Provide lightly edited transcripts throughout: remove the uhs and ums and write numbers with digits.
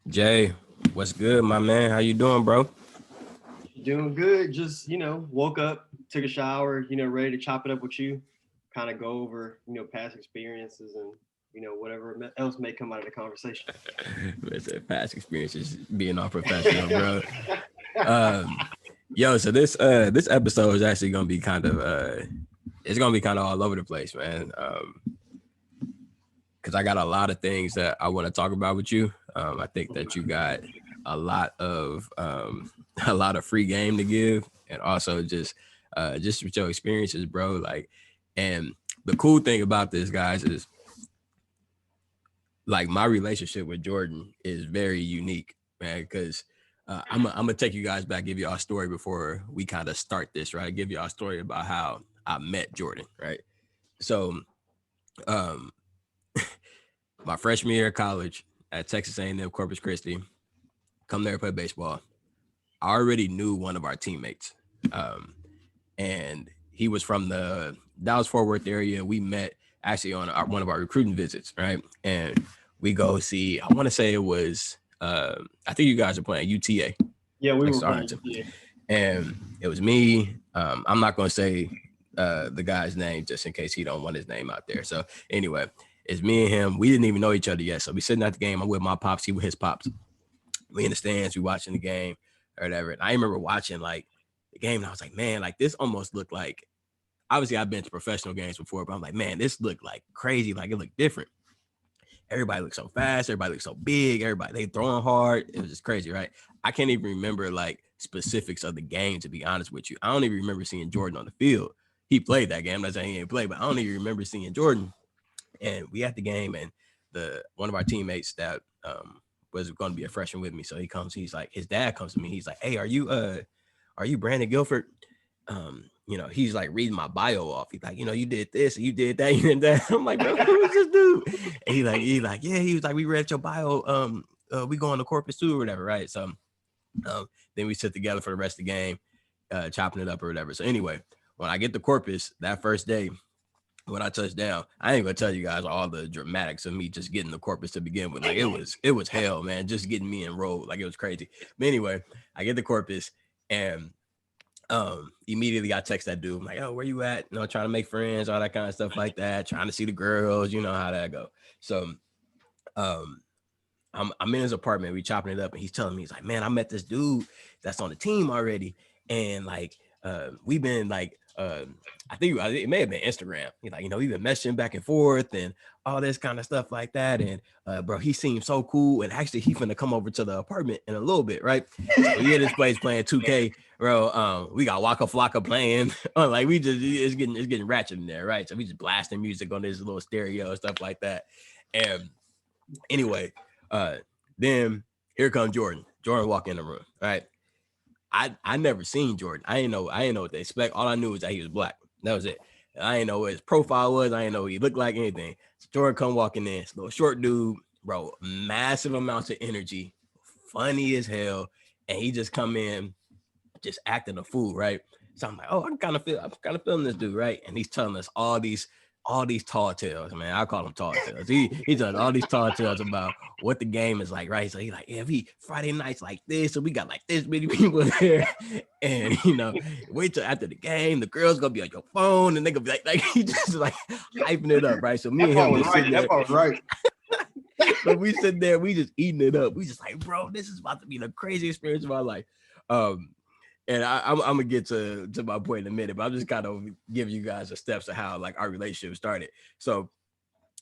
Jay, what's good, my man? How you doing, bro? Doing good. Just, woke up, took a shower, ready to chop it up with you, kind of go over, past experiences and, whatever else may come out of the conversation. It's a past experiences being all professional, bro. Um, so this episode is actually gonna be kind of it's gonna be kind of all over the place, man. Because I got a lot of things that I want to talk about with you. I think that you got a lot of a lot of free game to give, and also just with your experiences, bro. Like, and the cool thing about this, guys, is like my relationship with Jordan is very unique, man. Because I'm gonna take you guys back, give you our story before we kind of start this, right? Give you our story about how I met Jordan, right? So, um, my freshman year of college at Texas A&M Corpus Christi, come there to play baseball. I already knew one of our teammates, um, and he was from the Dallas Fort Worth area. We met actually on one of our recruiting visits, right? And we go see. I want to say it was. I think you guys are playing UTA Yeah, we next were to playing Arlington, GTA. and it was me. I'm not going to say the guy's name just in case he don't want his name out there. So anyway, it's me and him. We didn't even know each other yet. So we sitting at the game. I'm with my pops. He with his pops. We in the stands. We watching the game or whatever. And I remember watching like the game, and I was like, man, like this almost looked like. Obviously, I've been to professional games before, but I'm like, man, this looked like crazy. Like it looked different. Everybody looked so fast. Everybody looked so big. Everybody they throwing hard. It was just crazy, right? I can't even remember like specifics of the game to be honest with you. I don't even remember seeing Jordan on the field. He played that game. I'm not saying he didn't play, but I don't even remember seeing Jordan. And we at the game, and the one of our teammates that was going to be a freshman with me, so he comes. He's like, his dad comes to me. He's like, "Hey, are you Brandon Guilford?" He's like reading my bio off. He's like, you did this, you did that, you did that. I'm like, bro, who is this dude? And he like, yeah, he was like, we read your bio. We going to Corpus too or whatever, right? So, then we sit together for the rest of the game, chopping it up or whatever. So anyway, when I get to Corpus that first day, when I touched down, I ain't gonna tell you guys all the dramatics of me just getting the Corpus to begin with. Like it was hell, man. Just getting me enrolled, like it was crazy. But anyway, I get the Corpus, and immediately I text that dude. I'm like, oh, where you at? Trying to make friends, all that kind of stuff like that. Trying to see the girls, you know how that go. So, um, I'm in his apartment. We chopping it up, and he's telling me, he's like, man, I met this dude that's on the team already, and like, we've been like, I think it may have been Instagram. He's like, we've been messaging back and forth and all this kind of stuff like that. And bro, he seems so cool. And actually, he finna come over to the apartment in a little bit, right? So we in this place playing 2K, bro. We got Waka Flocka playing. Like we just it's getting ratchet in there, right? So we just blasting music on this little stereo and stuff like that. And anyway, uh, then here comes Jordan. Jordan walk in the room. Right. I never seen Jordan. I didn't know what to expect. All I knew was that he was black. That was it. I didn't know what his profile was. I didn't know what he looked like, anything. So Jordan come walking in, little short dude, bro, massive amounts of energy, funny as hell. And he just come in just acting a fool, right? So I'm like, oh, I'm kind of feeling this dude, right? And he's telling us all these tall tales, man. I call them tall tales. He tells all these tall tales about what the game is like, right? So he's like, yeah, we Friday nights like this, so we got like this many people there, and wait till after the game, the girls gonna be on your phone, and they gonna be like he just like hyping it up, right? So me That and part him was just right. sitting That there. part was right. So we sitting there, we just eating it up. We just like, bro, this is about to be the craziest experience of our life. Um, and I'm gonna get to my point in a minute, but I'm just kind of giving you guys the steps of how like our relationship started. So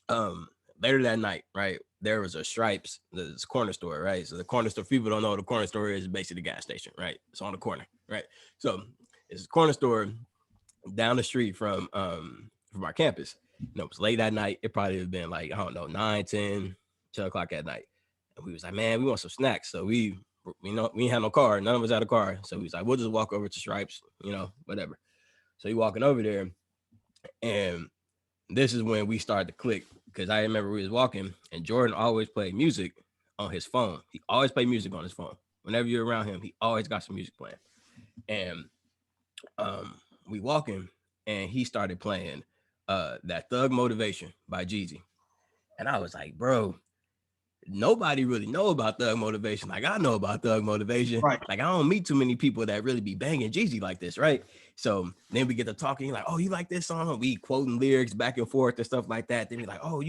um later that night, right, there was a Stripes, this corner store, right? So the corner store, people don't know what the corner store is basically the gas station, right? It's on the corner, right? So it's a corner store down the street from our campus. It was late that night. It probably have been like, I don't know, 9, 10, 10 o'clock at night. And we was like, man, we want some snacks. So we ain't had no car. None of us had a car. So we was like, we'll just walk over to Stripes, whatever. So we walking over there, and this is when we started to click, because I remember we was walking, and Jordan always played music on his phone. He always played music on his phone. Whenever you're around him, he always got some music playing. And um, we walking, and he started playing that Thug Motivation by Jeezy. And I was like, bro, nobody really know about Thug Motivation. Like I know about Thug Motivation. Right. Like I don't meet too many people that really be banging Jeezy like this, right? So then we get to talking, like, oh, you like this song? We quoting lyrics back and forth and stuff like that. Then we like, oh,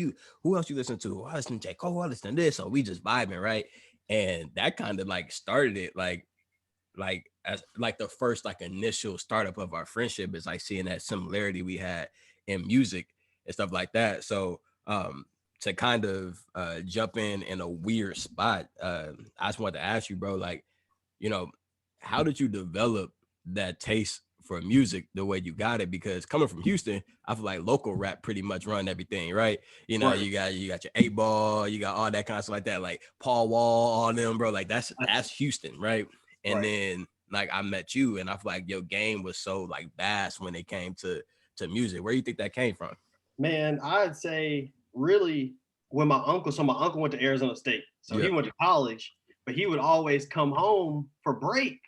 who else you listen to? I listen to J. Cole, I listen to this. So we just vibing, right? And that kind of like started it, like as like the first like initial startup of our friendship is like seeing that similarity we had in music and stuff like that. So to kind of jump in a weird spot, I just wanted to ask you, bro, like, you know, how did you develop that taste for music the way you got it? Because coming from Houston, I feel like local rap pretty much run everything, right? You know, Right. you got your 8Ball, you got all that kind of stuff like that, like Paul Wall, all them, bro. Like that's Houston, right? And Right. then like I met you, and I feel like your game was so like vast when it came to music. Where do you think that came from? Man, I'd say really when my uncle, so my uncle went to Arizona State. So Yeah. he went to college, but he would always come home for break.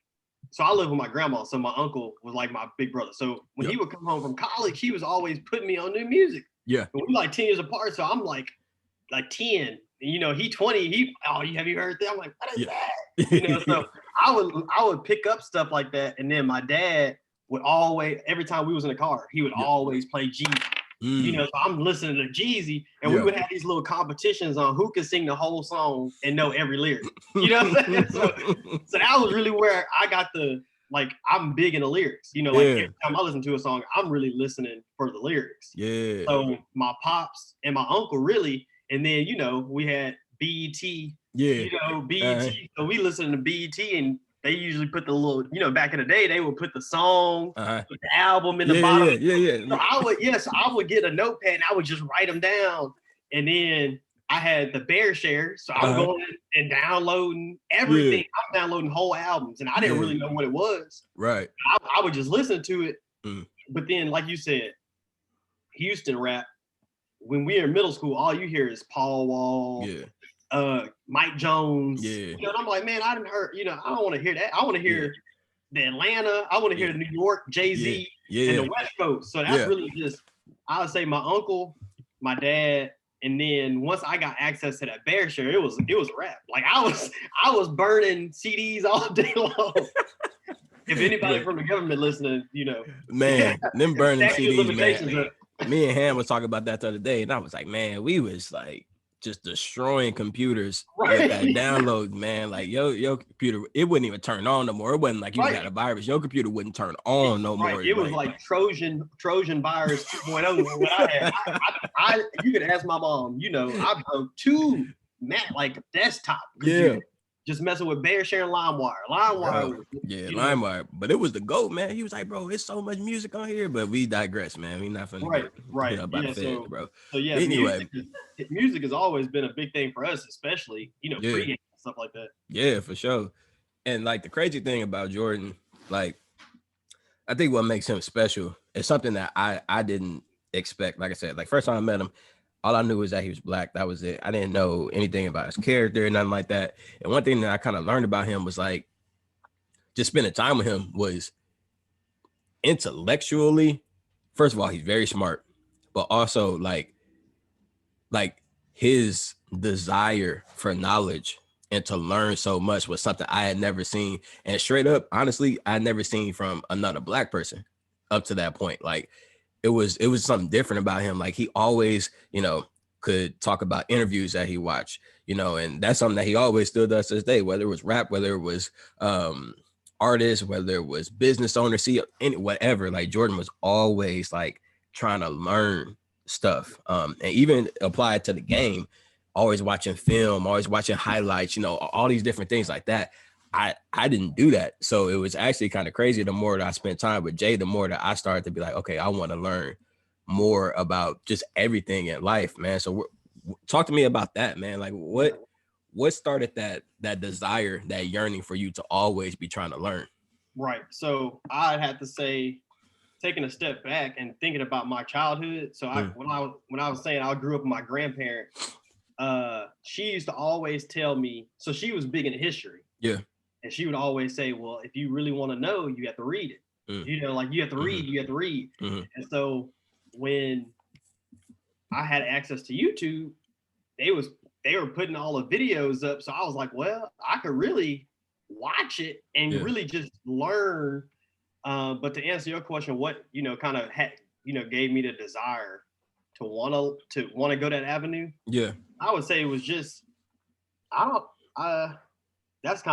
So I live with my grandma. So my uncle was like my big brother. So when he would come home from college, he was always putting me on new music. Yeah. And we like 10 years apart. So I'm like 10. And, you know, he 20. Have you heard that? I'm like, what is that? You know, so I would pick up stuff like that. And then my dad would always, every time we was in the car, he would always play Jeezy. You know, so I'm listening to Jeezy, and we would have these little competitions on who could sing the whole song and know every lyric. You know what I'm saying? So that was really where I got I'm big into lyrics. You know, like every time I listen to a song, I'm really listening for the lyrics. Yeah. So my pops and my uncle really, and then, you know, we had BET. Yeah. You know, BET. So we listened to BET, and they usually put the little, you know, back in the day, they would put the song, put the album in the bottom. So I would get a notepad and I would just write them down. And then I had the Bear Share. So I was going and downloading everything. I'm downloading whole albums, and I didn't really know what it was. Right. I would just listen to it. But then, like you said, Houston rap, when we were in middle school, all you hear is Paul Wall. Mike Jones. You know, and I'm like, man, I didn't heard, you know, I don't want to hear that. I want to hear the Atlanta. I want to hear the New York, Jay-Z, and the West Coast. So that's really just, I would say my uncle, my dad, and then once I got access to that Bear Share, it was rap. Like I was burning CDs all day long. If anybody from the government listening, you know. Man, them burning CDs, man. Me and Ham was talking about that the other day, and I was like, man, we was like just destroying computers with that download, man. Like your computer, it wouldn't even turn on no more. It wasn't like you had a virus. Your computer wouldn't turn on no more. It was like Trojan virus 2.0. What I had, you could ask my mom. You know, I broke 2 desktop computers. Just messing with Bear Share and LimeWire. LimeWire. But it was the GOAT, man. He was like, bro, it's so much music on here. But we digress, man. We not finna right. bro. So yeah, anyway, music has always been a big thing for us, especially, you know, pregame and stuff like that. Yeah, for sure. And like the crazy thing about Jordan, like I think what makes him special is something that I didn't expect. Like I said, like first time I met him, all I knew was that he was black. That was it. I didn't know anything about his character, nothing like that. And one thing that I kind of learned about him was like, just spending time with him was intellectually, first of all, he's very smart, but also like his desire for knowledge and to learn so much was something I had never seen. And straight up, honestly, I had never seen from another black person up to that point. Like, it was something different about him. Like he always, you know, could talk about interviews that he watched, you know, and that's something that he always still does to this day, whether it was rap, whether it was artists, whether it was business owners, whatever. Like Jordan was always like trying to learn stuff, and even apply it to the game, always watching film, always watching highlights, you know, all these different things like that. I didn't do that. So it was actually kind of crazy. The more that I spent time with Jay, the more that I started to be like, okay, I want to learn more about just everything in life, man. So talk to me about that, man. Like what started that desire, that yearning for you to always be trying to learn? Right. So I'd have to say, taking a step back and thinking about my childhood. So when I was saying I grew up with my grandparents, she used to always tell me, so she was big into history. Yeah. And she would always say, well, if you really want to know, you have to read it. You know, like you have to read, you have to read. And so when I had access to YouTube, they was they were putting all the videos up. So I was like, well, I could really watch it and really just learn. But to answer your question, what, kind of gave me the desire to want to go that avenue. Yeah. I would say it was just, that's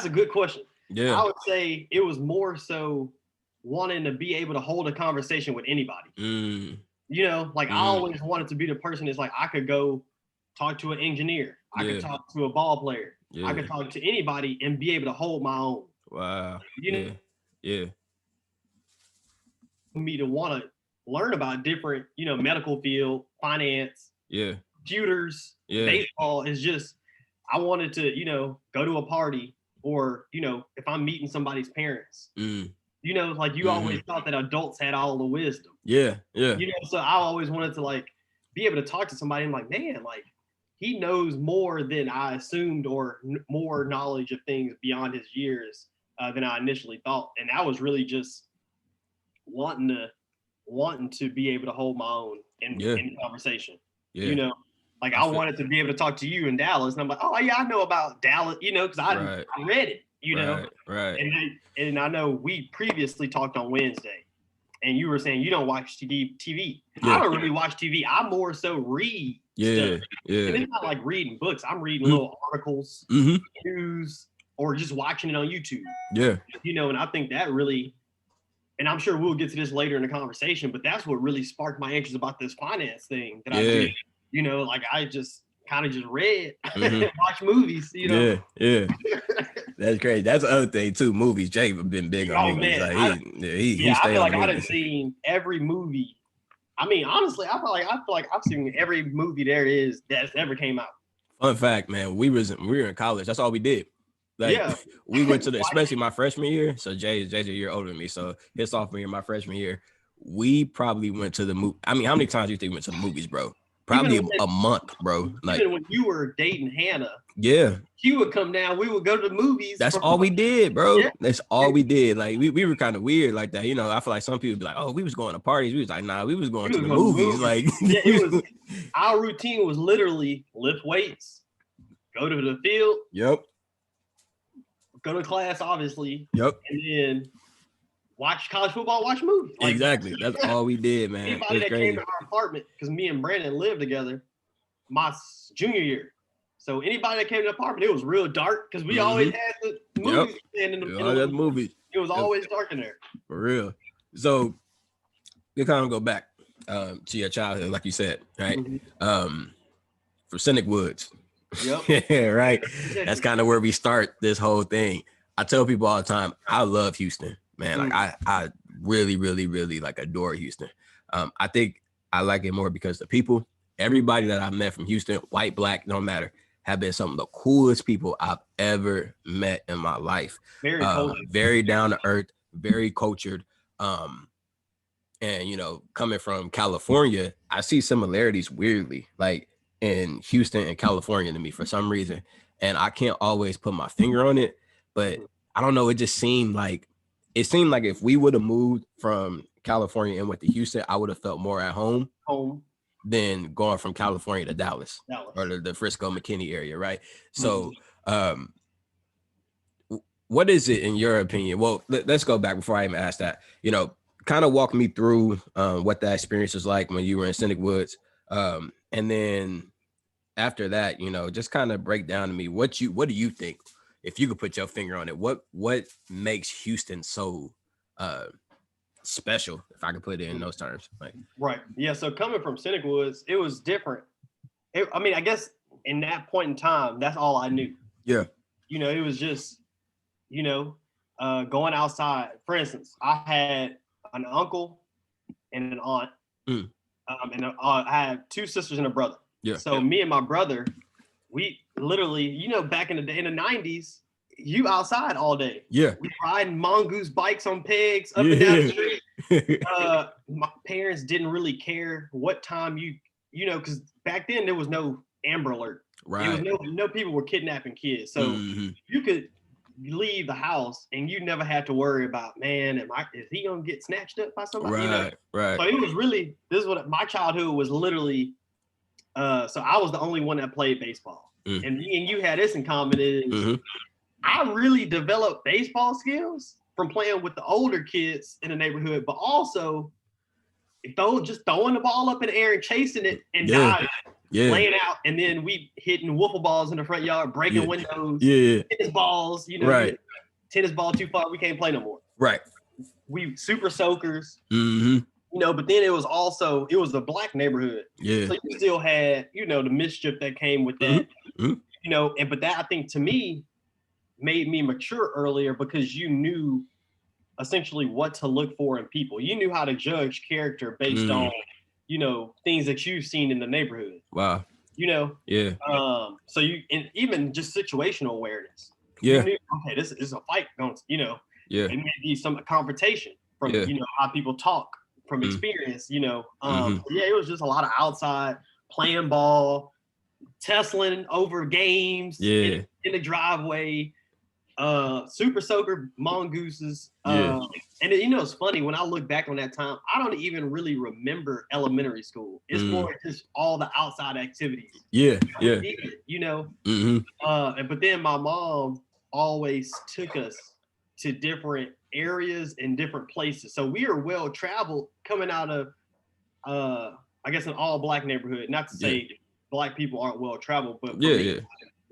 a good question. Yeah. I would say it was more so wanting to be able to hold a conversation with anybody. I always wanted to be the person that's like, I could go talk to an engineer. I could talk to a ball player. I could talk to anybody and be able to hold my own. Wow. Yeah. Me to want to learn about different, medical field, finance, computers, baseball is just, I wanted to, go to a party or, if I'm meeting somebody's parents, you always thought that adults had all the wisdom. Yeah. So I always wanted to be able to talk to somebody and man, he knows more than I assumed or more knowledge of things beyond his years than I initially thought. And I was really just wanting to be able to hold my own in conversation. I wanted to be able to talk to you in Dallas, and I'm like, oh yeah, I know about Dallas, because I read it, Right. And I know we previously talked on Wednesday, and you were saying you don't watch TV. I don't really watch TV. I more so read stuff. And it's not like reading books. I'm reading little articles, news, or just watching it on YouTube. And I think that really, and I'm sure we'll get to this later in the conversation, but that's what really sparked my interest about this finance thing that I did. I just kind of just read and watch movies, Yeah. That's great. That's the other thing too. Movies. Jay been big on movies. Man, I feel like I've seen every movie. I mean, honestly, I feel like I've seen every movie there is that's ever came out. Fun fact, man. We were in college. That's all we did. We went to especially my freshman year. So Jay's a year older than me. So his sophomore year, my freshman year, we probably went to the movie. I mean, how many times do you think we went to the movies, bro? Probably a month, bro. Even when you were dating Hannah, she would come down. We would go to the movies. That's all we did, bro. Yeah. That's all we did. We were kind of weird like that. I feel like some people be like, "Oh, we was going to parties." We was like, "Nah, we was going to the movies." It was our routine was literally lift weights, go to the field. Go to class, obviously. And then watch college football, watch movies. Exactly. That's all we did, man. Anybody that came to our apartment, because me and Brandon lived together my junior year. So anybody that came to the apartment, it was real dark because we always had the movies in the movies. It was always dark in there. For real. So we kind of go back to your childhood, like you said, right? For Scenic Woods. Yeah, right. That's kind of where we start this whole thing. I tell people all the time, I love Houston, man. I really, really, really adore Houston. I think I like it more because the people, everybody that I've met from Houston, white, black, no matter, have been some of the coolest people I've ever met in my life. Very down to earth, very cultured. And coming from California, I see similarities weirdly, in Houston and California to me for some reason. And I can't always put my finger on it, but I don't know. It just seemed like if we would have moved from California and went to Houston, I would have felt more at home than going from California to Dallas. Or the Frisco, McKinney area. Right. So, what is it in your opinion? Well, let's go back before I even ask that, kind of walk me through what that experience was like when you were in Scenic Woods. And then after that, just kind of break down to me what do you think, if you could put your finger on it, what makes Houston so special, if I could put it in those terms? Right. Yeah. So coming from Scenic Woods, it was different. I guess in that point in time, that's all I knew. Yeah. It was just, going outside. For instance, I had an uncle and an aunt. And I had two sisters and a brother. Yeah. So me and my brother, we literally, back in the day, in the 90s, you outside all day. Yeah. We riding mongoose bikes on pegs up and down the street. My parents didn't really care what time because back then there was no Amber Alert. Right. There was no people were kidnapping kids. So you could leave the house and you never had to worry about, man, is he gonna get snatched up by somebody? Right. So it was really, this is what my childhood was literally So I was the only one that played baseball. Mm. And me and you had this in common is Mhm. I really developed baseball skills from playing with the older kids in the neighborhood, but also just throwing the ball up in the air and chasing it and Yeah. diving, Yeah. laying out, and then we hitting wiffle balls in the front yard, breaking Yeah. windows, Yeah. tennis balls, you know, Right. tennis ball too far, we can't play no more. Right. We super soakers, Mm-hmm. you know, but then it was a black neighborhood. Yeah. So you still had, you know, the mischief that came with that, Mhm. you know, but that I think to me made me mature earlier because you knew essentially what to look for in people. You knew how to judge character based on, you know, things that you've seen in the neighborhood. Wow. You know? Yeah. So and even just situational awareness. Yeah. You knew, okay, this is a fight going, you know, Yeah. it may be some confrontation from, you know, how people talk from experience, you know. Yeah, it was just a lot of outside playing ball, tussling over games in the driveway, super soaker mongooses. And you know, it's funny when I look back on that time, I don't even really remember elementary school. It's more just all the outside activities. Yeah. You know. Mm-hmm. But then my mom always took us to different areas and different places. So we are well traveled coming out of I guess an all black neighborhood. Not to say black people aren't well traveled, but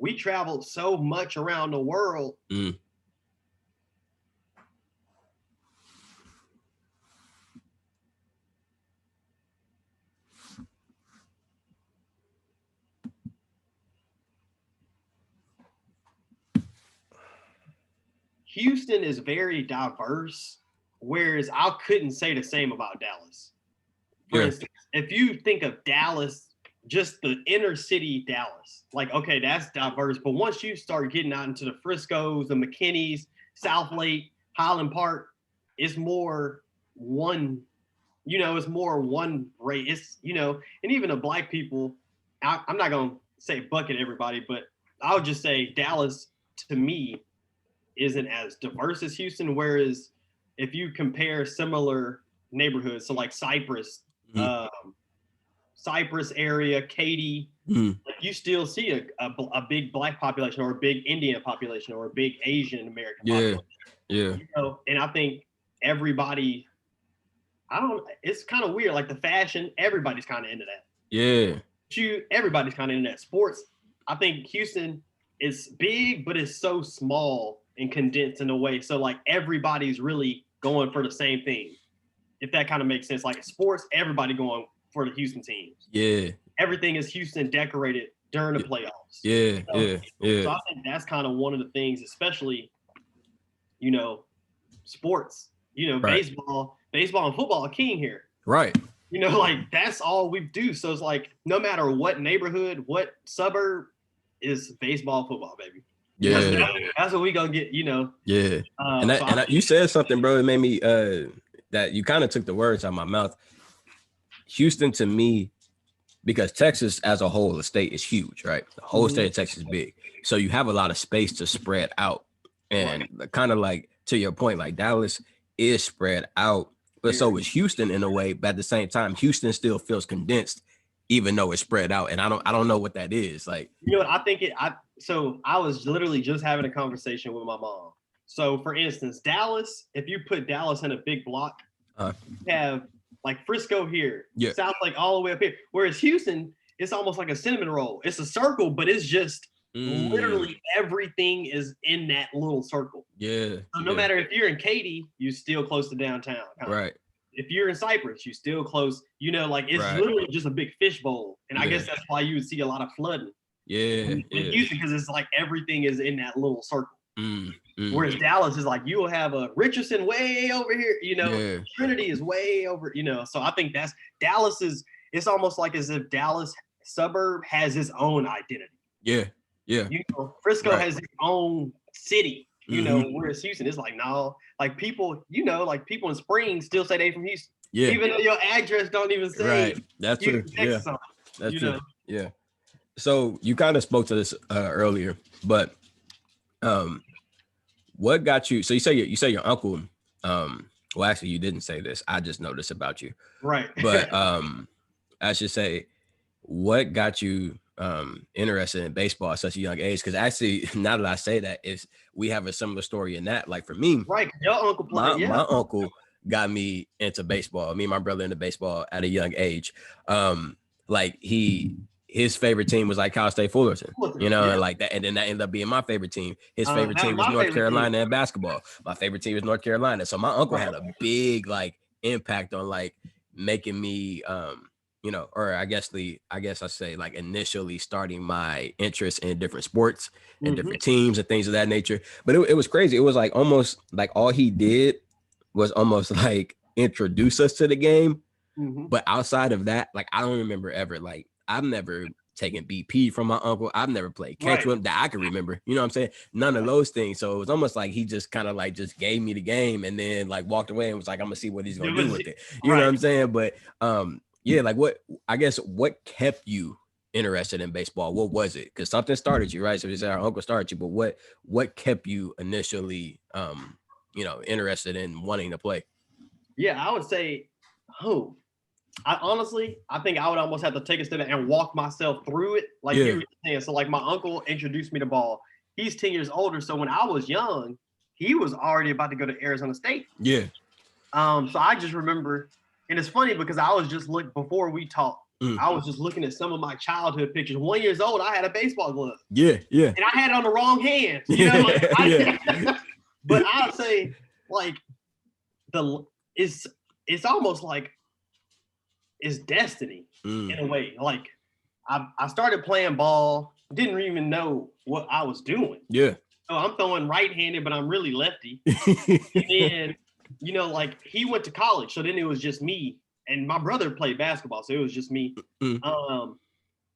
we traveled so much around the world. Houston is very diverse, whereas I couldn't say the same about Dallas. For instance, if you think of Dallas, just the inner city Dallas, like, okay, that's diverse. But once you start getting out into the Friscos, the McKinneys, South Lake, Highland Park, it's more one, you know, it's more one rate. It's, you know, and even the black people, I'm not going to say bucket everybody, but I'll just say Dallas, to me, isn't as diverse as Houston. Whereas if you compare similar neighborhoods, so like Cypress, Cypress area, Katy, you still see a big black population or a big Indian population or a big Asian American population. Yeah. You know, and I think everybody, it's kind of weird. Like the fashion, everybody's kind of into that. Yeah. Everybody's kind of into that. Sports, I think Houston is big, but it's so small and condensed in a way. So like everybody's really going for the same thing. If that kind of makes sense. Like sports, everybody going for the Houston teams. Yeah. Everything is Houston decorated during the playoffs. Yeah. So I think that's kind of one of the things, especially, you know, sports, you know, baseball and football are king here. Right. You know, like that's all we do. So it's like no matter what neighborhood, what suburb, is baseball, football, baby. Yeah. That's what we gonna get, you know. Yeah. You said something, bro. It made me that you kind of took the words out of my mouth. Houston to me, because Texas as a whole, the state is huge, right? The whole state of Texas is big. So you have a lot of space to spread out. And kind of like to your point, like Dallas is spread out, but so is Houston in a way. But at the same time, Houston still feels condensed, even though it's spread out. And I don't know what that is. Like, you know what, I think so I was literally just having a conversation with my mom. So for instance, Dallas, if you put Dallas in a big block, you have like Frisco here, South Lake all the way up here. Whereas Houston, it's almost like a cinnamon roll. It's a circle, but it's just literally everything is in that little circle. Yeah. So no matter if you're in Katy, you're still close to downtown. Right. If you're in Cypress, you're still close. You know, like it's literally just a big fishbowl. And I guess that's why you would see a lot of flooding. In Houston, because it's like everything is in that little circle. Whereas Dallas is like, you will have a Richardson way over here, you know, Trinity is way over, you know. So I think it's almost like as if Dallas suburb has its own identity. Yeah. You know, Frisco has its own city, you know, whereas Houston is like, no, like people, you know, like people in Springs still say they from Houston. Yeah. Even though your address don't even say. Right. That's true. Yeah. That's true. Know? Yeah. So you kind of spoke to this earlier, but what got you? So you say your uncle. Well, actually, you didn't say this. I just noticed about you. Right. But I should say, what got you interested in baseball at such a young age? Because actually, now that I say that, is we have a similar story in that. Like for me, Right, your uncle my played, yeah. my uncle got me into baseball. Me and my brother into baseball at a young age. Like his favorite team was like Cal State Fullerton, you know, Yeah. and like that, and then that ended up being my favorite team. His favorite That team was was my North favorite team. Carolina in basketball. My favorite team was North Carolina. So my uncle Right. had a big like impact on like making me you know, or I guess I say like initially starting my interest in different sports and different teams and things of that nature. But it was crazy. It was like almost like all he did was almost like introduce us to the game. But outside of that, like I don't remember ever, like I've never taken BP from my uncle. I've never played catch with him that I can remember. You know what I'm saying? None of those things. So it was almost like he just kind of like just gave me the game and then like walked away and was like, I'm gonna see what he's gonna do with it. You know what I'm saying? But yeah, like what kept you interested in baseball? What was it? Because something started you, right? So you said our uncle started you, but what kept you initially you know, interested in wanting to play? Yeah, I would say home. I think I would almost have to take a step and walk myself through it, like you were saying. So, like my uncle introduced me to ball. He's 10 years older, so when I was young, he was already about to go to Arizona State. Yeah. So I just remember, and it's funny because I was just before we talked. I was just looking at some of my childhood pictures. 1 year old, I had a baseball glove. Yeah. And I had it on the wrong hand. You know, like, but I'd say like it's almost like it's destiny in a way. Like I started playing ball, didn't even know what I was doing. Yeah. So I'm throwing right-handed, but I'm really lefty. And you know, like he went to college, so then it was just me. And my brother played basketball, so it was just me. But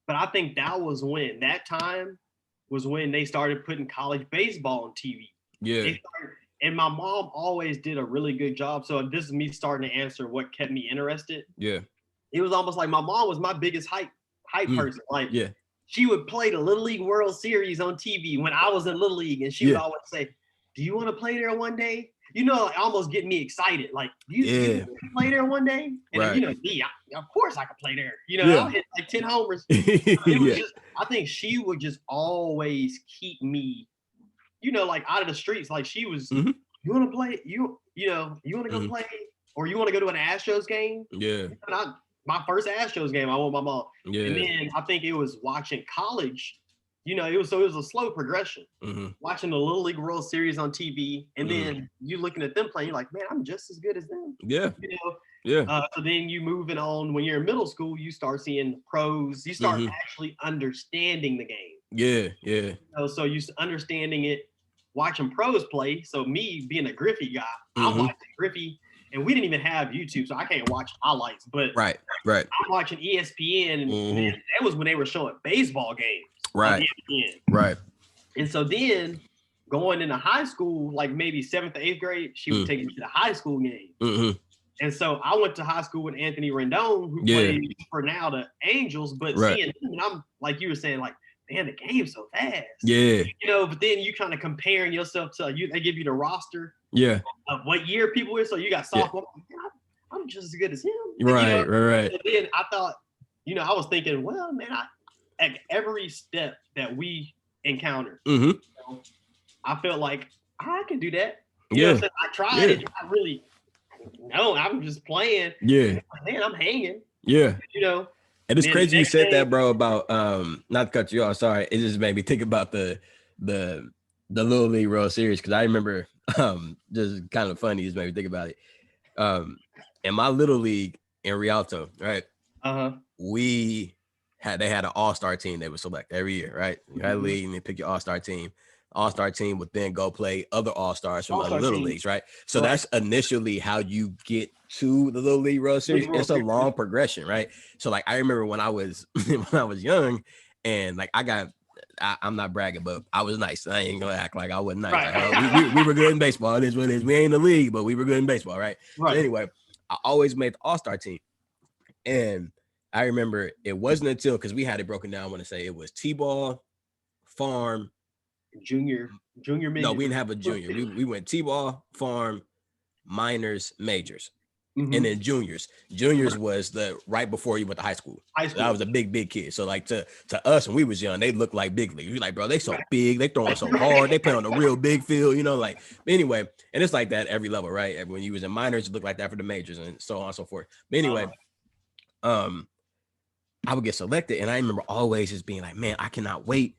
I think that time was when they started putting college baseball on TV. Yeah. And my mom always did a really good job. So this is me starting to answer what kept me interested. Yeah. It was almost like my mom was my biggest hype person. Like yeah. She would play the Little League World Series on TV when I was in Little League, and she would always say, "Do you want to play there one day?" You know, like, almost get me excited. Like, do you play there one day? And you know, of course I could play there. You know, I'll hit like 10 homers. It was just, I think she would just always keep me, you know, like out of the streets. Like she was, you want to play? You know, you want to go play, or you want to go to an Astros game? Yeah. And my first Astros game, I won my mom. Yeah. And then I think it was watching college. You know, it was a slow progression. Watching the Little League World Series on TV, and then you looking at them playing, you're like, man, I'm just as good as them. Yeah. You know. Yeah. So then you moving on. When you're in middle school, you start seeing pros. You start actually understanding the game. Yeah. Yeah. You know, so you understanding it, watching pros play. So me being a Griffey guy, I'm watching Griffey. And we didn't even have YouTube, so I can't watch highlights. But right. I'm watching ESPN, and that was when they were showing baseball games. Right. Right. And so then going into high school, like maybe 7th or 8th grade, she would take me to the high school game. And so I went to high school with Anthony Rendon, who plays for now the Angels. But seeing him, and I'm like you were saying, like, man, the game's so fast. Yeah. You know, but then you kind of comparing yourself to they give you the roster. Yeah. Of what year people were. So you got sophomore. Yeah. I'm just as good as him. Right. You know? Right. And then I thought, you know, I was thinking, well, man, at every step that we encountered, you know, I felt like I can do that. You know, I tried it. I really, no, I'm just playing. Yeah. Man, I'm hanging. Yeah. You know. And it's crazy you said that, bro, about not to cut you off, sorry. It just made me think about the Little League World Series, because I remember just kind of funny, just made me think about it. In my little league in Rialto, right? They had an all-star team they would select every year, right? You had a league and they pick your all-star team. All-star team would then go play other all-stars from other little leagues, right? So that's initially how you get to the Little League World Series. It's a long progression, right? So like I remember when I was young, and like I'm not bragging, but I was nice. I ain't gonna act like I wasn't nice. Like, we were good in baseball. It is what it is. We ain't in the league, but we were good in baseball, right? So anyway, I always made the all-star team. And I remember it wasn't until, because we had it broken down, I want to say it was T-ball, farm, junior major. No, we didn't have a junior. We went T-ball, farm, minors, majors. And then juniors. Juniors was the right before you went to high school. High So school. that was a big kid. So like to us when we was young, they looked like big league. We like, bro, they so big, they throwing so hard, they play on a real big field, you know, like anyway, and it's like that every level, right? When you was in minors, it looked like that for the majors and so on and so forth. But anyway, I would get selected, and I remember always just being like, man, I cannot wait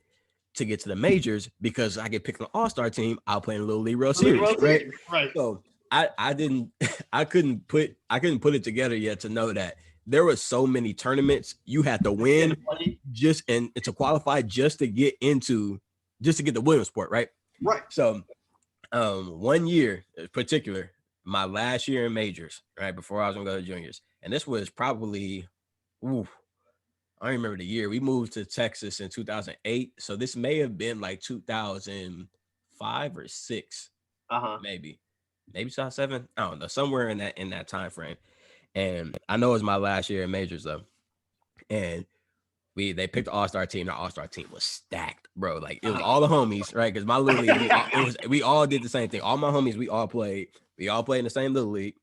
to get to the majors because I get picked on the all-star team. I'll play in a Little League World Series, right? So I couldn't put it together yet to know that there were so many tournaments you had to win just and to qualify just to get the Williamsport, right? Right. So 1 year in particular, my last year in majors, right before I was gonna go to juniors, and this was probably I don't remember the year. We moved to Texas in 2008. So this may have been like 2005 or 6. Maybe 2007. I don't know, somewhere in that time frame. And I know it was my last year in majors though. And they picked the all-star team. The all-star team was stacked, bro. Like it was all the homies, right? Because my little league, we all did the same thing. All my homies, we all played in the same little league.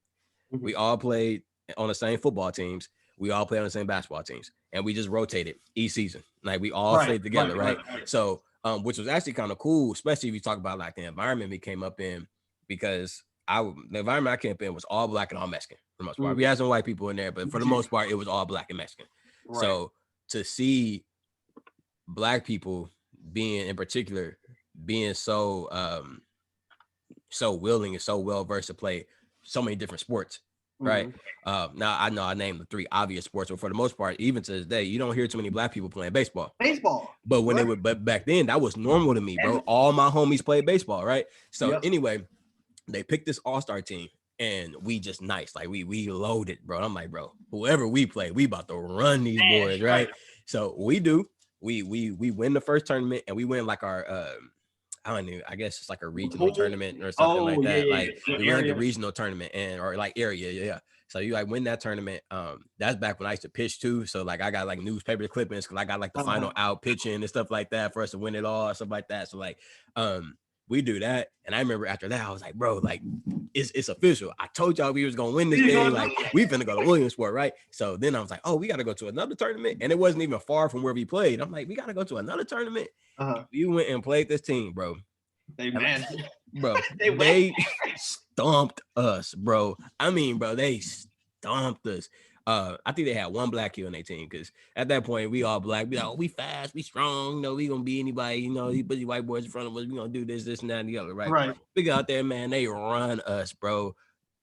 We all played on the same football teams. We all played on the same basketball teams, and we just rotated each season. Like we all stayed together, right? So, which was actually kind of cool, especially if you talk about like the environment we came up in, because the environment I came up in was all Black and all Mexican for the most part. We had some white people in there, but for the most part, it was all Black and Mexican. So to see Black people in particular being so willing and so well versed to play so many different sports. Right. Now I know I named the 3 obvious sports, but for the most part, even to this day, you don't hear too many Black people playing baseball. But when but back then, that was normal to me, bro. All my homies played baseball, right? So anyway, they picked this all-star team, and we just nice, like we loaded, bro. And I'm like, bro, whoever we play, we about to run these boys, right? So we win the first tournament, and we win like our I don't know. I guess it's like a regional tournament or something like that. We win like a regional tournament or like area. Yeah. So you like win that tournament. That's back when I used to pitch too. So like I got like newspaper clippings because I got like the final out pitching and stuff like that for us to win it all, stuff like that. So like we do that. And I remember after that, I was like, bro, like it's official. I told y'all we was gonna win this game. Like we finna go to Williamsport, right? So then I was like, oh, we gotta go to another tournament. And it wasn't even far from where we played. I'm like, we gotta go to another tournament. We went and played this team, bro. They stomped us, bro. I mean, bro, they stomped us. I think they had one Black kid on their team because at that point we all Black. We like, oh, we fast, we strong. No, we gonna be anybody. You know, these busy white boys in front of us. We gonna do this, and that, and the other, right? We got out there, man. They run us, bro.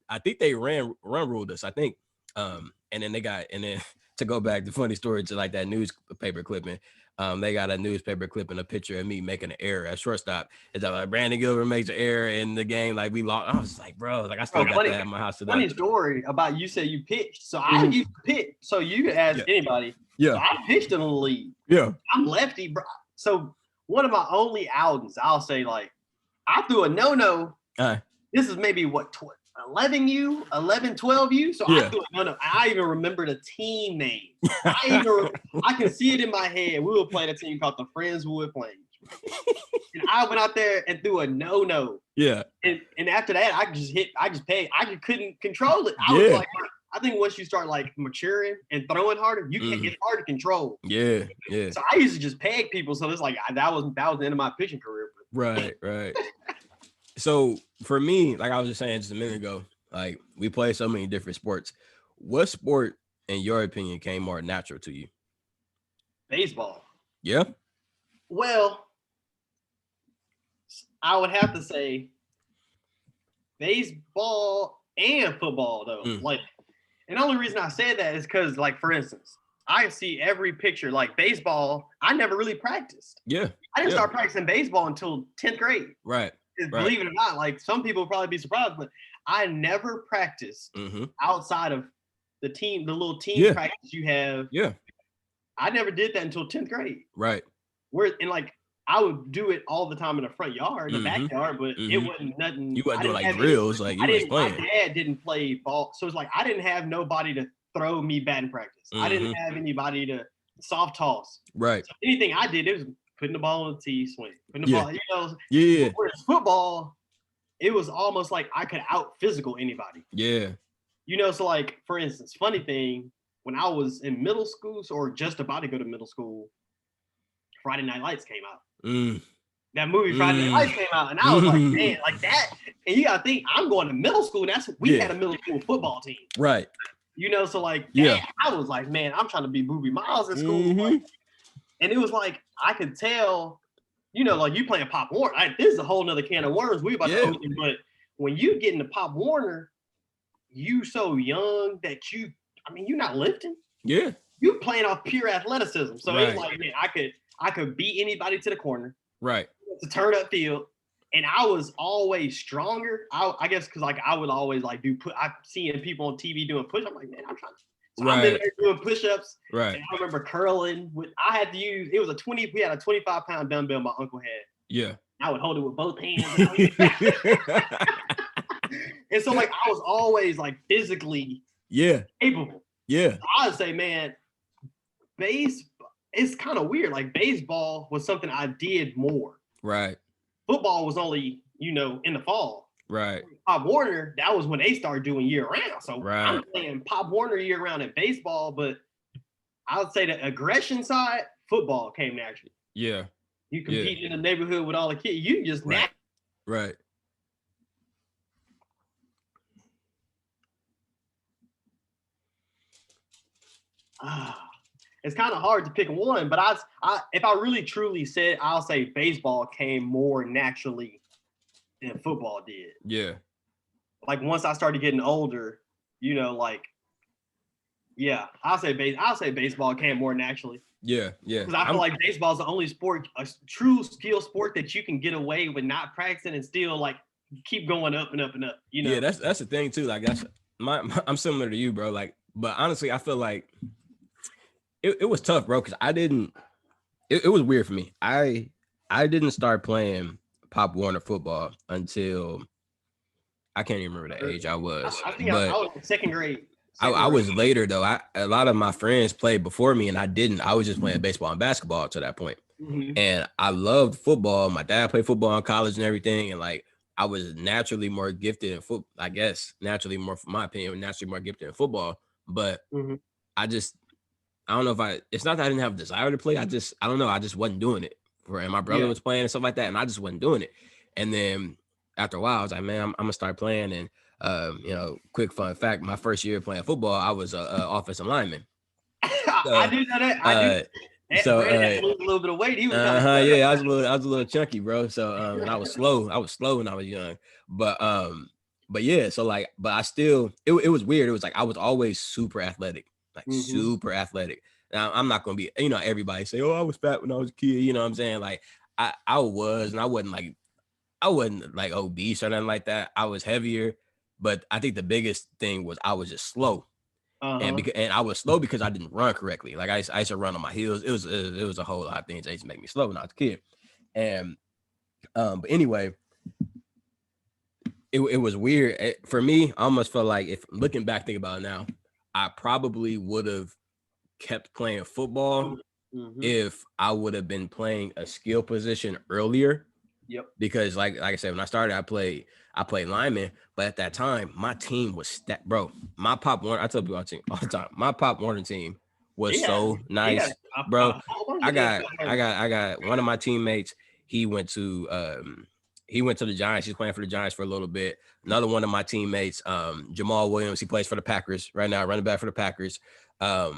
I think they run ruled us. I think. And then to go back, the funny story to like that newspaper clipping. They got a newspaper clipping a picture of me making an error at shortstop. It's like Brandon Gilbert makes an error in the game. Like we lost. I was like, bro, like I still got that at my house today. Funny story about you said you pitched. So I used to pitch. So you could ask anybody. Yeah. So I pitched in the league. Yeah. I'm lefty, bro. So one of my only outings, I'll say like, I threw a no. This is maybe what 11, 12 U. So I threw a no. I even remember the team name. I can see it in my head. We were playing a team called the Friendswood Flames. And I went out there and threw a no. Yeah. And after that, I just paid. I just couldn't control it. I was like, I think once you start like maturing and throwing harder, it's hard to control. Yeah. So I used to just peg people. So it's like that was the end of my pitching career. Right. So for me, like I was just saying just a minute ago, like we play so many different sports. What sport, in your opinion, came more natural to you? Baseball. Yeah. Well, I would have to say baseball and football though. Like, and the only reason I say that is because, like, for instance, I see every picture. Like baseball, I never really practiced. Yeah. I didn't start practicing baseball until 10th grade. Right. Believe it or not, like some people would probably be surprised, but I never practiced outside of the little team practice you have. Yeah. I never did that until 10th grade. Right. And like I would do it all the time in the front yard, in the backyard, but it wasn't nothing. You wasn't doing like drills, like you was playing. My dad didn't play ball, so it's like I didn't have nobody to throw me batting practice. I didn't have anybody to soft toss. Right. So anything I did, it was putting the ball on the tee, swing. Putting the ball, you know. Yeah. Whereas football, it was almost like I could out physical anybody. Yeah. You know, so like for instance, funny thing, when I was in middle school or just about to go to middle school, Friday Night Lights came out. That movie Friday Night Lights came out, and I was like, man, like that. And you gotta think, I'm going to middle school, and we had a middle school football team, right? You know, so like, yeah, I was like, man, I'm trying to be Boobie Miles in school, like, and it was like I could tell, you know, like you playing Pop Warner. This is a whole nother can of worms. We about to open, but when you get into Pop Warner, you so young that you're not lifting. Yeah, you playing off pure athleticism. So it's like, man, I could beat anybody to the corner. Right. To turn up field. And I was always stronger. I guess because like I would always like I'm seeing people on TV doing push. I'm like, man, I'm trying to. So I'm in there doing push-ups. Right. And I remember curling I had to use, it was we had a 25-pound dumbbell my uncle had. Yeah. I would hold it with both hands. And so like I was always like physically capable. Yeah. So I would say, man, it's kind of weird. Like baseball was something I did more. Right. Football was only, you know, in the fall. Right. Pop Warner, that was when they started doing year round. So I'm playing Pop Warner year round in baseball, but I would say the aggression side, football came naturally. Yeah. You compete in the neighborhood with all the kids. You just Right. It's kind of hard to pick one, but if I really truly said, I'll say baseball came more naturally than football did. Yeah. Like once I started getting older, you know, like, yeah, I'll say baseball came more naturally. Yeah. Because I feel like baseball is the only sport, a true skill sport that you can get away with not practicing and still like keep going up and up and up. You know. Yeah, that's the thing too. Like that's I'm similar to you, bro. Like, but honestly, I feel like it was tough, bro, because it was weird for me. I didn't start playing Pop Warner football until I can't even remember the age I was. I think I was in second grade. I was later though. A lot of my friends played before me and I didn't. I was just playing baseball and basketball to that point. And I loved football. My dad played football in college and everything. And like I was naturally more gifted in football, I guess, naturally more, from my opinion, naturally more gifted in football. But I don't know it's not that I didn't have a desire to play. I don't know. I just wasn't doing it. And my brother was playing and stuff like that. And I just wasn't doing it. And then after a while, I was like, man, I'm going to start playing. And, you know, quick fun fact, my first year playing football, I was an offensive lineman. So, I do know that. I do. So a little bit of weight. He was I was a little chunky, bro. So and I was slow when I was young. But yeah, so like, but I still it was weird. It was like I was always super athletic. Super athletic. Now I'm not gonna be, you know, everybody say, oh, I was fat when I was a kid, you know what I'm saying? Like I was, and I wasn't like obese or nothing like that. I was heavier, but I think the biggest thing was I was just slow. And I was slow because I didn't run correctly. Like I used to run on my heels. It was a whole lot of things that used to make me slow when I was a kid. And but anyway, it was weird. For me, I almost felt like, if looking back, think about it now, I probably would have kept playing football if I would have been playing a skill position earlier. Yep. Because like I said, when I started, I played lineman, but at that time, my team was bro. My Pop Warner, I tell people all the time, my Pop Warner team was so nice, bro. I got one of my teammates. He went to the Giants. He's playing for the Giants for a little bit. Another one of my teammates, Jamal Williams, he plays for the Packers right now, running back for the Packers. I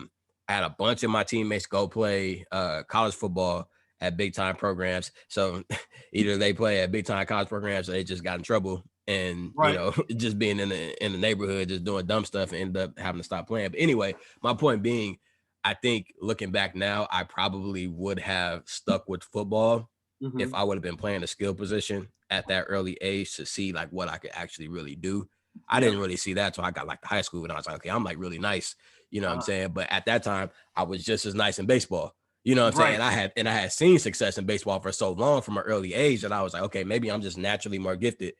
had a bunch of my teammates go play college football at big time programs. So either they play at big time college programs or they just got in trouble and, you know, just being in the neighborhood, just doing dumb stuff and ended up having to stop playing. But anyway, my point being, I think looking back now, I probably would have stuck with football if I would have been playing a skill position at that early age to see like what I could actually really do. I didn't really see that until I got like to high school and I was like, okay, I'm like really nice. You know what I'm saying? But at that time, I was just as nice in baseball. You know what I'm saying? And I had seen success in baseball for so long from an early age that I was like, okay, maybe I'm just naturally more gifted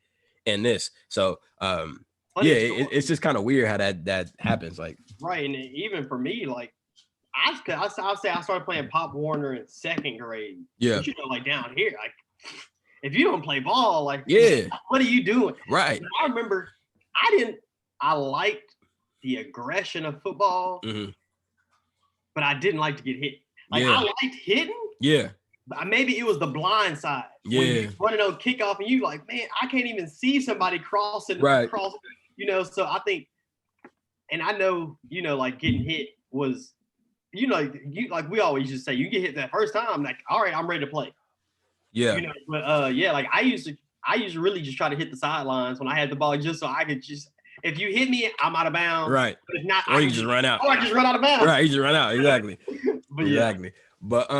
in this. So it's just kind of weird how that happens. Like, right. And even for me, like I'll say I started playing Pop Warner in second grade. Yeah. But, you know, like down here, like if you don't play ball, like yeah, what are you doing? Right. And I remember I liked the aggression of football, Mhm. but I didn't like to get hit. Like Yeah. I liked hitting, Yeah. but maybe it was the blind side when Yeah. you running on kickoff and you like, man, I can't even see somebody crossing Right. across. You know, so I think, and I know, you know, like getting hit was, you know, you like we always just say, you get hit that first time, like, all right, I'm ready to play. Yeah. You know, but yeah, like I used to really just try to hit the sidelines when I had the ball, just so I could just, if you hit me, I'm out of bounds. Right. But if not, Or you just run out. Or I just run out of bounds. Right. You just run out. Exactly. But yeah. Exactly. But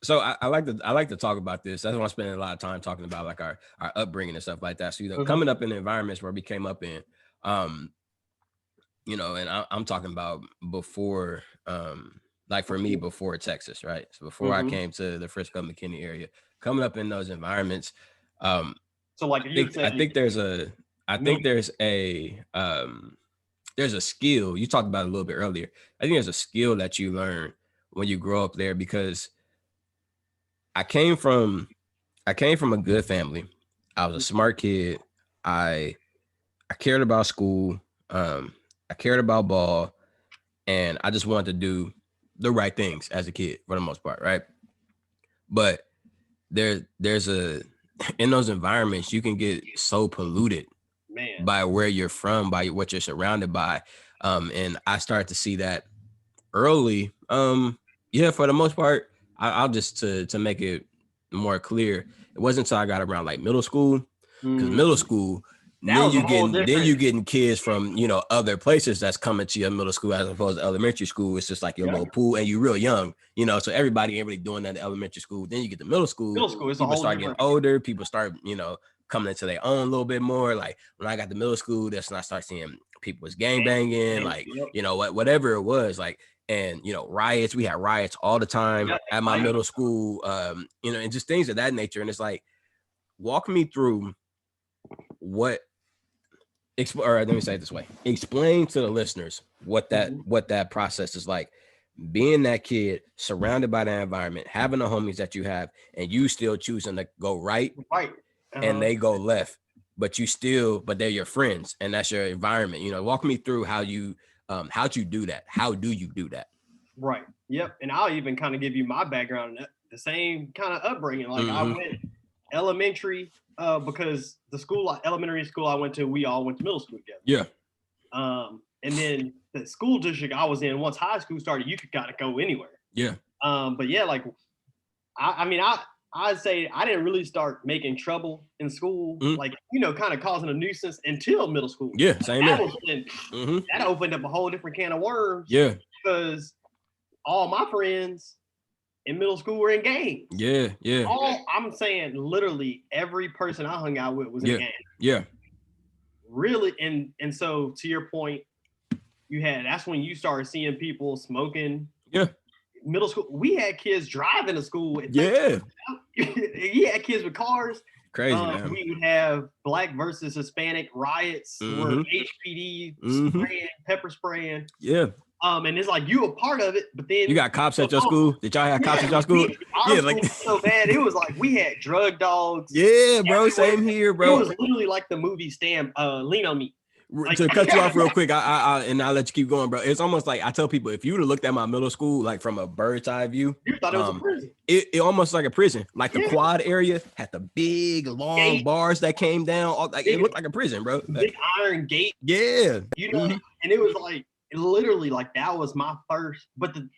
so I like to talk about this. That's why I'm spending a lot of time talking about like our upbringing and stuff like that. So, you know, coming up in the environments where we came up in, you know, and I'm talking about before, like for me, before Texas, right? So before I came to the Frisco McKinney area, coming up in those environments, so like I think there's a skill. You talked about it a little bit earlier. I think there's a skill that you learn when you grow up there, because I came from a good family. I was a smart kid. I cared about school. I cared about ball, and I just wanted to do the right things as a kid for the most part, right? But there's a in those environments you can get so polluted by where you're from, by what you're surrounded by. And I started to see that early. Yeah, for the most part, I'll just to make it more clear, it wasn't until I got around like middle school, because middle school, then you getting kids from, you know, other places that's coming to your middle school as opposed to elementary school. It's just like your little pool, and you're real young, you know, so everybody ain't really doing that in elementary school. Then you get to middle school, people start getting older, people start, you know, coming into their own a little bit more. Like when I got to middle school, that's when I start seeing people was gang banging, like, you know, whatever it was, like, and, you know, riots, we had riots all the time at my middle school, you know, and just things of that nature. And it's like, walk me through or let me say it this way, explain to the listeners what that process is like, being that kid surrounded by that environment, having the homies that you have, and you still choosing to go right, and they go left, but they're your friends and that's your environment. You know, walk me through how'd you do that? How do you do that? Right. Yep. And I'll even kind of give you my background, the same kind of upbringing. Like I went elementary, because the elementary school I went to, we all went to middle school together. Yeah. And then the school district I was in, once high school started, you could kind of go anywhere. Yeah. But yeah, like I'd say I didn't really start making trouble in school, like, you know, kind of causing a nuisance until middle school. Yeah, same here. That opened up a whole different can of worms. Yeah. Because all my friends in middle school were in gangs. Yeah, yeah. I'm saying literally every person I hung out with was in a gang. Yeah. Really, and so to your point, that's when you started seeing people smoking. Yeah. Middle school, we had kids driving to school. Yeah. You had kids with cars. Crazy, man. We would have Black versus Hispanic riots where HPD spraying, pepper spraying. Yeah. And it's like you a part of it, but then you got cops at your school. Did y'all have cops at your school? Yeah, like so bad. It was like we had drug dogs. Yeah, bro. Same here, bro. It was literally like the movie Lean on Me. Like, to cut you off real quick, and I'll let you keep going, bro. It's almost like I tell people, if you would have looked at my middle school like from a bird's eye view, you thought it was a prison. It almost like a prison. Like the quad area had the big long bars that came down. Like it looked like a prison, bro. Big iron gate. Yeah. You know, and it was like literally like that was my first. But the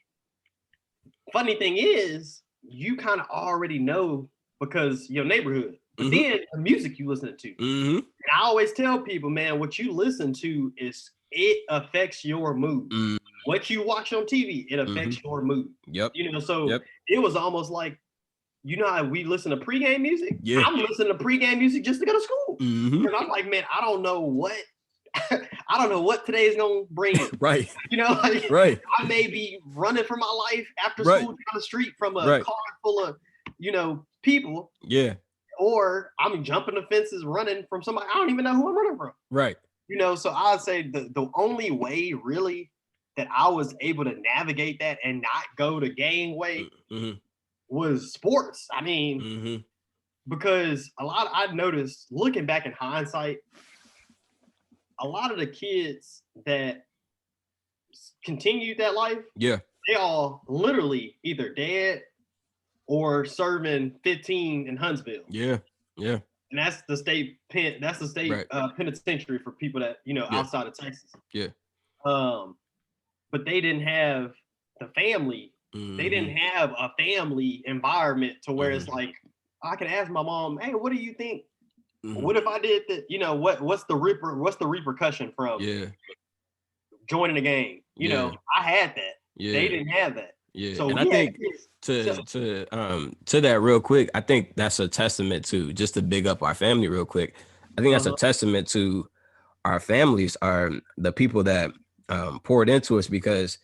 funny thing is, you kind of already know because your neighborhood. But then the music you listen to. And I always tell people, man, what you listen to it affects your mood. What you watch on TV, it affects your mood. Yep. You know, so it was almost like, you know how we listen to pregame music? Yeah. I'm listening to pregame music just to go to school. Because I'm like, man, I don't know what today is gonna bring. Right. You know, like, right. I may be running for my life after school down the street from a car full of, you know, people. Yeah. Or I'm jumping the fences, running from somebody I don't even know who I'm running from. Right. You know, so I'd say the only way really that I was able to navigate that and not go the gang way was sports. I mean, because I've noticed looking back in hindsight, a lot of the kids that continued that life, Yeah. they all literally either dead or serving 15 in Huntsville. Yeah. Yeah. And that's the state Right. penitentiary for people that, Yeah. outside of Texas. Yeah. But they didn't have the family. They didn't have a family environment to where it's like, I can ask my mom, hey, what do you think? What if I did that? What's the repercussion from joining the game? I had that. Yeah. They didn't have that. Yeah. So and I think to that real quick, I think that's a testament to, just to big up our family real quick. I think that's a testament to our families, are the people that poured into us, because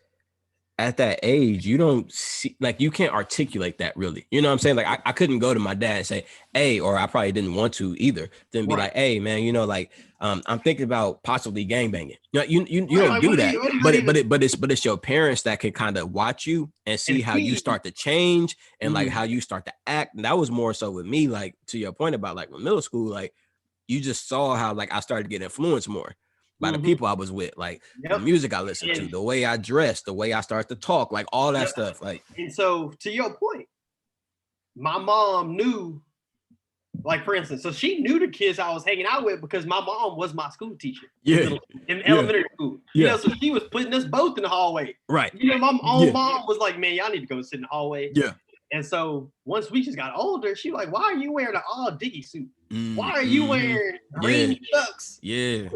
at that age, you don't see, like, you can't articulate that really. You know what I'm saying? Like, I couldn't go to my dad and say, hey, or I probably didn't want to either. Then be like, hey, man, like, I'm thinking about possibly gangbanging. You don't do that. But it's your parents that can kind of watch you and see how you start to change and like how you start to act. And that was more so with me, like, to your point about like with middle school, like, you just saw how like I started to get influenced more by the people I was with, like the music I listened to, the way I dressed, the way I started to talk, like all that stuff. Like, and so to your point, my mom knew, like, for instance, so she knew the kids I was hanging out with because my mom was my school teacher. In elementary school. So she was putting us both in the hallway. Right. My own mom was like, man, y'all need to go sit in the hallway. Yeah. And so once we just got older, she was like, why are you wearing an all Diggy suit? Why are you wearing green chucks? Yeah.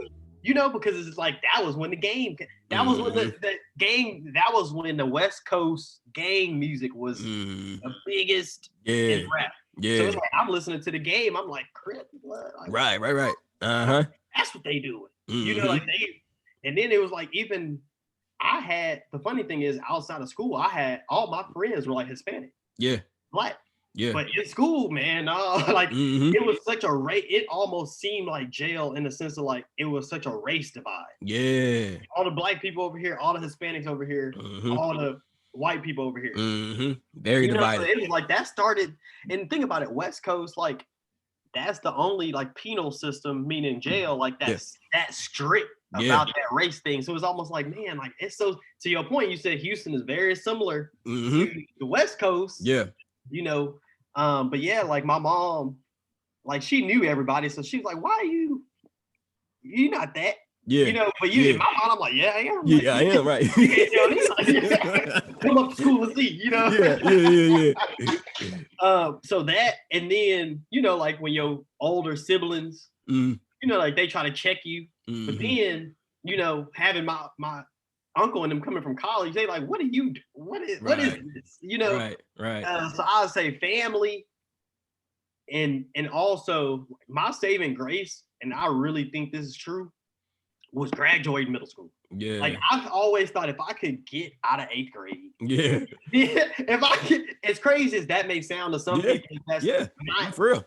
Because it's like, that was when the game, that was when the game, that was when the West Coast gang music was the biggest in rap. Yeah. So it's like, I'm listening to the game. I'm like, Crip blood. Like, right. Uh-huh. That's what they doing. Like and then it was like, even the funny thing is, outside of school, I had all my friends were like Hispanic. Yeah. Black. Yeah. But in school, man, like it was such a race. It almost seemed like jail in the sense of like it was such a race divide. Yeah. All the black people over here, all the Hispanics over here, all the white people over here. Very divided. So it was like that started. And think about it, West Coast, like that's the only like penal system, meaning jail, like that's that strict about that race thing. So it was almost like, man, like it's so. To your point, you said Houston is very similar to the West Coast. Yeah. But yeah, like my mom, like she knew everybody, so she was like, "Why are you not that?" Yeah. But my mom, I'm like, "Yeah, I am." Yeah, I am, right. Come up to school and see, Yeah. So that, and then like when your older siblings, like they try to check you, but then having my uncle and them coming from college, they like, what are you do? What is this? Right. So I would say family, and also my saving grace, and I really think this is true, was graduating middle school. Yeah. Like I've always thought, if I could get out of 8th grade. Yeah. If I could, as crazy as that may sound to some people, that's not for real.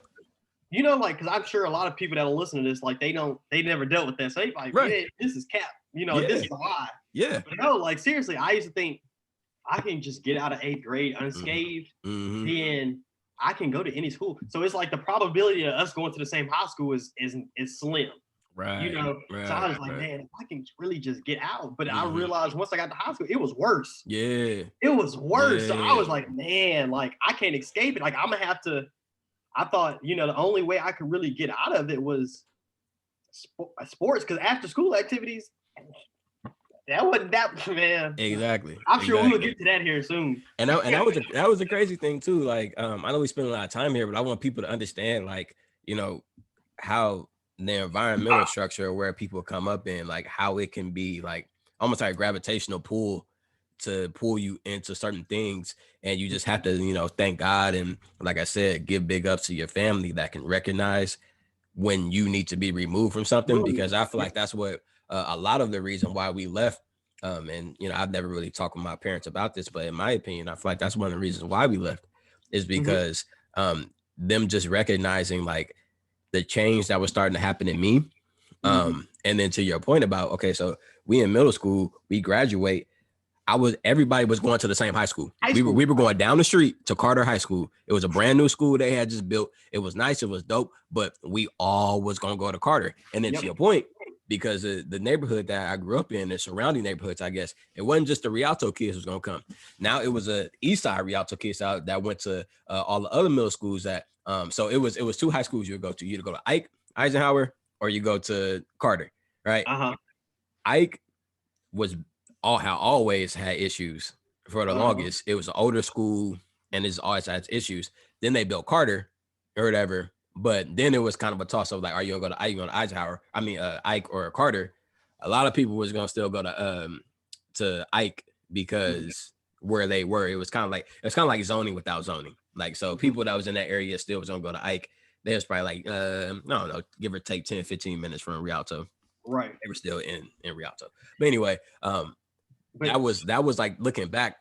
Like, because I'm sure a lot of people that will listen to this, like they never dealt with that. So they like, yeah, this is cap. This is a lie. Yeah. But no, like seriously, I used to think I can just get out of 8th grade unscathed, then I can go to any school. So it's like the probability of us going to the same high school is slim. Right. So I was like, man, if I can really just get out. But I realized once I got to high school, it was worse. Yeah. It was worse. So I was like, man, like I can't escape it. Like I'm gonna have to. I thought, the only way I could really get out of it was sports, because after school activities, that wasn't that, man. Exactly. I'm sure we will get to that here soon. And that was a crazy thing too. Like, I know we spend a lot of time here, but I want people to understand, like, how the environmental structure where people come up in, like how it can be like almost like a gravitational pull to pull you into certain things, and you just have to thank God, and like I said, give big ups to your family that can recognize when you need to be removed from something, because I feel like that's what a lot of the reason why we left, and I've never really talked with my parents about this, but in my opinion, I feel like that's one of the reasons why we left, is because them just recognizing like the change that was starting to happen in me, and then to your point about, okay, so we in middle school, we graduate, everybody was going to the same high school. We were going down the street to Carter High School. It was a brand new school they had just built. It was nice, it was dope, but we all was gonna go to Carter. And then to your point, because the neighborhood that I grew up in, the surrounding neighborhoods, I guess, it wasn't just the Rialto kids was gonna come. Now it was a East Side Rialto kids out that went to all the other middle schools that so it was two high schools you would go to. You either go to Ike, Eisenhower, or you go to Carter, right? Ike was always had issues for the longest. It was an older school and it's always had issues. Then they built Carter or whatever. But then it was kind of a toss of like, are you gonna go to Ike, going to Eisenhower? I mean, Ike or Carter. A lot of people was gonna still go to Ike because where they were, it was kind of like zoning without zoning. Like, so people that was in that area still was gonna go to Ike. They was probably like, I don't know, give or take 10, 15 minutes from Rialto. Right. They were still in Rialto. But anyway, that was like, looking back,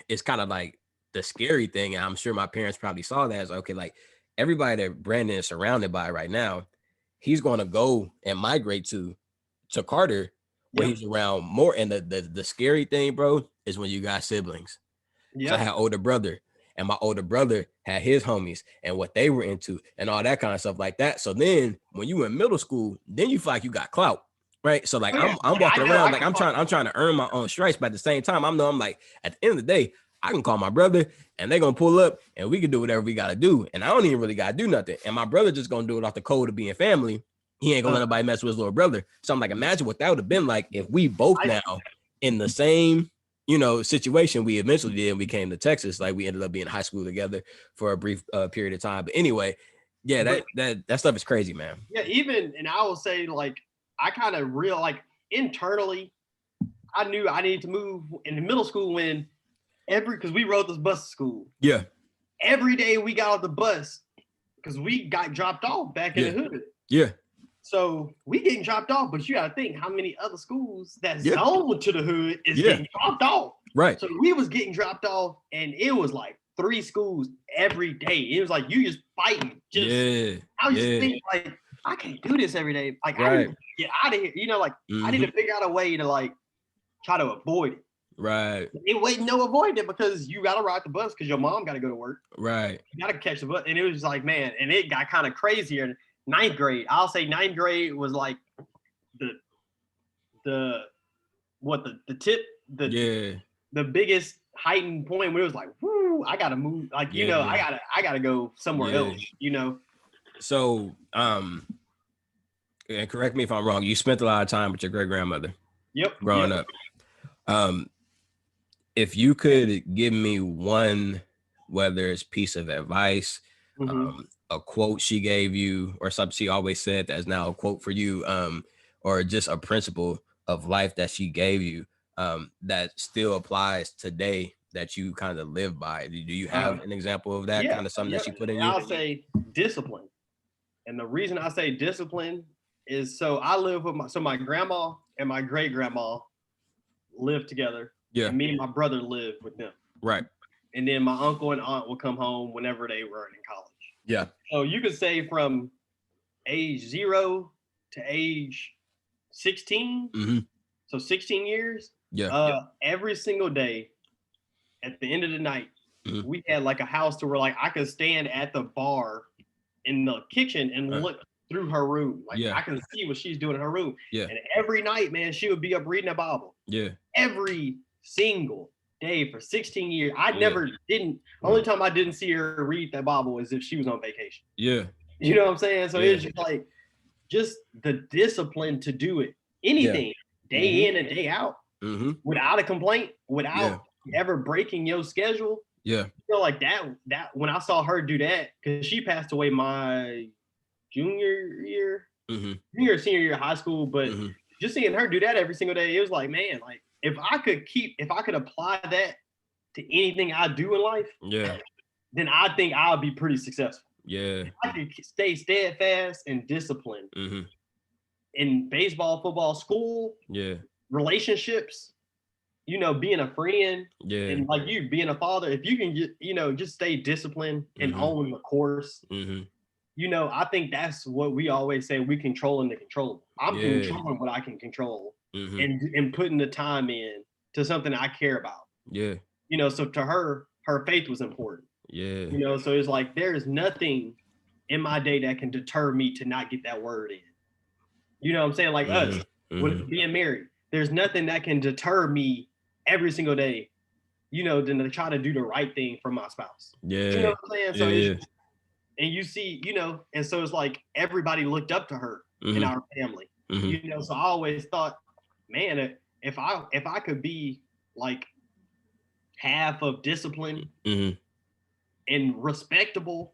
it's kind of like the scary thing. And I'm sure my parents probably saw that as, okay, like, everybody that Brandon is surrounded by right now, he's going to go and migrate to Carter where he's around more. And the scary thing, bro, is when you got siblings. Yeah, I had older brother, and my older brother had his homies and what they were into and all that kind of stuff like that. So then when you in middle school, then you feel like you got clout, right? So like I'm walking around like I'm trying to earn my own stripes, but at the same time, I'm like, at the end of the day, I can call my brother and they're going to pull up and we can do whatever we got to do. And I don't even really got to do nothing. And my brother just going to do it off the code of being family. He ain't going to let nobody mess with his little brother. So I'm like, imagine what that would have been like if we both now in the same, situation we eventually did. We came to Texas. Like, we ended up being in high school together for a brief period of time. But anyway, yeah, that stuff is crazy, man. Yeah, and I will say, like, I kind of internally, I knew I needed to move in the middle school when because we rode this bus to school. Yeah. Every day we got off the bus because we got dropped off back in the hood. Yeah. So we getting dropped off, but you got to think how many other schools that zone to the hood is getting dropped off. Right. So we was getting dropped off, and it was like 3 schools every day. It was like you just fighting. I was just thinking, like, I can't do this every day. Like, I need to get out of here. Like, I need to figure out a way to, like, try to avoid it. Right. It wasn't no avoiding it because you got to ride the bus because your mom got to go to work. Right. You got to catch the bus. And it was like, man, and it got kind of crazier in 9th grade. I'll say 9th grade was like the biggest heightened point where it was like, whoo, I got to move. Like, I got to go somewhere else, So, and correct me if I'm wrong, you spent a lot of time with your great grandmother. Yep. Growing up. If you could give me one, whether it's piece of advice, a quote she gave you, or something she always said that's now a quote for you, or just a principle of life that she gave you, that still applies today that you kind of live by. Do you have an example of that kind of something that she put in you? I'll say discipline. And the reason I say discipline is so I live with my grandma and my great grandma lived together. Yeah. And me and my brother lived with them. Right. And then my uncle and aunt would come home whenever they were in college. Yeah. So you could say from age 0 to age 16. So 16 years. Yeah. Every single day at the end of the night, we had like a house to where like I could stand at the bar in the kitchen and look through her room. Like I can see what she's doing in her room. Yeah. And every night, man, she would be up reading the Bible. Yeah. Every single day for 16 years. Only time I didn't see her read that Bible was if she was on vacation. Yeah. You know what I'm saying? So it's just like the discipline to do it. Anything day in and day out without a complaint, without ever breaking your schedule. Yeah. Like that when I saw her do that, because she passed away my junior or senior year of high school, but just seeing her do that every single day, it was like, man, like if I could apply that to anything I do in life, then I think I'll be pretty successful. Yeah. If I could stay steadfast and disciplined in baseball, football, school, relationships, being a friend, and like you being a father, if you can just stay disciplined and own the course, I think that's what we always say, we controlling the controllable. I'm controlling what I can control and putting the time in to something I care about. Yeah. So to her faith was important. Yeah. So it's like, there's nothing in my day that can deter me to not get that word in. You know what I'm saying? Like us, with being married, there's nothing that can deter me every single day, you know, than to try to do the right thing for my spouse. Yeah. You know what I'm saying? So Yeah. and you see, you know, and so it's like everybody looked up to her in our family. You know, so I always thought, man, if I could be like half of discipline and respectable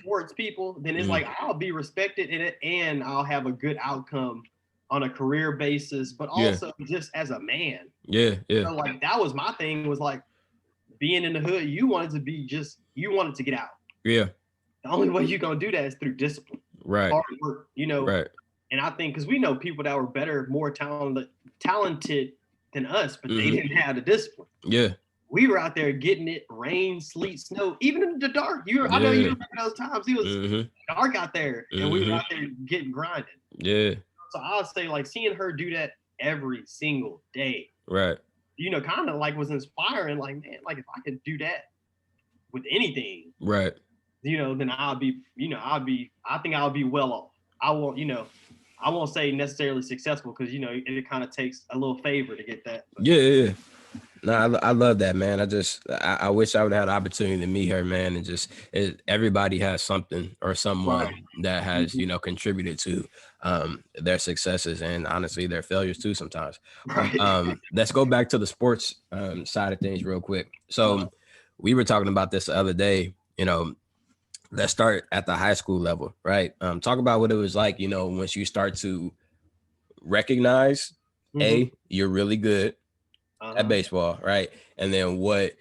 towards people, then it's like I'll be respected in it and I'll have a good outcome on a career basis, but also just as a man. Yeah. So like that was my thing, was like being in the hood, you wanted to get out. Yeah. The only way you're gonna do that is through discipline. Right. Hard work, you know. Right. And I think because we know people that were better, more talented than us, but they didn't have the discipline. Yeah. We were out there getting it, rain, sleet, snow, even in the dark. I know you remember those times. It was dark out there, and we were out there getting grinding. Yeah. So I'll say, like, seeing her do that every single day, right, you know, kind of like was inspiring. Like, man, like if I could do that with anything, right, you know, then I think I'll be well off. I won't say necessarily successful, because, you know, it kind of takes a little favor to get that. But. Yeah. No, I love that, man. I wish I would have the opportunity to meet her, man. And everybody has something or someone that has, you know, contributed to their successes and honestly their failures too sometimes. Right. Let's go back to the sports side of things real quick. So we were talking about this the other day, you know. Let's start at the high school level, right? Talk about what it was like, you know, once you start to recognize, you're really good at baseball, right? And then what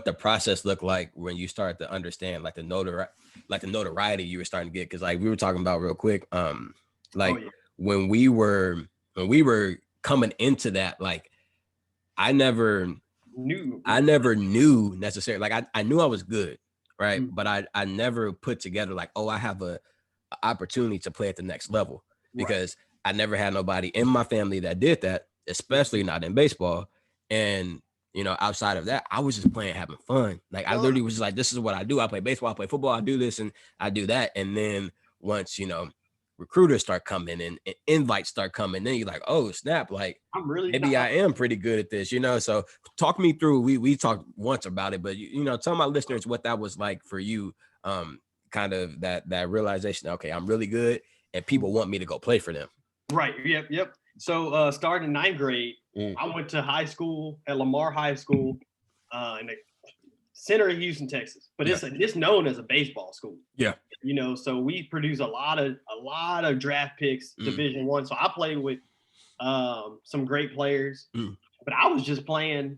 the process looked like when you start to understand like the notoriety you were starting to get. Because like we were talking about real quick, when we were coming into that, like I never knew necessarily, like I knew I was good, right? But I never put together like, oh, I have a opportunity to play at the next level, because I never had nobody in my family that did that, especially not in baseball. And, you know, outside of that, I was just playing, having fun. Like I literally was just like, this is what I do. I play baseball, I play football, I do this and I do that. And then once, you know, recruiters start coming and invites start coming, then you're like, oh snap, like maybe I am pretty good at this, you know. So talk me through, we talked once about it, but you know, tell my listeners what that was like for you, kind of that realization, okay, I'm really good and people want me to go play for them. Right. Yep. So starting in 9th grade, I went to high school at Lamar High School in the center of Houston, Texas. But it's known as a baseball school. Yeah. You know, so we produce a lot of draft picks, Division I. So I played with some great players, but I was just playing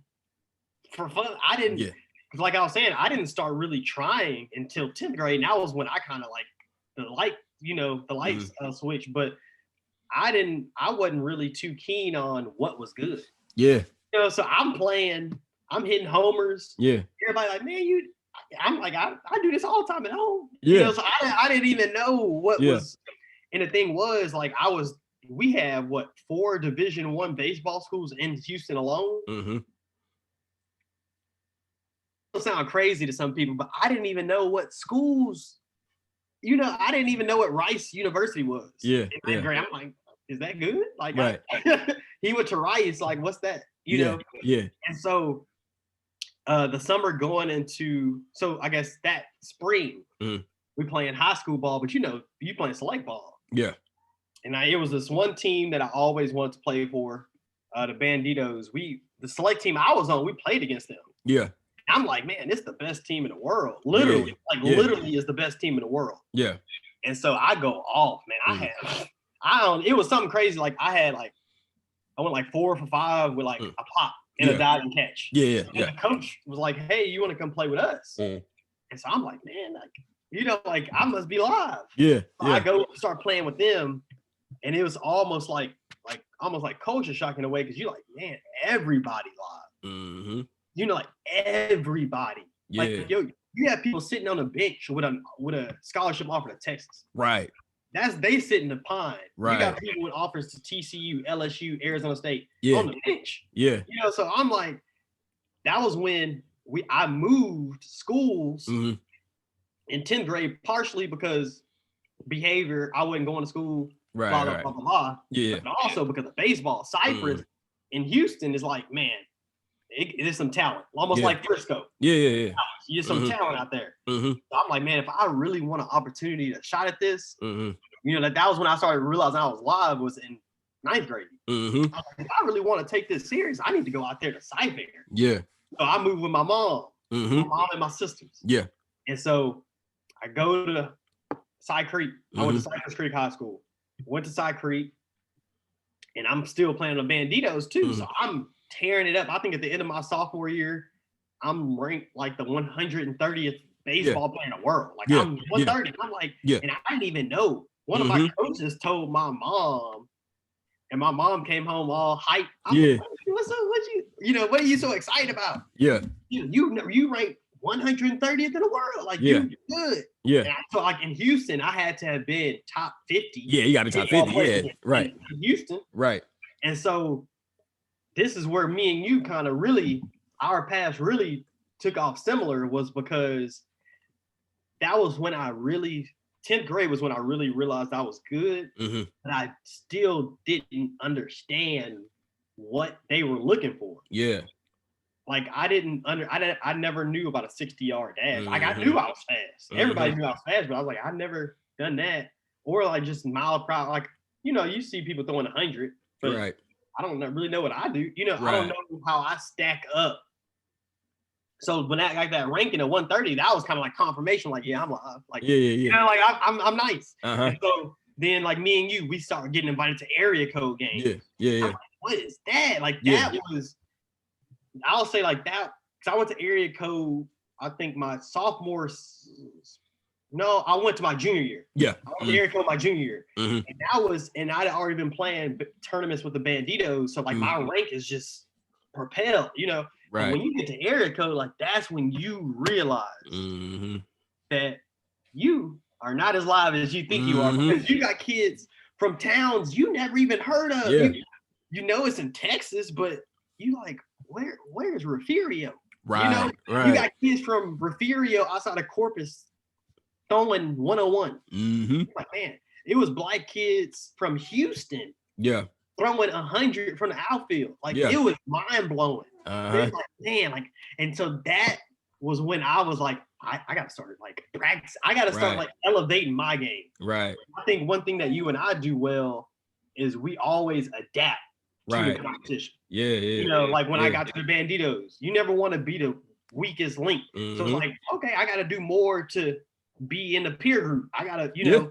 for fun. I didn't, like I was saying, I didn't start really trying until 10th grade. And that was when I kind of like the lights switched. But I wasn't really too keen on what was good. Yeah. You know, so I'm hitting homers. Yeah. Everybody like, man, I'm like, I do this all the time at home. Yeah. You know, so I didn't even know what was. And the thing was, like, we have 4 Division I baseball schools in Houston alone. It'll sound crazy to some people, but I didn't even know what schools, you know, I didn't even know what Rice University was. Yeah. In 9th grade, I'm like, is that good? Like, he went to Rice, like, what's that? You know? Yeah. And so the summer going into, so I guess that spring, we playing high school ball, but you know, you playing select ball. Yeah. And it was this one team that I always wanted to play for, the Banditos. The select team I was on, we played against them. Yeah. I'm like, man, it's the best team in the world. Literally, literally is the best team in the world. Yeah. And so I go off, man. It was something crazy. Like I went like 4 for 5 with like a pop and a diving catch. Yeah. And the coach was like, hey, you want to come play with us? And so I'm like, man, like, you know, like I must be live. Yeah. So I go start playing with them. And it was almost like culture shock in a way, because you're like, man, everybody live. You know, like everybody. Yeah. Like, yo, you have people sitting on the bench with a scholarship offer to Texas. Right. They sit in the pine. Right. You got people with offers to TCU, LSU, Arizona State on the bench. Yeah. You know, so I'm like, that was when I moved schools in 10th grade, partially because behavior. I wasn't going to school Right. blah, blah, Right. blah, blah, blah. Yeah. But also because of baseball, Cypress in Houston is like, man, it is some talent, almost Yeah. like Frisco. Yeah. You get some talent out there. Mm-hmm. So I'm like, man, if I really want an opportunity to shot at this, Mm-hmm. you know, that was when I started realizing I was live was in 9th grade. Mm-hmm. I was like, if I really want to take this serious, I need to go out there to Cyfair. Yeah. So I moved with my mom, Mm-hmm. my mom and my sisters. Yeah. And so I go to Cy Creek. I went to Mm-hmm. Cypress Creek High School. Went to Cy Creek, and I'm still playing the Banditos too. Mhm. So I'm tearing it up. I think at the end of my sophomore year, I'm ranked like the 130th baseball player in the world. Like Yeah. I'm 130. I'm like, Yeah. and I didn't even know. One of my coaches told my mom, and my mom came home all hyped. I'm Yeah. like, what's up? What are you so excited about? Yeah. You ranked 130th in the world. Like Yeah. you good. Yeah. And so like in Houston, I had to have been top 50. Yeah. You got to top 50. Yeah. Right. In Houston. Right. And so this is where me and you kind of really, our paths really took off similar, was because that was when 10th grade was when I really realized I was good, but I still didn't understand what they were looking for. Yeah. Like I never knew about a 60-yard dash. Like I knew I was fast. Everybody knew I was fast, but I was like, I never done that. Or like just mile per hour. Like, you see people throwing 100, but Right. I don't really know what I do. Right. I don't know how I stack up. So when I got that ranking at 130, that was kind of like confirmation. Like, yeah, I'm like, Yeah. like I'm nice. Uh-huh. And so then like me and you, we started getting invited to area code games. Yeah. I'm like, what is that? Like that was, I'll say like that, because I went to area code, I think my sophomore, no, I went to my junior year. Yeah. I went to area code my junior year. Mm-hmm. And I'd already been playing tournaments with the Banditos. So like my rank is just propelled, Right. And when you get to area code, like that's when you realize that you are not as live as you think you are, because you got kids from towns you never even heard of. Yeah. You know it's in Texas, but you like, where's Refugio? Right. You got kids from Refugio outside of Corpus throwing 101. Like, man, it was black kids from Houston throwing 100 from the outfield. Like it was mind blowing. Like, man, like, and so that was when I was like, I gotta start like practice. I gotta start like elevating my game. Right. I think one thing that you and I do well is we always adapt to the competition. Yeah. Like when I got to the Banditos, you never want to be the weakest link. So it's like, okay, I gotta do more to be in the peer group. I gotta, know.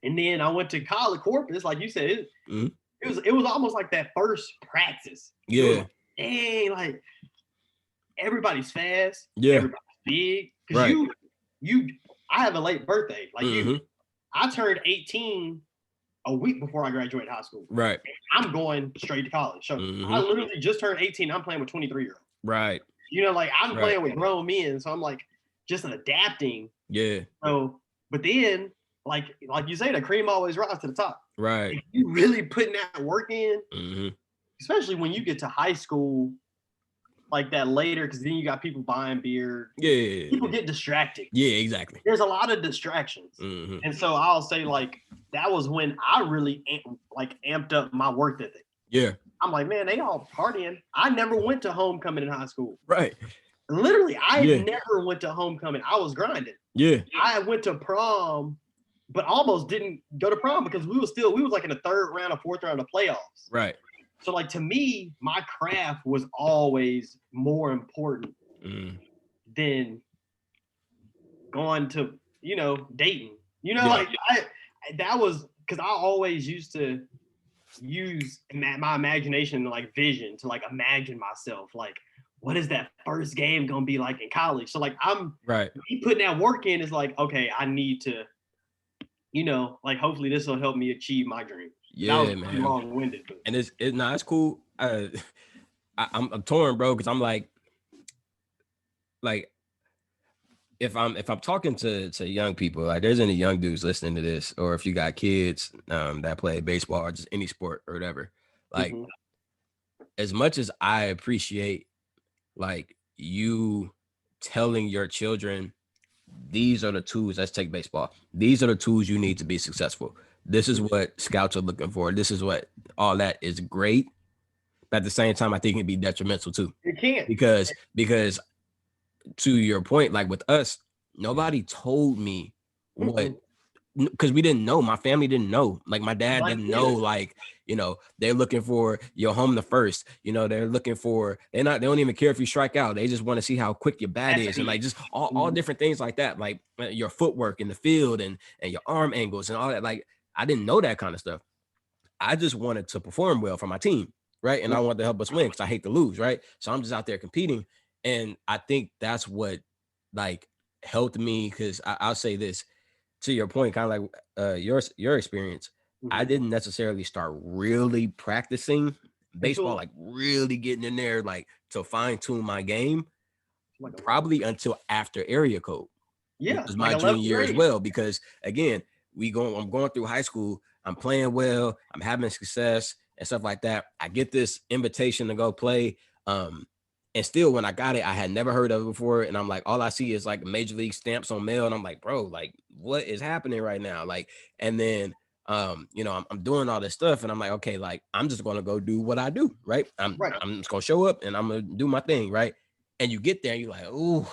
And then I went to college Corpus, like you said, it was almost like that first practice. Yeah. Like, dang, like everybody's fast. Yeah. Everybody's big. Because I have a late birthday. Like I turned 18 a week before I graduated high school. Right. I'm going straight to college. So I literally just turned 18. I'm playing with 23-year-olds. Right. Like I'm playing with grown men. So I'm like just adapting. Yeah. So, but then like you say, the cream always rises to the top. Right. If you really putting that work in, especially when you get to high school, like that later, because then you got people buying beer. Yeah. People get distracted. Yeah, exactly. There's a lot of distractions. And so I'll say like that was when I really amped up my work ethic. Yeah. I'm like, man, they all partying. I never went to homecoming in high school. Right. Literally, I never went to homecoming. I was grinding. Yeah. I went to prom, but almost didn't go to prom because we was like in the third round or fourth round of playoffs. Right. So like to me, my craft was always more important than going to, dating. That was because I always used to use my imagination and like vision to like imagine myself like, what is that first game gonna be like in college? So like me putting that work in is like, okay, I need to, like hopefully this will help me achieve my dream. Yeah, man. Long-winded, but. And it's cool. I'm torn, bro, because I'm like if I'm talking to young people, like there's any young dudes listening to this, or if you got kids that play baseball or just any sport or whatever, like as much as I appreciate like you telling your children these are the tools. Let's take baseball. These are the tools you need to be successful. This is what scouts are looking for. This is what all that is great. But at the same time, I think it'd be detrimental too. It can't. Because to your point, like with us, nobody told me what, because we didn't know. My family didn't know. Like my dad didn't know, like, you know, they're looking for your home the first, you know, they're looking for, they don't even care if you strike out. They just want to see how quick your bat is, and like just all different things like that, like your footwork in the field and your arm angles and all that. Like I didn't know that kind of stuff. I just wanted to perform well for my team, right? And I wanted to help us win because I hate to lose, right? So I'm just out there competing. And I think that's what like helped me, because I'll say this to your point, kind of like your experience. I didn't necessarily start really practicing baseball, like really getting in there, like to fine tune my game, probably until after area code. Yeah, which was my junior year as well, because again, I'm going through high school, I'm playing well, I'm having success and stuff like that. I get this invitation to go play. And still, when I got it, I had never heard of it before. And I'm like, all I see is like major league stamps on mail. And I'm like, bro, like, what is happening right now? Like, and then, you know, I'm doing all this stuff and I'm like, okay, like, I'm just going to go do what I do. Right. I'm just going to show up and I'm going to do my thing. Right. And you get there and you're like, ooh,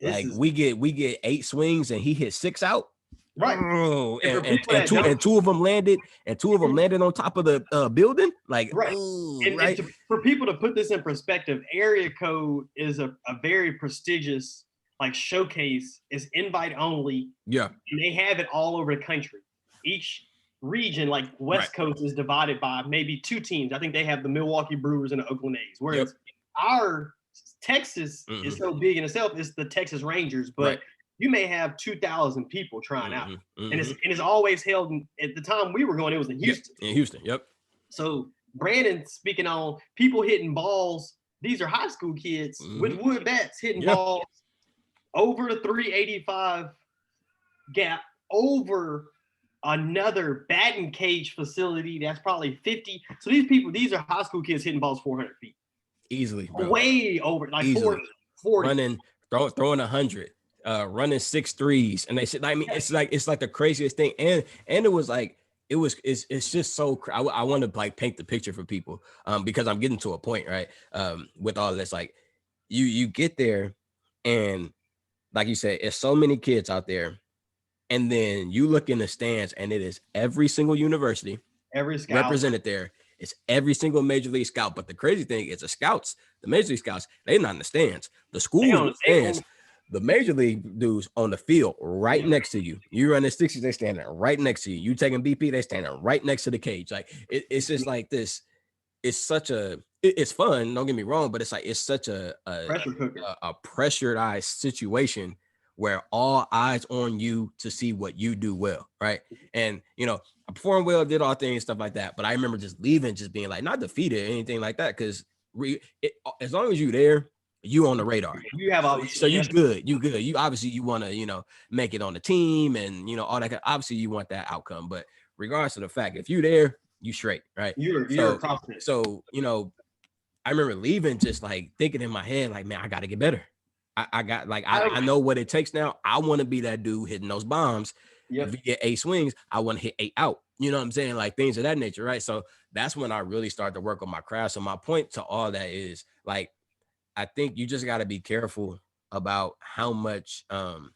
like we get 8 swings and he hit 6 out. Right. Oh, and two of them landed on top of the building. Like, right. Ooh, and right. For people to put this in perspective, area code is a very prestigious like showcase. It's invite only. Yeah. And they have it all over the country. Each region, like West Coast, is divided by maybe 2 teams. I think they have the Milwaukee Brewers and the Oakland A's. Whereas our Texas is so big in itself, it's the Texas Rangers, but you may have 2,000 people trying out. And it's always held at the time we were going, it was in Houston. In Houston, yep. So Brandon speaking on people hitting balls, these are high school kids with wood bats hitting balls over the 385 gap, over another batting cage facility that's probably 50. So these are high school kids hitting balls 400 feet. Easily, bro. Way over, like 40. Running, throwing 100, running 6 threes, and they said, I mean, it's like the craziest thing, and it was like it's just so. I want to like paint the picture for people, because I'm getting to a point, right, with all this, like you get there, and like you said, it's so many kids out there, and then you look in the stands, and it is every single university, every scout represented there. It's every single major league scout. But the crazy thing is the scouts, the major league scouts, they're not in the stands. The school in the stands, the major league dudes on the field right next to you. You run the 60s, they standing right next to you. You taking BP, they standing right next to the cage. Like it's just like this. It's such it's fun, don't get me wrong, but it's like it's such a pressurized situation where all eyes on you to see what you do well, right? And you know, I performed well, did all things, stuff like that. But I remember just leaving, just being like, not defeated or anything like that, because as long as you there, you on the radar. You have so you good. You obviously you want to, you know, make it on the team and you know all that. Obviously you want that outcome, but regardless of the fact, if you there, you straight, right? You're confident. So you know, I remember leaving, just like thinking in my head, like, man, I got to get better. I got like I know what it takes now. I want to be that dude hitting those bombs. If you get 8 swings, I want to hit 8 out. You know what I'm saying? Like things of that nature, right? So that's when I really start to work on my craft. So my point to all that is like, I think you just got to be careful about how much quote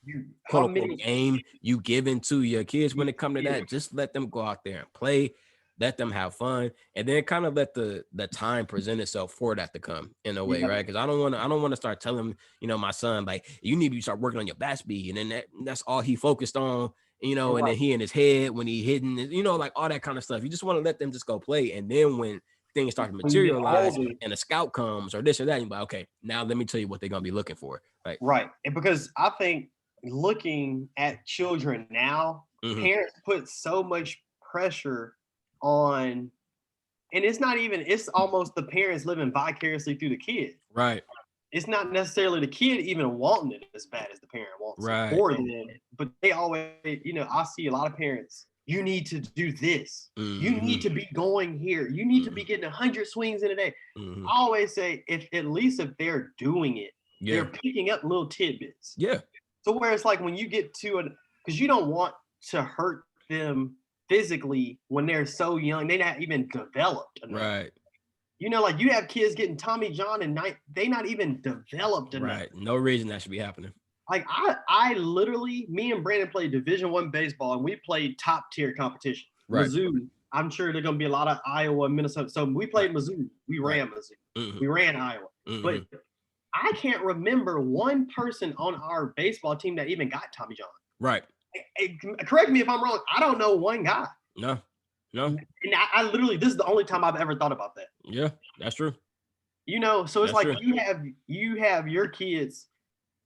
unquote game you give into your kids when it comes to that. Just let them go out there and play. Let them have fun, and then kind of let the time present itself for that to come in a way, right? Because I don't want to start telling, you know, my son, like, you need to start working on your bat speed, and then that's all he focused on, you know, and then he in his head when he hitting, you know, like all that kind of stuff. You just want to let them just go play, and then when things start to materialize and a scout comes or this or that, you're like, okay, now let me tell you what they're gonna be looking for, right? And because I think looking at children now, parents put so much pressure on, and it's almost the parents living vicariously through the kid. Right. It's not necessarily the kid even wanting it as bad as the parent wants it for them, but they always, you know, I see a lot of parents, you need to do this. You need to be going here. You need to be getting 100 swings in a day. I always say, if they're doing it, they're picking up little tidbits. So where it's like when you get to it, because you don't want to hurt them physically when they're so young, they're not even developed enough. Right. You know, like you have kids getting Tommy John and they not even developed enough. Right. No reason that should be happening. Like I literally, me and Brandon played Division I baseball, and we played top tier competition. Right. Mizzou. I'm sure there's gonna be a lot of Iowa, Minnesota. So we played Mizzou. We ran Mizzou. Mm-hmm. We ran Iowa. But I can't remember one person on our baseball team that even got Tommy John. Right. Correct me if I'm wrong. I don't know one guy. No. And I literally, this is the only time I've ever thought about that. Yeah, that's true. You know, so it's That's like true. you have your kids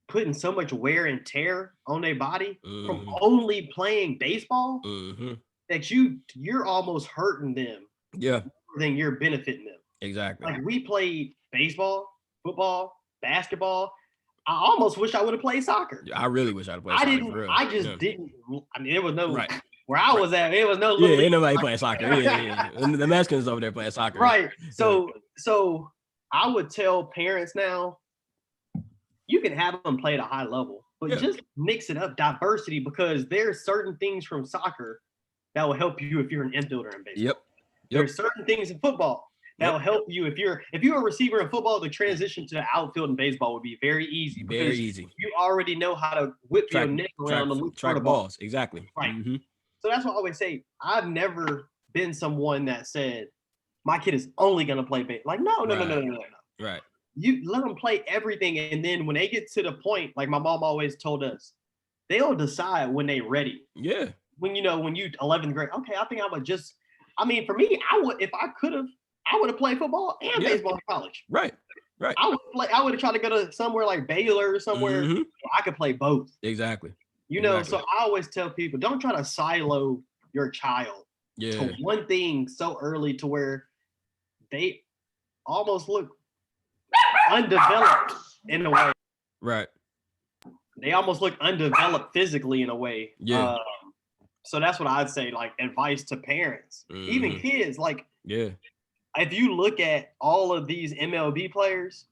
putting so much wear and tear on their body from Mhm. only playing baseball Mhm. that you're almost hurting them Yeah, more than you're benefiting them. exactly. Like we played baseball, football, basketball. I almost wish I would have played soccer. I really wish I'd played I soccer. didn't. For real. I just Yeah. didn't. I mean, there was no Right. where I was at. There was no. Yeah, little ain't league nobody soccer. playing soccer. Yeah. And the Mexicans over there playing soccer. Right. So I would tell parents now, you can have them play at a high level, but Yeah. just mix it up, diversity, because there's certain things from soccer that will help you if you're an infielder in baseball. Yep. There's certain things in football that will help you if you're a receiver in football. The transition to the outfield in baseball would be very easy. Very because easy. You already know how to whip your neck around and look for track the ball. balls. Exactly. Right. Mm-hmm. So that's what I always say. I've never been someone that said my kid is only going to play baseball. Like, no. Right. You let them play everything, and then when they get to the point, like my mom always told us, they'll decide when they're ready. Yeah. When you 11th grade, okay, I think I would just. I mean, for me, I would if I could have, I would have played football and baseball in college. Right. I would have tried to go to somewhere like Baylor or somewhere where I could play both. Exactly. You know, so I always tell people, don't try to silo your child to one thing so early to where they almost look undeveloped in a way. Right. They almost look undeveloped physically in a way. Yeah. So that's what I'd say, like advice to parents, even kids. Like, if you look at all of these MLB players,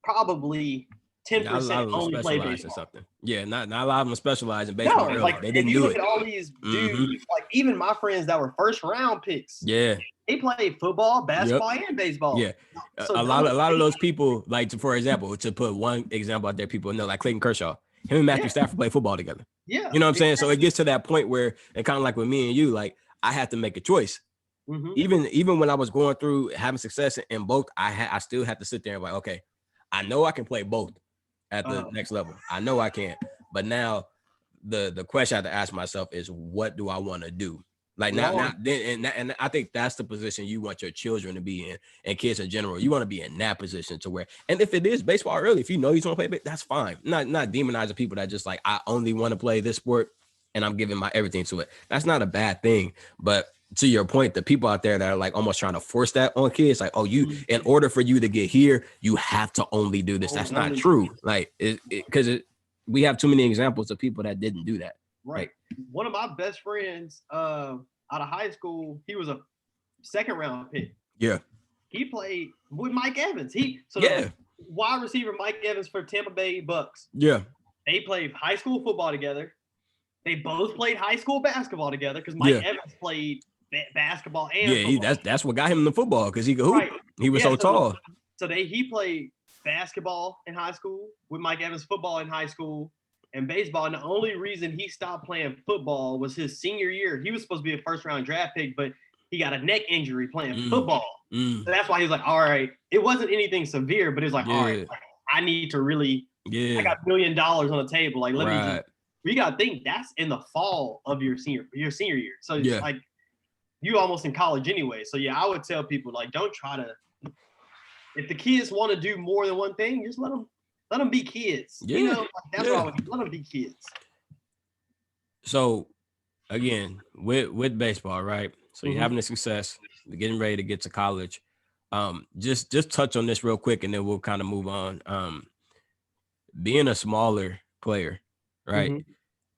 probably 10% only play baseball. In something. Yeah, not a lot of them specialize in baseball. No, like they didn't if you do look it. at all these dudes, like even my friends that were first round picks. Yeah. They played football, basketball, and baseball. Yeah, so a lot of those people, like for example, to put one example out there, people know like Clayton Kershaw, him and Matthew Stafford play football together. Yeah, you know what I'm saying. So it gets to that point where, and kind of like with me and you, like I had to make a choice. Even when I was going through having success in both, I still had to sit there and like, okay, I know I can play both at the next level. I know I can, but now the question I have to ask myself is, what do I want to do? Like and I think that's the position you want your children to be in, and kids in general. You want to be in that position to where, and if it is baseball early, if you know you want to play, that's fine. Not demonizing people that just like, I only want to play this sport and I'm giving my everything to it. That's not a bad thing. But to your point, the people out there that are like almost trying to force that on kids, like, oh, you, in order for you to get here, you have to only do this. That's not true. Like, because we have too many examples of people that didn't do that. Right. One of my best friends out of high school, he was a second round pick. Yeah. He played with Mike Evans. Wide receiver Mike Evans for Tampa Bay Bucks. Yeah. They played high school football together. They both played high school basketball together because Mike Evans played basketball and football. That's what got him in the football, because he could hoop. Right. He was so tall. So he played basketball in high school with Mike Evans, football in high school, and baseball. And the only reason he stopped playing football was his senior year. He was supposed to be a first round draft pick, but he got a neck injury playing football. So that's why he was like, all right, it wasn't anything severe, but it's like, all right, I need to really, I got $1 million on the table. Like, let me just, you got to think that's in the fall of your senior year. So it's like, you almost in college anyway. So I would tell people, like, don't try to, if the kids want to do more than one thing, just let them be kids. You know, like, that's what I would do. Let them be kids. So again, with baseball, right? So you're having a success, you're getting ready to get to college. Just touch on this real quick and then we'll kind of move on. Being a smaller player, right?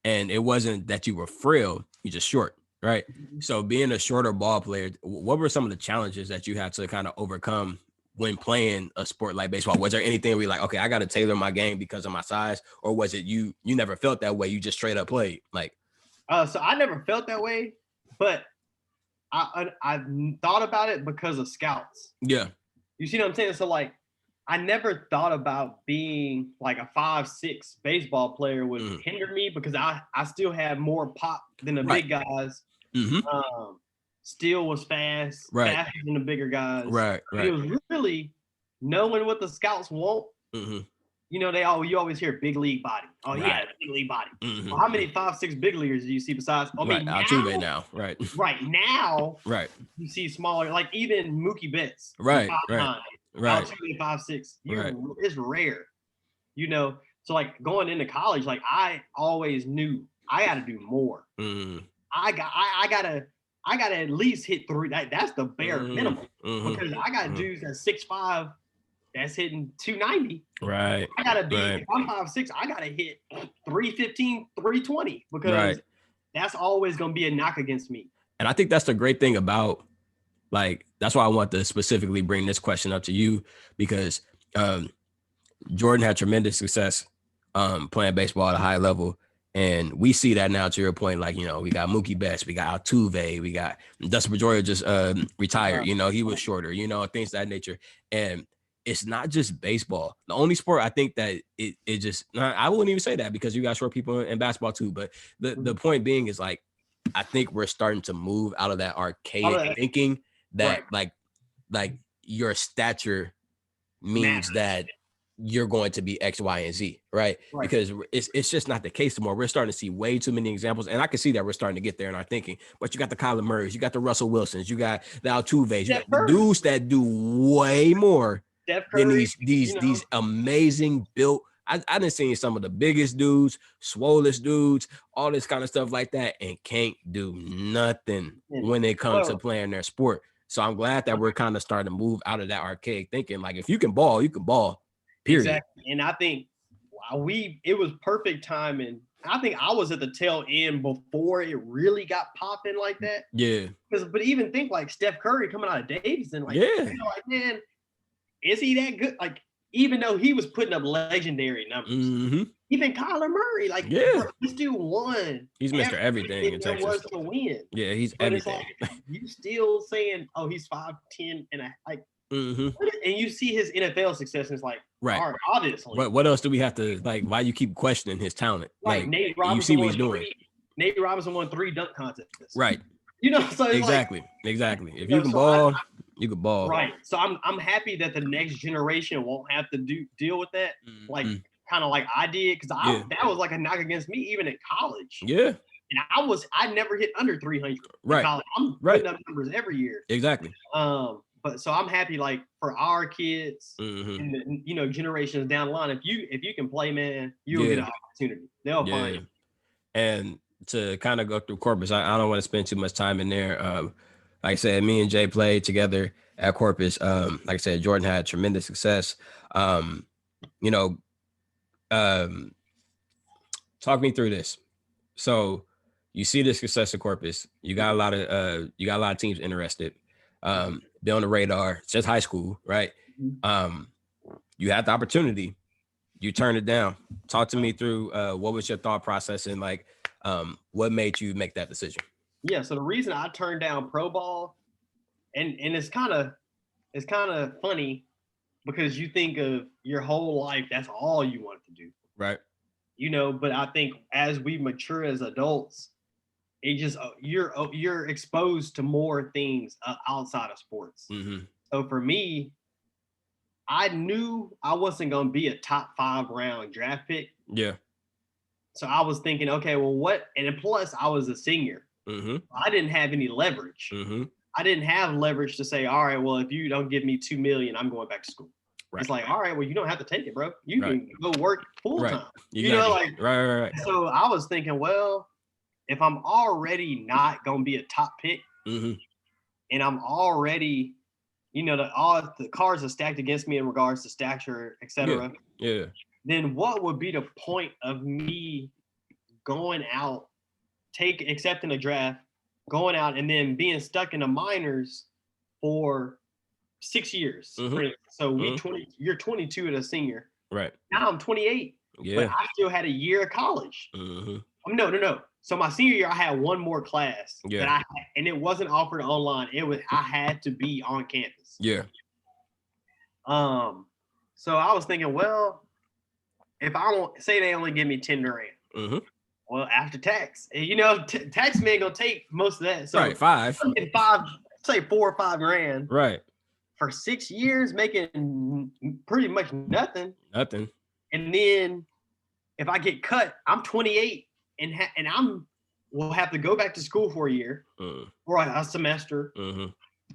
And it wasn't that you were frail, you're just short, right? So being a shorter ball player, what were some of the challenges that you had to kind of overcome when playing a sport like baseball? Was there anything where you're like, okay, I got to tailor my game because of my size, or was it you never felt that way? You just straight up played like? So I never felt that way, but I've thought about it because of scouts. Yeah. You see what I'm saying? So like, I never thought about being like a 5'6" baseball player would hinder me because I still had more pop than the big guys. Still was fast, faster than the bigger guys. Right. It was really knowing what the scouts want. You know, you always hear big league body. Oh, yeah, big league body. Well, how many 5'6" big leaguers do you see besides? I mean, Altuve now, right? Right now, right. You see smaller, like even Mookie Betts, right? 5'9", right. Altuve 5'6". It's rare, you know. So like going into college, like I always knew I got to do more. I gotta at least hit 3. That's the bare minimum because I got dudes at 6'5" that's hitting 290. Right. I gotta be. If I'm 5'6", I gotta hit 315, 320 because that's always gonna be a knock against me. And I think that's the great thing about, like, that's why I want to specifically bring this question up to you, because Jordan had tremendous success playing baseball at a high level. And we see that now, to your point, like, you know, we got Mookie Betts, we got Altuve, we got Dustin Pedroia just retired, you know, he was shorter, you know, things of that nature. And it's not just baseball. The only sport I think that it just, I wouldn't even say that because you got short people in basketball too. But the point being is, like, I think we're starting to move out of that archaic thinking that like your stature means that you're going to be X, Y, and Z, right? Because it's just not the case anymore. We're starting to see way too many examples, and I can see that we're starting to get there in our thinking. But you got the Kyler Murrays, you got the Russell Wilsons, you got the Altuves, you got the dudes that do way more than these amazing built. I done seen some of the biggest dudes, swollest dudes, all this kind of stuff like that, and can't do nothing when it comes to playing their sport. So I'm glad that we're kind of starting to move out of that archaic thinking. Like, if you can ball, you can ball. Period. Exactly. And I think it was perfect timing. I think I was at the tail end before it really got popping like that. Yeah. But even think like Steph Curry coming out of Davidson, like, you know, like, man, is he that good? Like, even though he was putting up legendary numbers, even Kyler Murray, like, this dude won. He's Mr. Everything in Texas. Was to win. Yeah, he's everything. Like, you still saying, oh, he's 5'10" and like. And you see his NFL success, and it's like, all right, obviously. What else do we have to, like, why you keep questioning his talent? Like, Nate Robinson, you see what he's doing. Nate Robinson won 3 dunk contests. Right. You know, so it's exactly. If you can ball, you can ball. Right. So I'm happy that the next generation won't have to deal with that, like kind of like I did, because that was like a knock against me even in college. Yeah. And I never hit under 300. Right. In college. I'm putting up numbers every year. Exactly. But so I'm happy, like, for our kids and the, you know, generations down the line. If you can play, man, you'll get an opportunity. They'll find you. And to kind of go through Corpus, I don't want to spend too much time in there. Like I said, me and Jay played together at Corpus. Like I said, Jordan had tremendous success. You know, talk me through this. So you see the success of Corpus. You got a lot of teams interested. Be on the radar. It's just high school, right? You had the opportunity, you turned it down. Talk to me through what was your thought process and, like, what made you make that decision? Yeah, so the reason I turned down pro ball, and it's kind of funny because you think of your whole life, that's all you wanted to do, right? You know, but I think as we mature as adults, it just you're exposed to more things outside of sports. So for me, I knew I wasn't going to be a top 5 round draft pick. Yeah. So I was thinking, okay, well, what? And plus, I was a senior. I didn't have any leverage. I didn't have leverage to say, all right, well, if you don't give me $2 million, I'm going back to school. Right. It's like, all right, well, you don't have to take it, bro. You can go work full time. You know, like, right. So I was thinking, well, if I'm already not going to be a top pick, and I'm already, you know, all the cards are stacked against me in regards to stature, etc. Yeah. Then what would be the point of me going out, accepting a draft, going out, and then being stuck in the minors for 6 years. Mhm. So Mhm. you're 22 and a senior. Right. Now I'm 28, but Yeah. I still had a year of college. Mhm. No. So my senior year, I had one more class that Yeah. I had, and it wasn't offered online. I had to be on campus. Yeah. So I was thinking, well, if I won't say they only give me 10 grand, Mhm. well, after tax, tax man gonna take most of that. So Right. 5. in five, say 4 or 5 grand Right. for 6 years, making pretty much nothing. Nothing. And then if I get cut, I'm 28 and I'm will have to go back to school for a year Mm. or a semester. Mhm.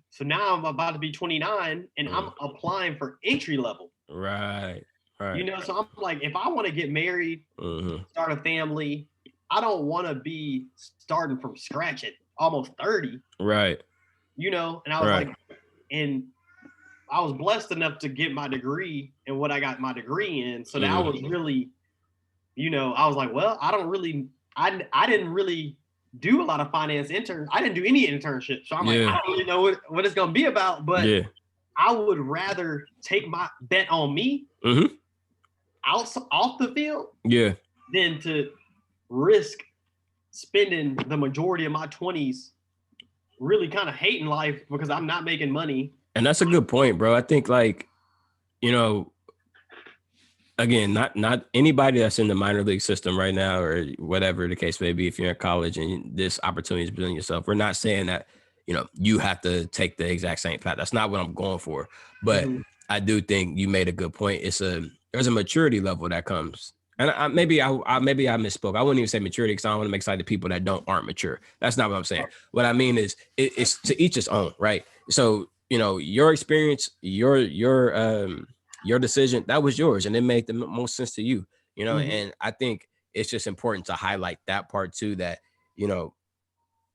So now I'm about to be 29 and I'm Mm. applying for entry level. Right. Right. So I'm like, if I want to get married, Mhm. start a family, I don't want to be starting from scratch at almost 30, Right. and I was Right. like, and I was blessed enough to get my degree and what I got my degree in. So that was really, I was like, well, I didn't really do a lot of finance interns. I didn't do any internships. So I'm like, I Yeah. don't really know what it's going to be about, but Yeah. I would rather take my bet on me Mhm. off the field Yeah. than to risk spending the majority of my 20s really kind of hating life because I'm not making money. And that's a good point, bro. I think like, you know, again, not anybody that's in the minor league system right now or whatever the case may be, if you're in college and this opportunity is presenting yourself, we're not saying that, you have to take the exact same path. That's not what I'm going for. But I do think you made a good point. There's a maturity level that comes. And maybe I misspoke. I wouldn't even say maturity because I don't want to make excited people that aren't mature. That's not what I'm saying. What I mean is it's to each his own, right? So, your experience, your decision, that was yours and it made the most sense to you, and I think it's just important to highlight that part too, that,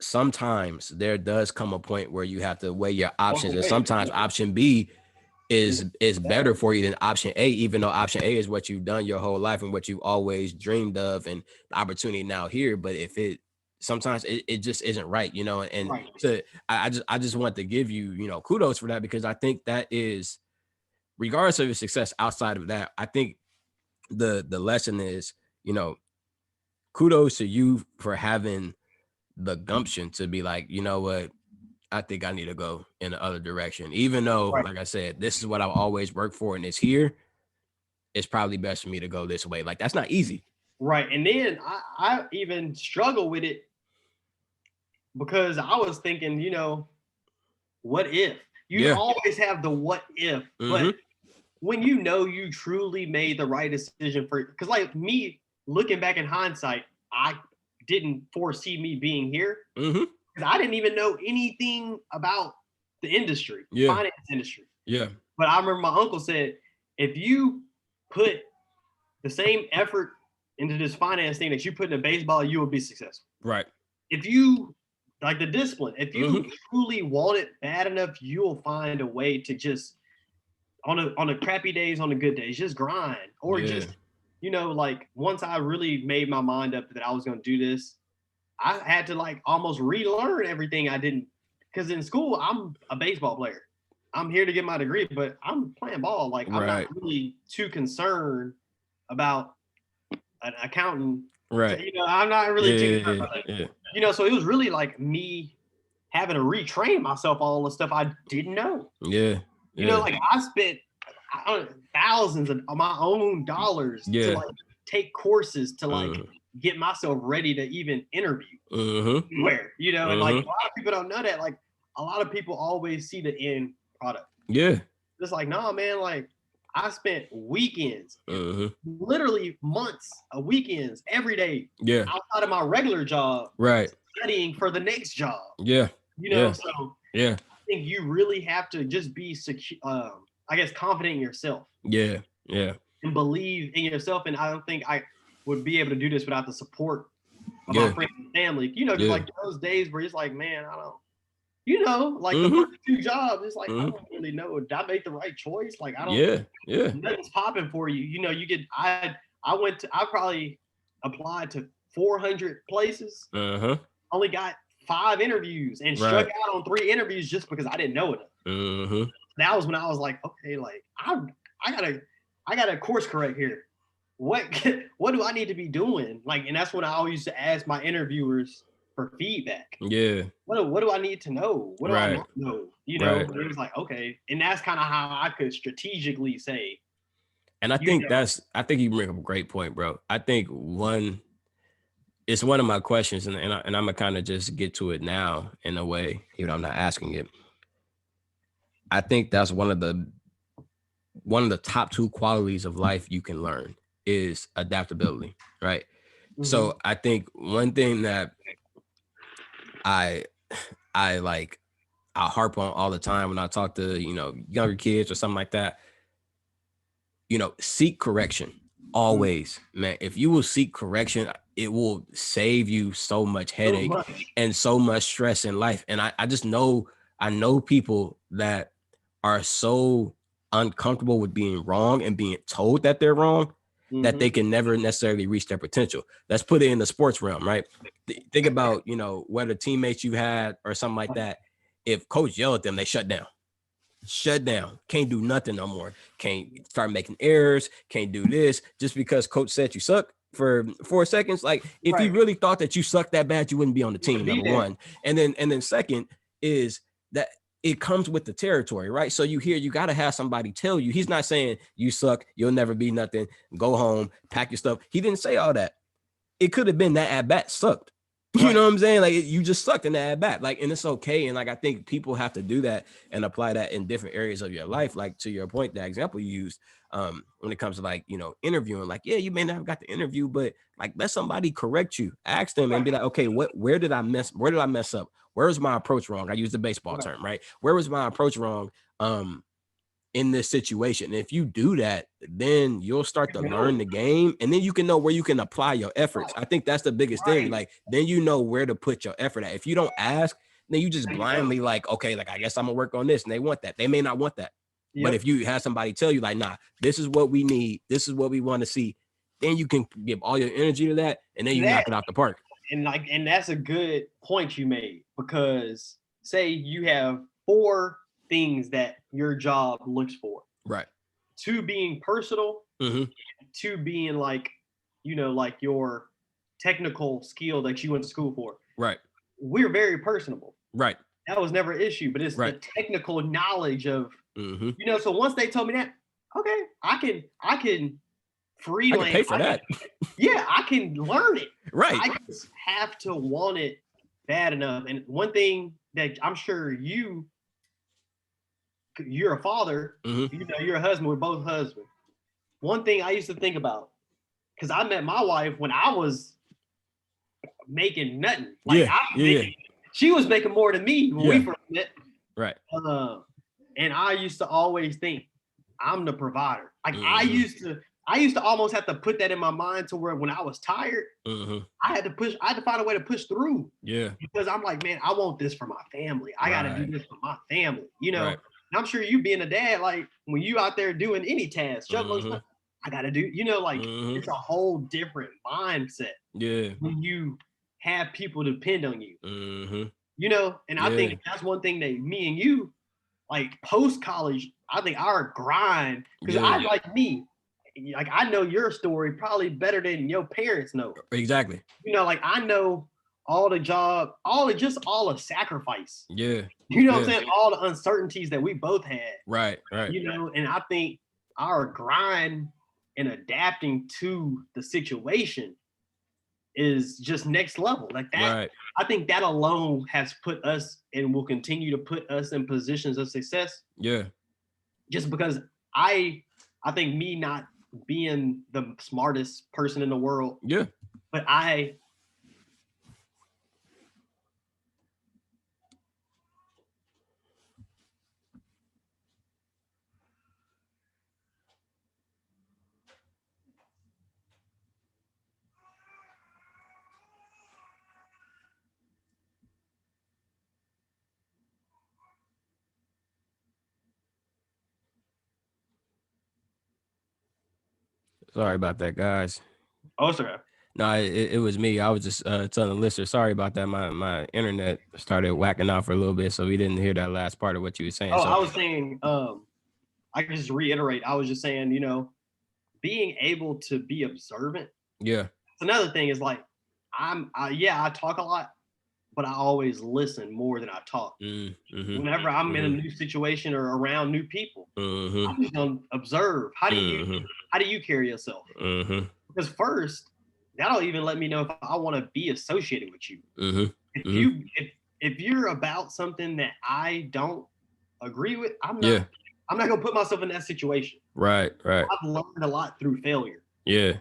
sometimes there does come a point where you have to weigh your options, and sometimes option B is better for you than option A, even though option A is what you've done your whole life and what you've always dreamed of and the opportunity now here. But if sometimes it just isn't right, and Right. so I just want to give you, kudos for that, because I think that is, regardless of your success outside of that, I think the lesson is, kudos to you for having the gumption to be like, you know what, I think I need to go in the other direction. Even though, Right. like I said, this is what I've always worked for and it's here, it's probably best for me to go this way. Like, that's not easy. Right. And then I even struggle with it because I was thinking, what if? You Yeah. always have the what if, but when you truly made the right decision because like me looking back in hindsight, I didn't foresee me being here because I didn't even know anything about the industry, finance industry. Yeah. But I remember my uncle said, if you put the same effort into this finance thing that you put in baseball, you will be successful. Right. If you like the discipline, if you truly want it bad enough, you will find a way to just on the crappy days, on the good days, just grind or just, like once I really made my mind up that I was going to do this, I had to like almost relearn everything I didn't, because in school, I'm a baseball player. I'm here to get my degree, but I'm playing ball. Like I'm not really too concerned about an accountant. Right. I'm not really too concerned about it. So it was really like me having to retrain myself on all the stuff I didn't know. Yeah. Like I spent thousands of my own dollars to like take courses to like get myself ready to even interview anywhere, and like a lot of people don't know that. Like a lot of people always see the end product. Yeah. It's like, nah, man, like I spent weekends, literally months of weekends every day outside of my regular job, studying for the next job. So I think you really have to just be secure, I guess, confident in yourself. And believe in yourself. And I don't think I would be able to do this without the support of my friends and family. Because like those days where it's like, man, I don't, like the first 2 jobs, it's like, I don't really know. Did I make the right choice? Like, I don't, nothing's popping for you. You get, I probably applied to 400 places, only got 5 interviews and struck out on 3 interviews just because I didn't know it. that was when I was like, okay, like I gotta course correct here. What what do I need to be doing? Like, and that's when I always used to ask my interviewers for feedback. Yeah. What do I need to know? What do I Right. not know? You know, Right. and it was like, okay. And that's kind of how I could strategically say, And I you think know, I think you bring up a great point, bro. I think it's one of my questions, and I'm gonna kind of just get to it now in a way, even though I'm not asking it. I think that's one of the top two qualities of life you can learn is adaptability, right? So I think one thing that I I like I harp on all the time when I talk to, younger kids or something like that, seek correction always, man. If you will seek correction, it will save you so much so headache much. and so much stress in life. And I just know, I know people that are so uncomfortable with being wrong and being told that they're wrong that they can never necessarily reach their potential. Let's put it in the sports realm, right? Think about, whether teammates you had or something like that. If coach yelled at them, they shut down, can't do nothing no more, can't start making errors, can't do this just because coach said you suck for 4 seconds. Like, if you Right. really thought that you sucked that bad, you wouldn't be on the team, Be number there. one. And then second is that it comes with the territory, right? So you got to have somebody tell you. He's not saying you suck, you'll never be nothing, go home, pack your stuff. He didn't say all that. It could have been that at bat sucked. You Right. know what I'm saying? Like, you just sucked in the at bat. Like, and it's okay. And like, I think people have to do that and apply that in different areas of your life. Like, to your point, that example you used, when it comes to, like, interviewing, like, yeah, you may not have got the interview, but like, let somebody correct you. Ask them and be like, okay, where did I mess up? Where's my approach wrong? I use the baseball term, right? Where was my approach wrong? In this situation. And if you do that, then you'll start to learn the game, and then you can know where you can apply your efforts. I think that's the biggest thing. Like, then you know where to put your effort at. If you don't ask, then you just blindly like, okay, like, I guess I'm gonna work on this, and they want that. They may not want that. But if you have somebody tell you, like, nah, this is what we need, this is what we want to see, then you can give all your energy to that, and then you knock it out the park. And that's a good point you made, because say you have 4 things that your job looks for. Right. 2 being personal, 2 being like, like your technical skill that you went to school for. Right. We're very personable. Right. That was never an issue, but it's the technical knowledge of, so once they told me that, okay, I can freelance. I can pay for that. Yeah, I can learn it. Right. I just have to want it bad enough. And one thing that I'm sure you're a father, you're a husband, we're both husbands. One thing I used to think about, because I met my wife when I was making nothing. Like, she was making more than me when we first met. Right. And I used to always think I'm the provider. Like, I used to almost have to put that in my mind to where when I was tired, I had to find a way to push through. Yeah. Because I'm like, man, I want this for my family. I got to do this for my family, Right. And I'm sure you being a dad, like, when you out there doing any task, juggling stuff, I got to do, it's a whole different mindset. Yeah. When you have people depend on you, and I think that's one thing that me and you, like, post college, I think our grind, because I, like me, like, I know your story probably better than your parents know. Exactly. Like, I know all the sacrifice. Yeah. What I'm saying? All the uncertainties that we both had. Right. And I think our grind and adapting to the situation is just next level. Like that. Right. I think that alone has put us and will continue to put us in positions of success. Yeah. Just because I think me not being the smartest person in the world. Yeah. But Sorry about that, guys. Oh, sorry. No, it was me. I was just telling the listener, sorry about that. My internet started whacking out for a little bit, so we didn't hear that last part of what you were saying. Oh, So I was saying, I can just reiterate. I was just saying, being able to be observant. yeah. Another thing is like, I talk a lot, but I always listen more than I talk. Mm-hmm. Whenever I'm in a new situation or around new people, Mm-hmm. I'm just gonna observe. How do you carry yourself? Mm-hmm. Because first, that'll even let me know if I want to be associated with you. Mm-hmm. If you're about something that I don't agree with, I'm Yeah. not gonna put myself in that situation. Right. I've learned a lot through failure. Yeah.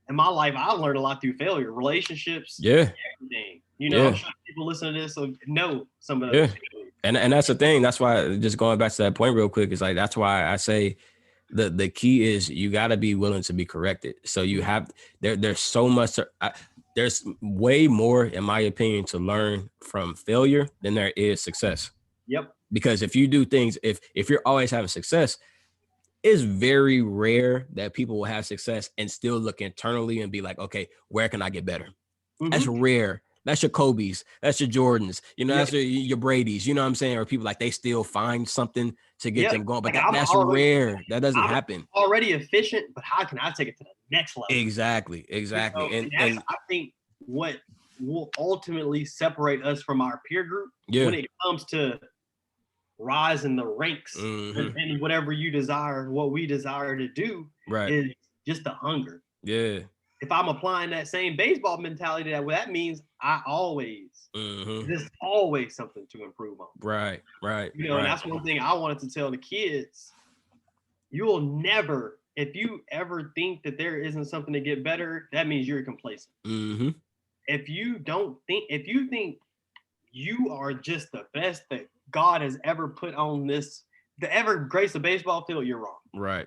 In my life, I've learned a lot through failure, relationships, Yeah. everything. Yeah. I'm sure people listening to this know some of those. Yeah. And that's the thing. That's why, just going back to that point real quick, is like, that's why I say the key is you got to be willing to be corrected. So you have there's so much. There's way more, in my opinion, to learn from failure than there is success. Yep. Because if you do things, if you're always having success, it's very rare that people will have success and still look internally and be like, okay, where can I get better? Mm-hmm. That's rare. That's your Kobe's. That's your Jordans. That's your Brady's. You know what I'm saying? Or people like they still find something to get them going. But like that's rare. That doesn't happen. Already efficient, but how can I take it to the next level? Exactly. And that's, I think, what will ultimately separate us from our peer group when it comes to rise in the ranks and whatever you desire, what we desire to do is just the hunger. Yeah. If I'm applying that same baseball mentality, that means I always, there's always something to improve on. Right. And that's one thing I wanted to tell the kids. You'll never, if you ever think that there isn't something to get better, that means you're complacent. If you think you are just the best that God has ever put on the ever grace of baseball field, you're wrong. Right.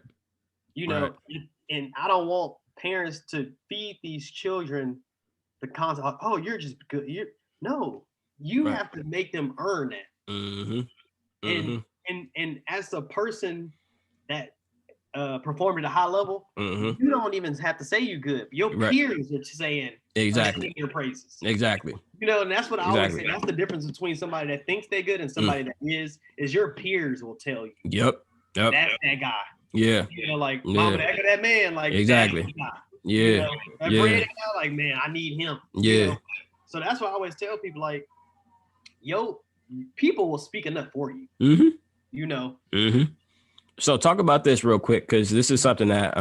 And I don't want parents to feed these children the concept of, oh, you're just good. You have to make them earn that. And as a person that performed at a high level, you don't even have to say you good. Your peers are saying your praises. Exactly. And that's what I always say. That's the difference between somebody that thinks they're good and somebody that is your peers will tell you. Yep. That's that guy. Yeah. Mama, that man, exactly. Yeah. That Brady guy, like, man, I need him. Yeah. So that's why I always tell people, like, people will speak enough for you. So talk about this real quick, because this is something that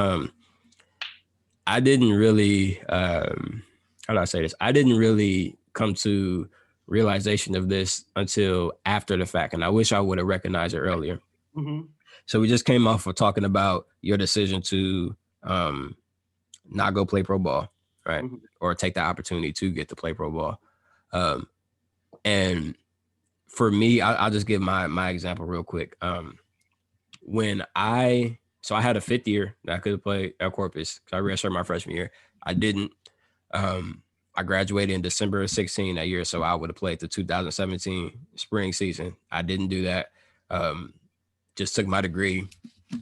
I didn't really how do I say this? I didn't really come to realization of this until after the fact, and I wish I would have recognized it earlier. So we just came off of talking about your decision to not go play pro ball, right? Or take the opportunity to get to play pro ball. And for me, I'll just give my example real quick. When I had a fifth year that I could play at Corpus, because I redshirted my freshman year. I didn't. I graduated in December of 2016 that year, so I would have played the 2017 spring season. I didn't do that. Just took my degree,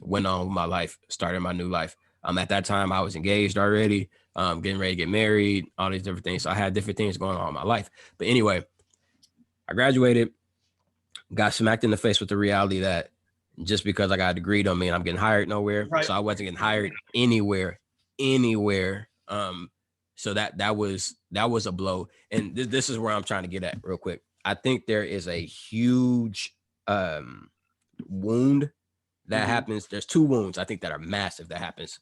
went on with my life, started my new life. At that time, I was engaged already, getting ready to get married, all these different things. So I had different things going on in my life. But anyway, I graduated, got smacked in the face with the reality that just because I got a degree don't mean I'm getting hired nowhere. Right. So I wasn't getting hired anywhere. So that was a blow. And this is where I'm trying to get at real quick. I think there is a huge wound that happens. There's two wounds I think that are massive that happens.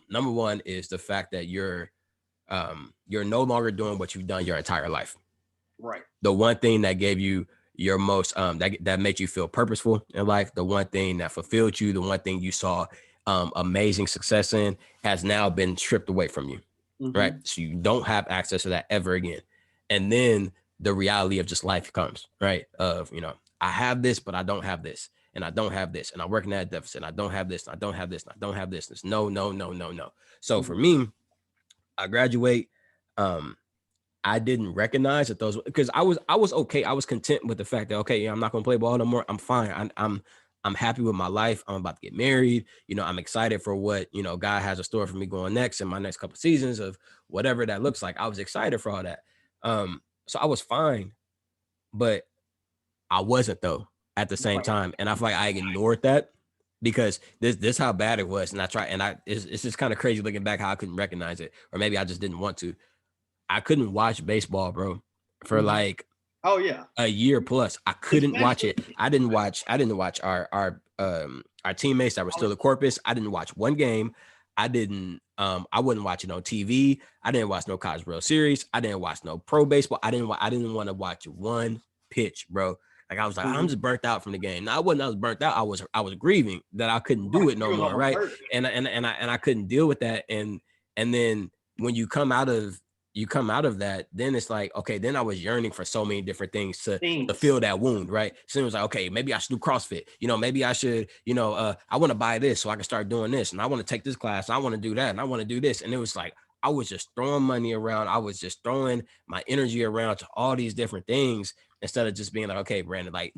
Number one is the fact that you're no longer doing what you've done your entire life. Right. The one thing that gave you your most that made you feel purposeful in life, the one thing that fulfilled you, the one thing you saw amazing success in, has now been stripped away from you. Right. So you don't have access to that ever again. And then the reality of just life comes, right? Of, I have this, but I don't have this, and I don't have this, and I'm working at a deficit, and I don't have this, and I don't have this, and I don't have this. It's no. So for me, I graduate. I didn't recognize that those, because I was okay. I was content with the fact that, okay, I'm not going to play ball no more. I'm fine. I'm happy with my life. I'm about to get married. You know, I'm excited for what, you know, God has a store for me going next in my next couple seasons of whatever that looks like. I was excited for all that. So I was fine, but I wasn't though at the same time. And I feel like I ignored that because this how bad it was. And I try, and it's just kind of crazy looking back how I couldn't recognize it, or maybe I just didn't want to. I couldn't watch baseball, bro, for like oh yeah, a year plus. I couldn't watch it. I didn't watch our teammates that were still at Corpus. I didn't watch one game. I wouldn't watch it on TV. I didn't watch no College World Series. I didn't watch no pro baseball. I didn't want to watch one pitch, bro. Like I was like, I'm just burnt out from the game. Now I was burnt out. I was grieving that I couldn't do it no more, right? And I couldn't deal with that. And then when you come out of that, then it's like, okay, then I was yearning for so many different things to fill that wound, right? So it was like, okay, maybe I should do CrossFit. You know, maybe I should, you know, I want to buy this so I can start doing this, and I want to take this class, and I want to do that, and I want to do this. And it was like, I was just throwing money around. I was just throwing my energy around to all these different things instead of just being like, okay, Brandon, like,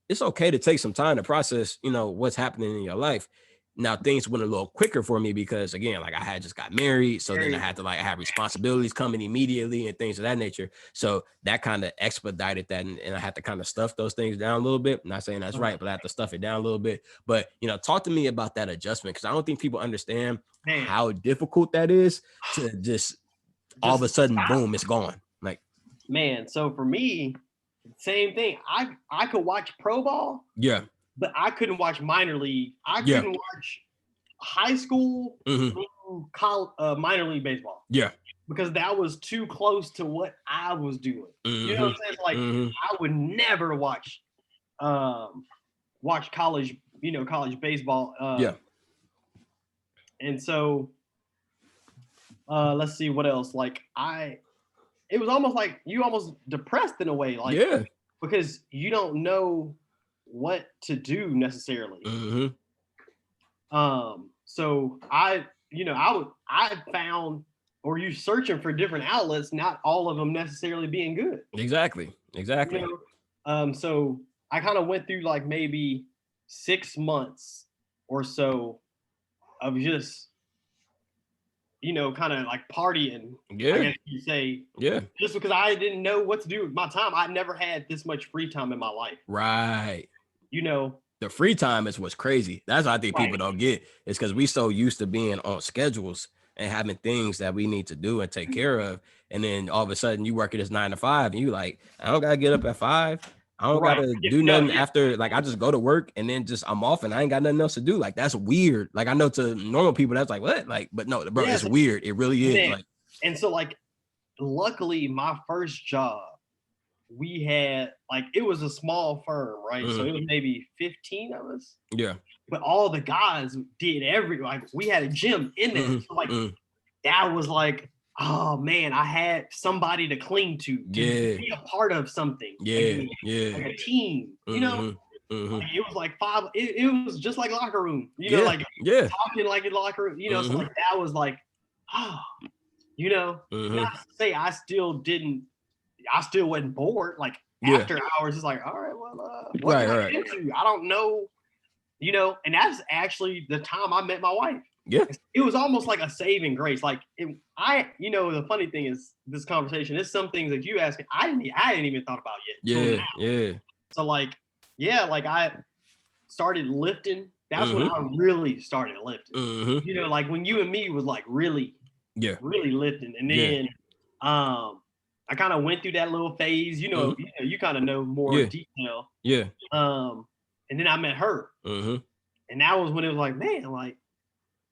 it's okay to take some time to process, you know, what's happening in your life. Now things went a little quicker for me because again, like I had just got married. So then I had responsibilities coming immediately and things of that nature. So that kind of expedited that. And I had to kind of stuff those things down a little bit. I'm not saying that's right, but I had to stuff it down a little bit. But, you know, talk to me about that adjustment, because I don't think people understand how difficult that is to just all of a sudden, boom, it's gone. Like, man. So for me, same thing. I could watch pro ball. Yeah. But I couldn't watch minor league. I couldn't watch high school, college, minor league baseball. Yeah. Because that was too close to what I was doing. You know what I'm saying? Like I would never watch college, you know, college baseball. Yeah. And so let's see what else. Like it was almost like you almost depressed in a way. Like, yeah. Because you don't know what to do necessarily. So I found, or you searching for different outlets, not all of them necessarily being good. Exactly. You know? So I kind of went through like maybe 6 months or so of just, you know, kind of like partying. Yeah. I guess you say. Yeah. Just because I didn't know what to do with my time. I never had this much free time in my life. Right. You know, the free time is what's crazy. That's what I think people don't get. It's because we so used to being on schedules and having things that we need to do and take care of. And then all of a sudden you work at this 9 to 5 and you like, I don't gotta get up at 5. I don't gotta do nothing after. Like I just go to work and then just I'm off and I ain't got nothing else to do. Like that's weird. Like I know to normal people that's like what? Like, but no, bro, it's weird. It really is. Like, and so like, luckily my first job, we had like, it was a small firm, right? So it was maybe 15 of us. Yeah. But all the guys did like we had a gym in there. So like that was like, oh man, I had somebody to cling to be a part of something. Yeah. Like a team, you know? Like it was like it was just like locker room, you know, like talking like in locker room, you know, so like that was like, oh, you know, not to say I still wasn't bored. Like after hours, it's like, all right, well, what can I get into? I don't know, you know. And that's actually the time I met my wife. Yeah, it was almost like a saving grace. Like you know, the funny thing is, this conversation is some things that you ask, I didn't even thought about yet. Yeah. So like, like I started lifting. That's when I really started lifting. You know, like when you and me was like really lifting, and then I kind of went through that little phase, you know, you kind of know more detail. Yeah. And then I met her. And that was when it was like, man, like,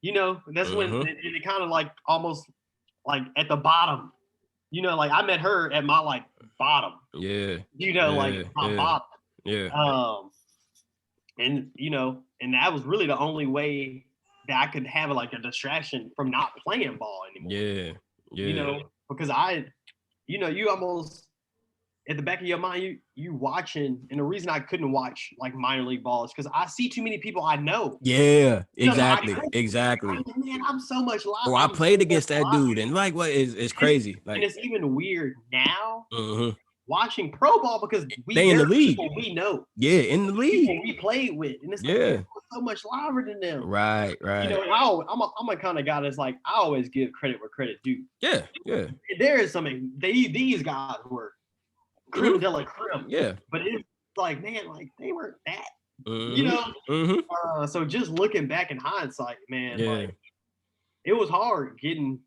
you know, that's when it kind of like almost like at the bottom, you know, like I met her at my like bottom. Yeah. You know, like my bottom. Yeah. And, you know, and that was really the only way that I could have like a distraction from not playing ball anymore. Yeah. You know, because you know, you almost at the back of your mind, you watching, and the reason I couldn't watch like minor league ball is because I see too many people I know. Yeah, exactly, exactly. Man, I'm so much live. Or I played against that dude, and like, what is crazy? Like, and it's even weird now watching pro ball because they in the league. People we know. Yeah, in the league. People we played with. And it's like, man, so much liver than them. Right. You know, I'm a kind of guy that's like, I always give credit where credit due. Yeah. There is something, these guys were creme de la creme. Yeah. But it's like, man, like they weren't that. Mm-hmm. You know? So just looking back in hindsight, man, like it was hard getting,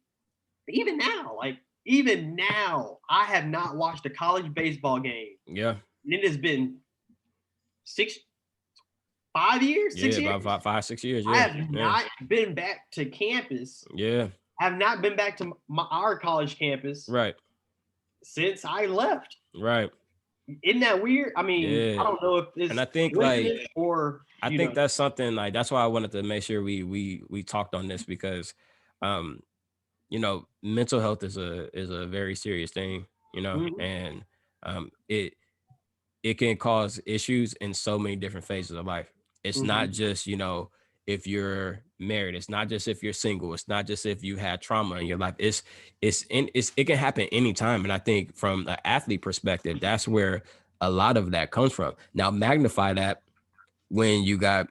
even now, I have not watched a college baseball game. Yeah. It has been 5 years? 6 years? About 5, 6 years. Yeah. I have not been back to campus. Yeah. I have not been back to our college campus. Right. Since I left. Right. Isn't that weird? I mean, I don't know if it's, and I think like, or I think that's something like, that's why I wanted to make sure we talked on this because, you know, mental health is a very serious thing, you know, and it can cause issues in so many different phases of life. It's not just, you know, if you're married, it's not just if you're single, it's not just if you had trauma in your life. It can happen anytime. And I think from the athlete perspective, that's where a lot of that comes from. Now magnify that when you got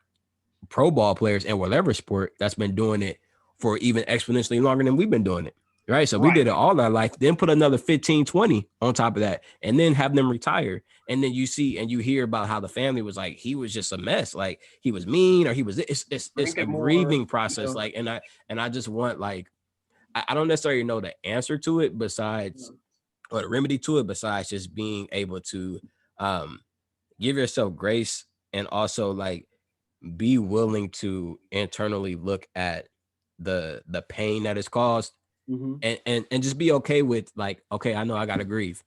pro ball players in whatever sport that's been doing it for even exponentially longer than we've been doing it. Right. So we did it all our life, then put another 15, 20 on top of that, and then have them retire. And then you see and you hear about how the family was like, he was just a mess. Like he was mean or he was, it's a grieving process. You know? Like, and I just want like, I don't necessarily know the answer to it besides, or the remedy to it, besides just being able to give yourself grace and also like be willing to internally look at the pain that is caused. And just be okay with like, okay, I know I gotta grieve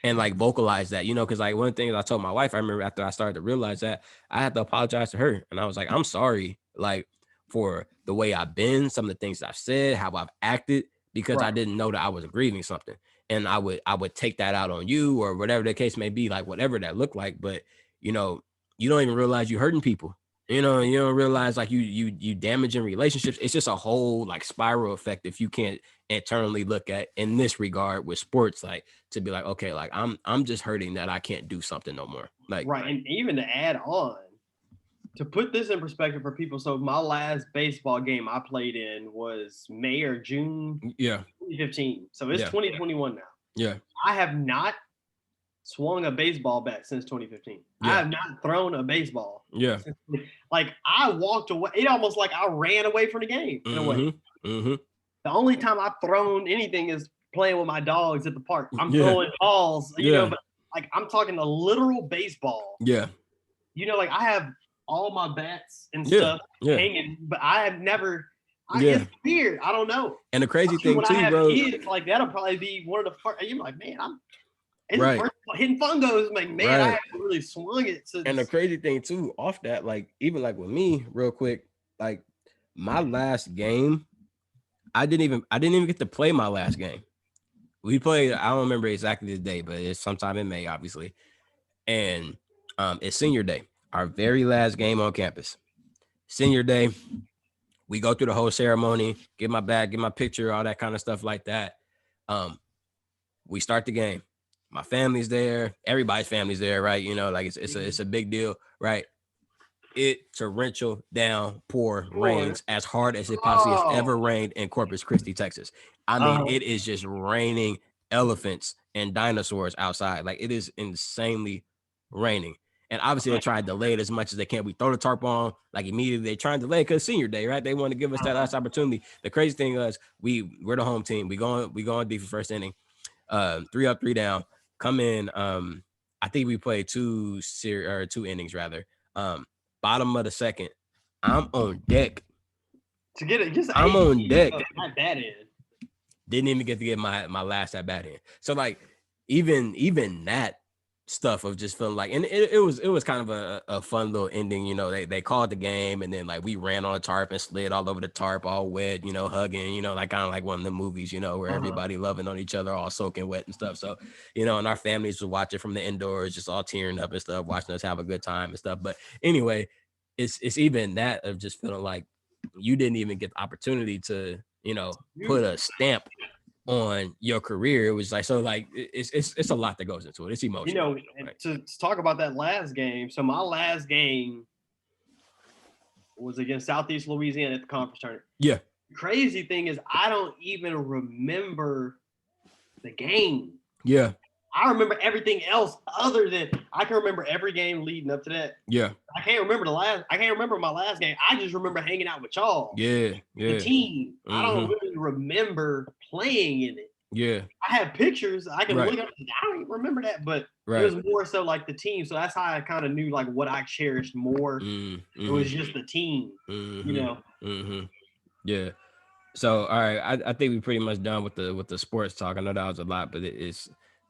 and like vocalize that, you know, because like one thing I told my wife, I remember after I started to realize that I had to apologize to her, and I was like, I'm sorry, like for the way I've been, some of the things I've said, how I've acted, because I didn't know that I was grieving something, and I would take that out on you or whatever the case may be, like whatever that looked like. But you know, you don't even realize you're hurting people. You know, you don't realize like you damaging relationships. It's just a whole like spiral effect if you can't internally look at in this regard with sports, like to be like, okay, like I'm just hurting that I can't do something no more. Like and even to add on, to put this in perspective for people. So my last baseball game I played in was May or June 2015. So it's 2021 now. Yeah. I have not swung a baseball bat since 2015. I have not thrown a baseball. Like I walked away. It almost like I ran away from the game in a way. The only time I've thrown anything is playing with my dogs at the park. I'm throwing balls, you know, but like I'm talking a literal baseball. You know, like I have all my bats and stuff hanging, but I have never. It's weird. I don't know. And the crazy thing too, bro, kids, like that'll probably be one of the first. You're like, man, I'm hitting fungos. Like, man, I haven't really swung it. And the crazy thing too, off that, like even like with me, real quick, like my last game, I didn't even get to play my last game. We played, I don't remember exactly the day, but it's sometime in May, obviously. And it's senior day, our very last game on campus. Senior day, we go through the whole ceremony, get my bag, get my picture, all that kind of stuff like that. We start the game. My family's there, everybody's family's there, right? You know, like it's a big deal, right? It torrential downpour rains as hard as it possibly has ever rained in Corpus Christi, Texas. I mean, it is just raining elephants and dinosaurs outside. Like it is insanely raining. And obviously they try to delay it as much as they can. We throw the tarp on, like immediately they try and delay it because senior day, right? They want to give us that last opportunity. The crazy thing is we're the home team. We go on deep for first inning, 3 up, 3 down. Come in. I think we played 2 innings rather. Bottom of the second, I'm on deck. To get it, just I'm on deck. Not that in. Didn't even get to get my last at bat in. So like even that stuff of just feeling like, and it was kind of a fun little ending. You know, they called the game, and then like we ran on a tarp and slid all over the tarp, all wet. You know, hugging. You know, like kind of like one of the movies. You know, where everybody loving on each other, all soaking wet and stuff. So you know, and our families would watch it from the indoors, just all tearing up and stuff, watching us have a good time and stuff. But anyway, it's even that of just feeling like you didn't even get the opportunity to, you know, put a stamp on your career. It was like, so like it's a lot that goes into it. It's emotional. And right? to talk about that last game. So my last game was against Southeast Louisiana at the conference tournament. Yeah. Crazy thing is, I don't even remember the game. Yeah. I remember everything else other than I can remember every game leading up to that. Yeah. I can't remember my last game. I just remember hanging out with y'all. Yeah. Yeah. The team. Mm-hmm. I don't really remember playing in it. Yeah. I have pictures. I can Right. look up. I don't even remember that, but Right. it was more so like the team. So that's how I kind of knew like what I cherished more. Mm-hmm. It was just the team, Mm-hmm. you know. Mm-hmm. Yeah. So all right, I think we pretty much done with the sports talk. I know that was a lot, but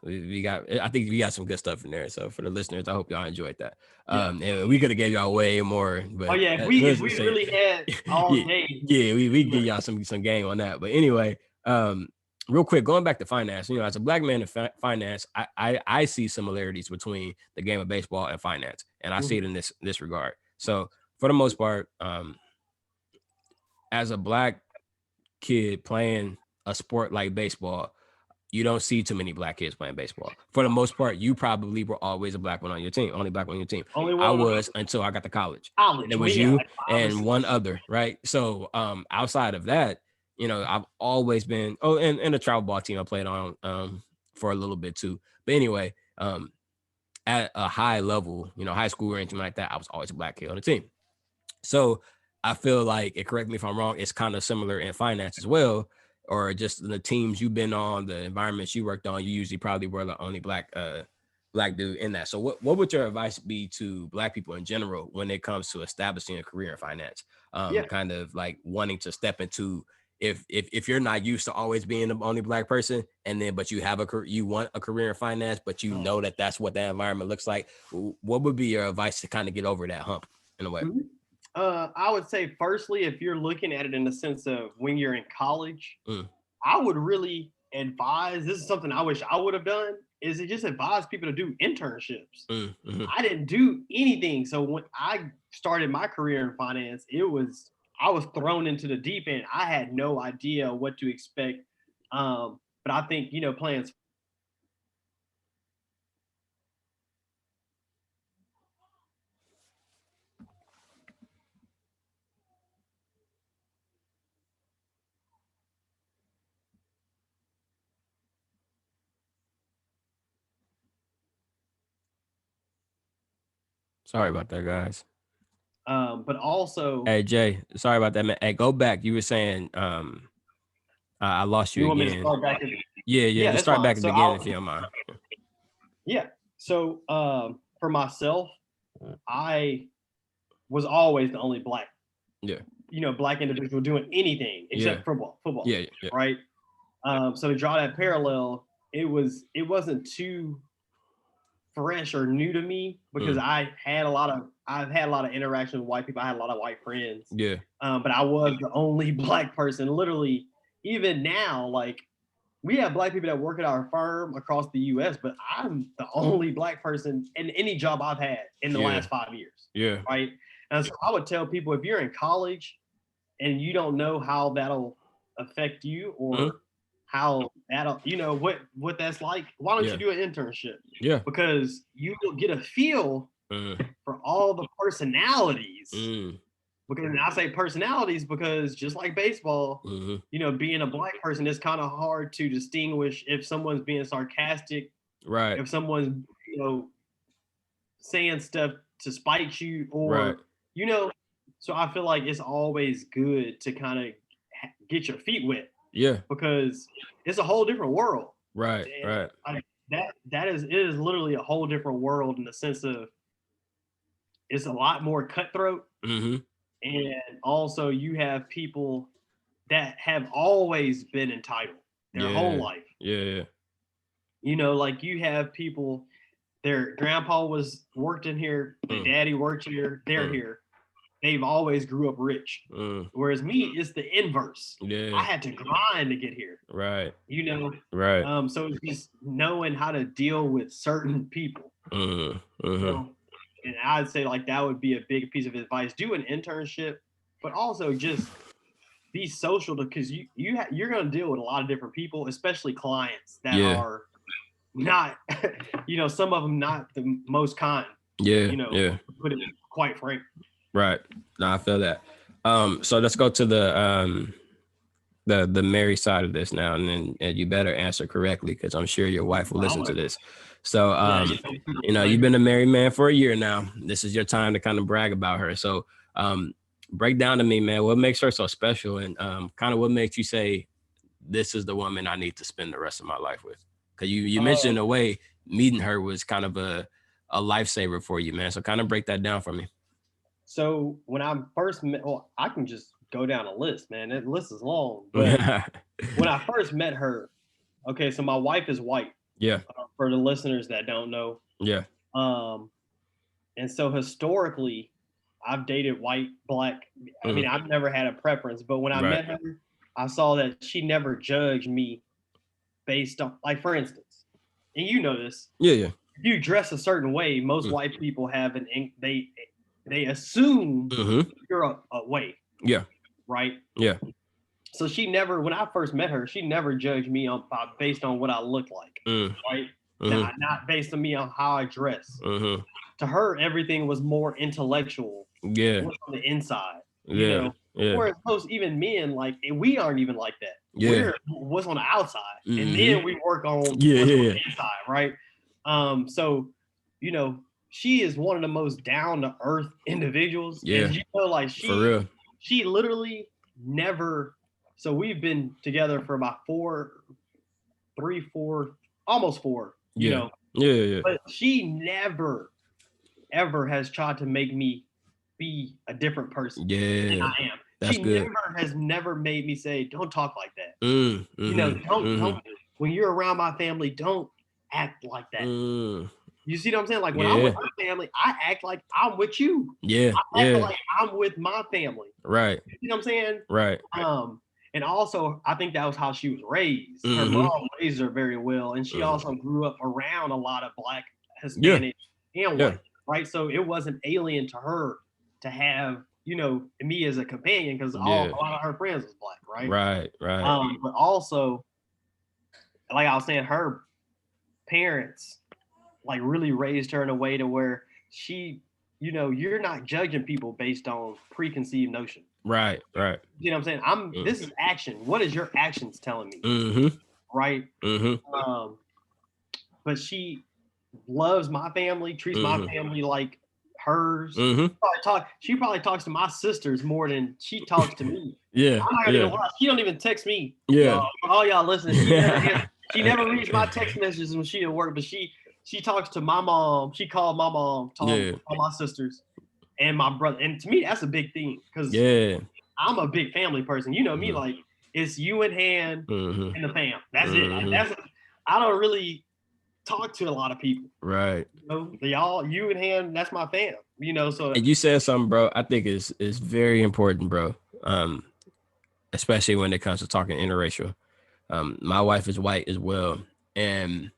we got, I think we got some good stuff in there. So for the listeners, I hope y'all enjoyed that. Yeah. And we could have gave y'all way more, but Oh yeah, if we really had all day. Yeah, we give y'all some game on that. But anyway, real quick, going back to finance, as a black man in finance, I see similarities between the game of baseball and finance, and I see it in this regard. So for the most part, as a black kid playing a sport like baseball, you don't see too many black kids playing baseball. For the most part, you probably were always a black one on your team, only black one on your team. I was until I got to college. And it was you and one other, right? So outside of that, I've always been and the travel ball team I played on for a little bit too. But anyway, at a high level, high school or anything like that, I was always a black kid on the team. So I feel like, and correct me if I'm wrong, it's kind of similar in finance as well, or just the teams you've been on, the environments you worked on. You usually probably were the only black dude in that. So what would your advice be to black people in general when it comes to establishing a career in finance? Kind of like wanting to step into, if you're not used to always being the only black person, and then but you want a career in finance, but you know that's what that environment looks like. What would be your advice to kind of get over that hump in a way? Mm-hmm. I would say, firstly, if you're looking at it in the sense of when you're in college, I would really advise, this is something I wish I would have done, is it just advise people to do internships. Mm-hmm. I didn't do anything. So when I started my career in finance, I was thrown into the deep end. I had no idea what to expect. But I think, playing Sorry about that, guys. But also, hey Jay, sorry about that, man. Hey, go back. You were saying I lost you again. To start back yeah. Let's start back at the beginning if you don't mind. Yeah. So for myself, I was always the only black. Yeah. Black individual doing anything except football. Yeah. Right. So to draw that parallel, it wasn't too fresh or new to me because I've had a lot of interaction with white people. I had a lot of white friends. Yeah. But I was the only black person. Literally, even now, like, we have black people that work at our firm across the U.S., but I'm the only black person in any job I've had in the last 5 years. Yeah. Right. And so I would tell people, if you're in college and you don't know how that'll affect you or how that'll, what that's like, why don't you do an internship? Yeah. Because you will get a feel for all the personalities. Because I say personalities because just like baseball, being a black person, it's kind of hard to distinguish if someone's being sarcastic, right? If someone's, saying stuff to spite you, or, so I feel like it's always good to kind of get your feet wet. Yeah. Because it's a whole different world. Right. And right. It is literally a whole different world in the sense of it's a lot more cutthroat. And also you have people that have always been entitled their whole life. Yeah. Like you have people, their grandpa worked in here, their daddy worked here, they're here. They've always grew up rich. Whereas me, it's the inverse. Yeah. I had to grind to get here. Right. Right. So it's just knowing how to deal with certain people. And I'd say like that would be a big piece of advice. Do an internship, but also just be social because you're going to deal with a lot of different people, especially clients that Yeah. are not, some of them not the most kind. Yeah. To put it quite frank. Right. No, I feel that. So let's go to the married side of this now, and you better answer correctly because I'm sure your wife will listen to this. So you've been a married man for a year now. This is your time to kind of brag about her. So break down to me, man, what makes her so special, and kind of what makes you say this is the woman I need to spend the rest of my life with? Because you mentioned in a way meeting her was kind of a lifesaver for you, man. So kind of break that down for me. So when I first met, well, I can just go down a list, man. That list is long. But when I first met her, okay, so my wife is white. Yeah. For the listeners that don't know. Yeah. And so historically, I've dated white, black. I mean, I've never had a preference, but when I met her, I saw that she never judged me based on, like, for instance, and you know this. Yeah. If you dress a certain way, most white people have they assume you're a way. Yeah. Right? Yeah. So she never, when I first met her, she never judged me based on what I look like. Right? Not based on me on how I dress. To her, everything was more intellectual. Yeah. What's on the inside. Yeah. Whereas most even men, like, we aren't even like that. Yeah. We're what's on the outside. And then we work on what's on the inside, right? So, she is one of the most down to earth individuals. Yeah. And like for real. She literally never. So we've been together for about 3, 4, almost 4. Yeah. But she never, ever has tried to make me be a different person than I am. That's she good. has never made me say, "Don't talk like that." Don't. When you're around my family, don't act like that. You see what I'm saying? Like when I'm with my family, I act like I'm with you. Yeah. I act like I'm with my family. Right. You know what I'm saying? Right. And also, I think that was how she was raised. Her mom raised her very well, and she also grew up around a lot of Black, Hispanic, and white. Right? So it wasn't alien to her to have, me as a companion because a lot of her friends was Black. Right. Right. But also, like I was saying, her parents like really raised her in a way to where she, you're not judging people based on preconceived notion. Right. You know what I'm saying? This is action. What is your actions telling me? Right. But she loves my family, treats my family like hers. She probably talks to my sisters more than she talks to me. Yeah. I'm not gonna lie. She don't even text me. Yeah. Y'all listen. She never reads my text messages when she at work, but she talks to my mom. She called my mom, talked to my sisters, and my brother. And to me, that's a big thing because I'm a big family person. You know me, like it's you and Han and the fam. That's it. I don't really talk to a lot of people. Right. You and Han, that's my fam. So. And you said something, bro. I think is very important, bro. Especially when it comes to talking interracial. My wife is white as well, and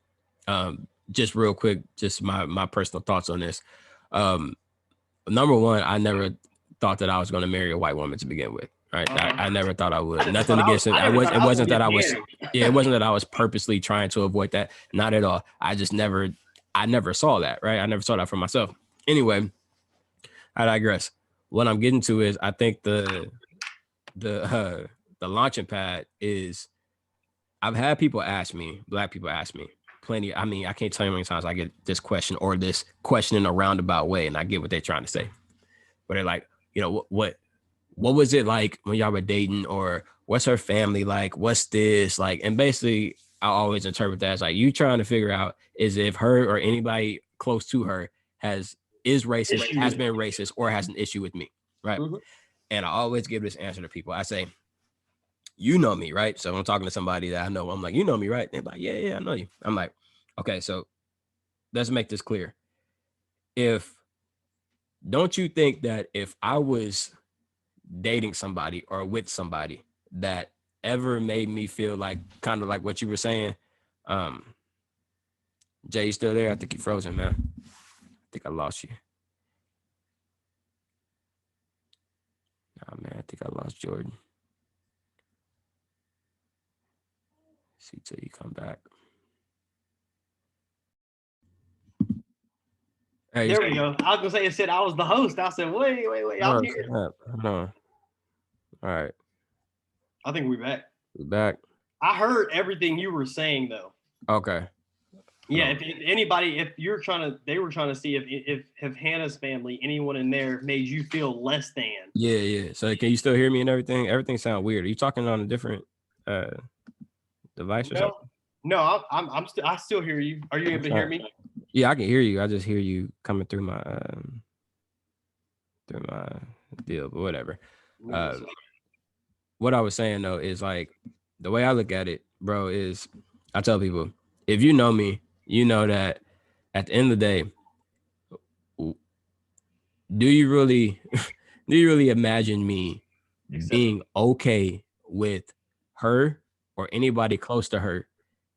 just real quick, just my personal thoughts on this. Number one, I never thought that I was going to marry a white woman to begin with. Right. I never thought I would. Nothing against it. It wasn't that I was purposely trying to avoid that. Not at all. I never saw that. Right. I never saw that for myself. Anyway, I digress. What I'm getting to is I think the launching pad is I've had people ask me, Black people ask me plenty. I mean, I can't tell you how many times I get this question or this question in a roundabout way, and I get what they're trying to say. But they're like, what was it like when y'all were dating, or what's her family like? What's this like? And basically, I always interpret that as like you trying to figure out is if her or anybody close to her is racist, has been racist, or has an issue with me, right? And I always give this answer to people. I say, you know me, right? So I'm talking to somebody that I know. I'm like, you know me, right? They're like, yeah, I know you. I'm like, okay, so let's make this clear. Don't you think that if I was dating somebody or with somebody that ever made me feel like kind of like what you were saying, Jay, you still there? I think you're frozen, man. I think I lost you. Nah, man, I think I lost Jordan. See till you come back. Hey, There we go. I was gonna say it said I was the host. I said, wait, I'm here. Hold on. All right, I think we're back. we back. I heard everything you were saying though. Okay. Yeah, if anybody, if you're trying to, they were trying to see if Hannah's family, anyone in there made you feel less than. Yeah. So can you still hear me and everything? Everything sounds weird. Are you talking on a different device or something? No, I still hear you. Are you able to hear me? Yeah, I can hear you. I just hear you coming through my deal, but whatever. What I was saying though is like the way I look at it, bro, is I tell people, if you know me, you know that at the end of the day, do you really imagine me being okay with her or anybody close to her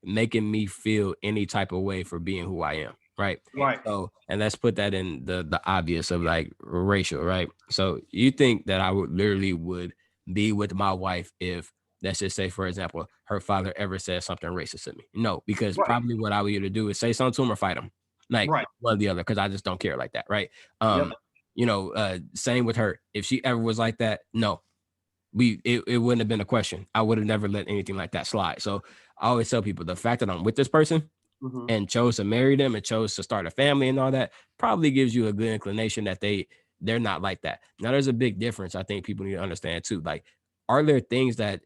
making me feel any type of way for being who I am? Right. So, and let's put that in the obvious of like racial, right? So you think that I would be with my wife if, let's just say, for example, her father ever said something racist to me? No, because probably what I would either do is say something to him or fight him, like one or the other, because I just don't care like that, right? Same with her. If she ever was like that, no, it wouldn't have been a question. I would have never let anything like that slide. So I always tell people the fact that I'm with this person and chose to marry them and chose to start a family and all that probably gives you a good inclination that they're not like that. Now, there's a big difference. I think people need to understand too. Like, are there things that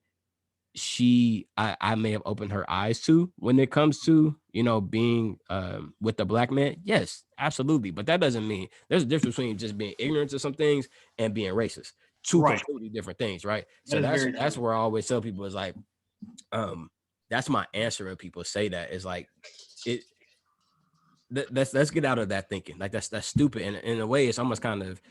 I may have opened her eyes to when it comes to, being with the black man? Yes, absolutely. But that doesn't mean there's a difference between just being ignorant to some things and being racist. Two completely different things, right? So that's where I always tell people is like, that's my answer when people say that is like, let's get out of that thinking. Like that's stupid. And in a way, it's almost kind of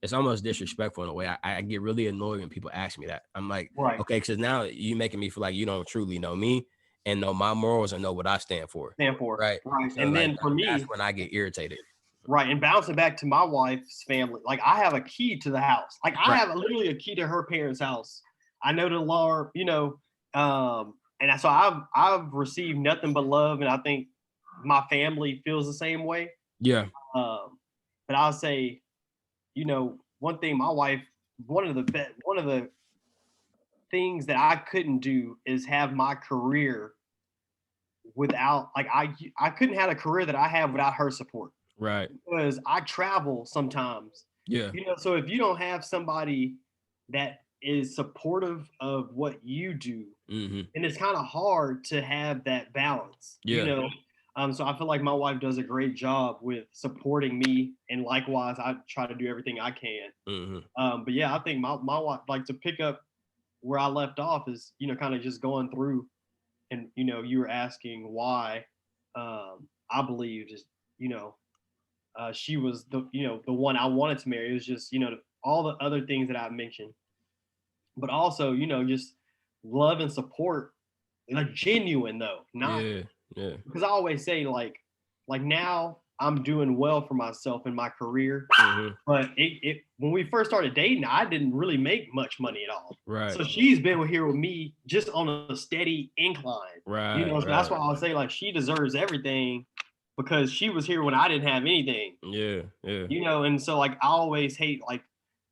it's almost disrespectful in a way. I get really annoyed when people ask me that. I'm like, okay, because now you making me feel like you don't truly know me and know my morals and know what I stand for. Right. So and then for me, that's when I get irritated. Right. And bouncing back to my wife's family, like I have a key to the house. Like I have literally a key to her parents' house. I know the law, and so I've received nothing but love, and I think my family feels the same way. Yeah. But I'll say, one thing my wife, one of the things that I couldn't do is have my career without, like, I couldn't have a career that I have without her support. Right. Because I travel sometimes. Yeah. So if you don't have somebody that is supportive of what you do, and it's kind of hard to have that balance. Yeah. So I feel like my wife does a great job with supporting me, and likewise, I try to do everything I can. But yeah, I think my wife, like, to pick up where I left off is, kind of just going through, and you were asking why. I believe just she was the one I wanted to marry. It was just all the other things that I mentioned, but also just love and support, like genuine though, not because I always say like now I'm doing well for myself in my career, but it when we first started dating, I didn't really make much money at all. Right. So she's been here with me just on a steady incline. Right. So that's why I'll say like she deserves everything, because she was here when I didn't have anything. Yeah. And so like I always hate like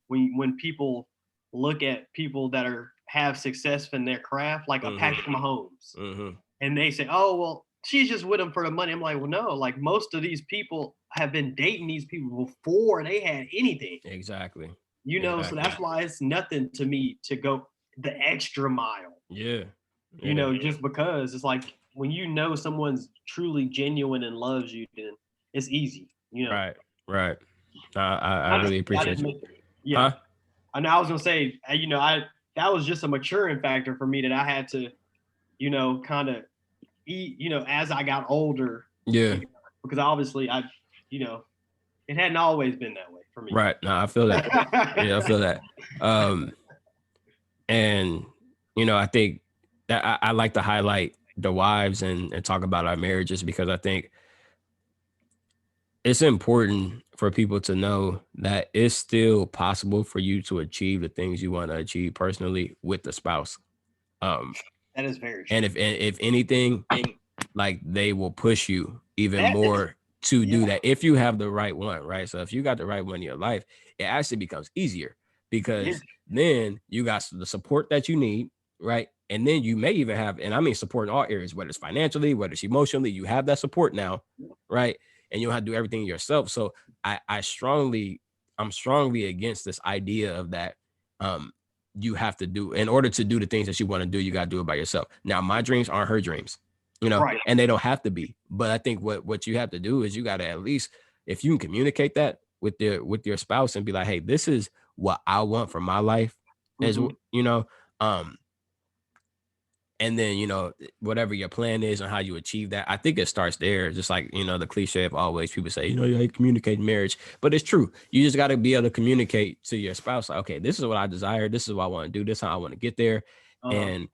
when people look at people that have success in their craft, like a Patrick Mahomes, and they say, oh well, she's just with him for the money. I'm like, well, no, like most of these people have been dating these people before they had anything. Exactly. So that's why it's nothing to me to go the extra mile. Yeah. Just because it's like when someone's truly genuine and loves you, then it's easy. Right. I really appreciate you. Yeah. Huh? I know. I was gonna say, that was just a maturing factor for me that I had to, kind of eat, as I got older. Yeah. Because obviously it hadn't always been that way for me. Right. No, I feel that. Yeah, I feel that. And I think that I like to highlight the wives and talk about our marriages, because I think it's important for people to know that it's still possible for you to achieve the things you want to achieve personally with the spouse. That is very true. And if anything, like they will push you even That is- more to do yeah. that if you have the right one, right? So if you got the right one in your life, it actually becomes easier because then you got the support that you need, right? And then you may even have, and I mean support in all areas, whether it's financially, whether it's emotionally, you have that support now, right? And you don't have to do everything yourself. So I'm strongly against this idea of that. You have to do in order to do the things that you want to do, you got to do it by yourself. Now, my dreams aren't her dreams, Right. and they don't have to be. But I think what you have to do is you got to at least, if you can communicate that with your spouse and be like, hey, this is what I want for my life, as um, and then whatever your plan is and how you achieve that. I think it starts there. Just like the cliche of always people say, you communicate in marriage, but it's true. You just got to be able to communicate to your spouse, like, okay, this is what I desire, this is what I want to do, this is how I want to get there. And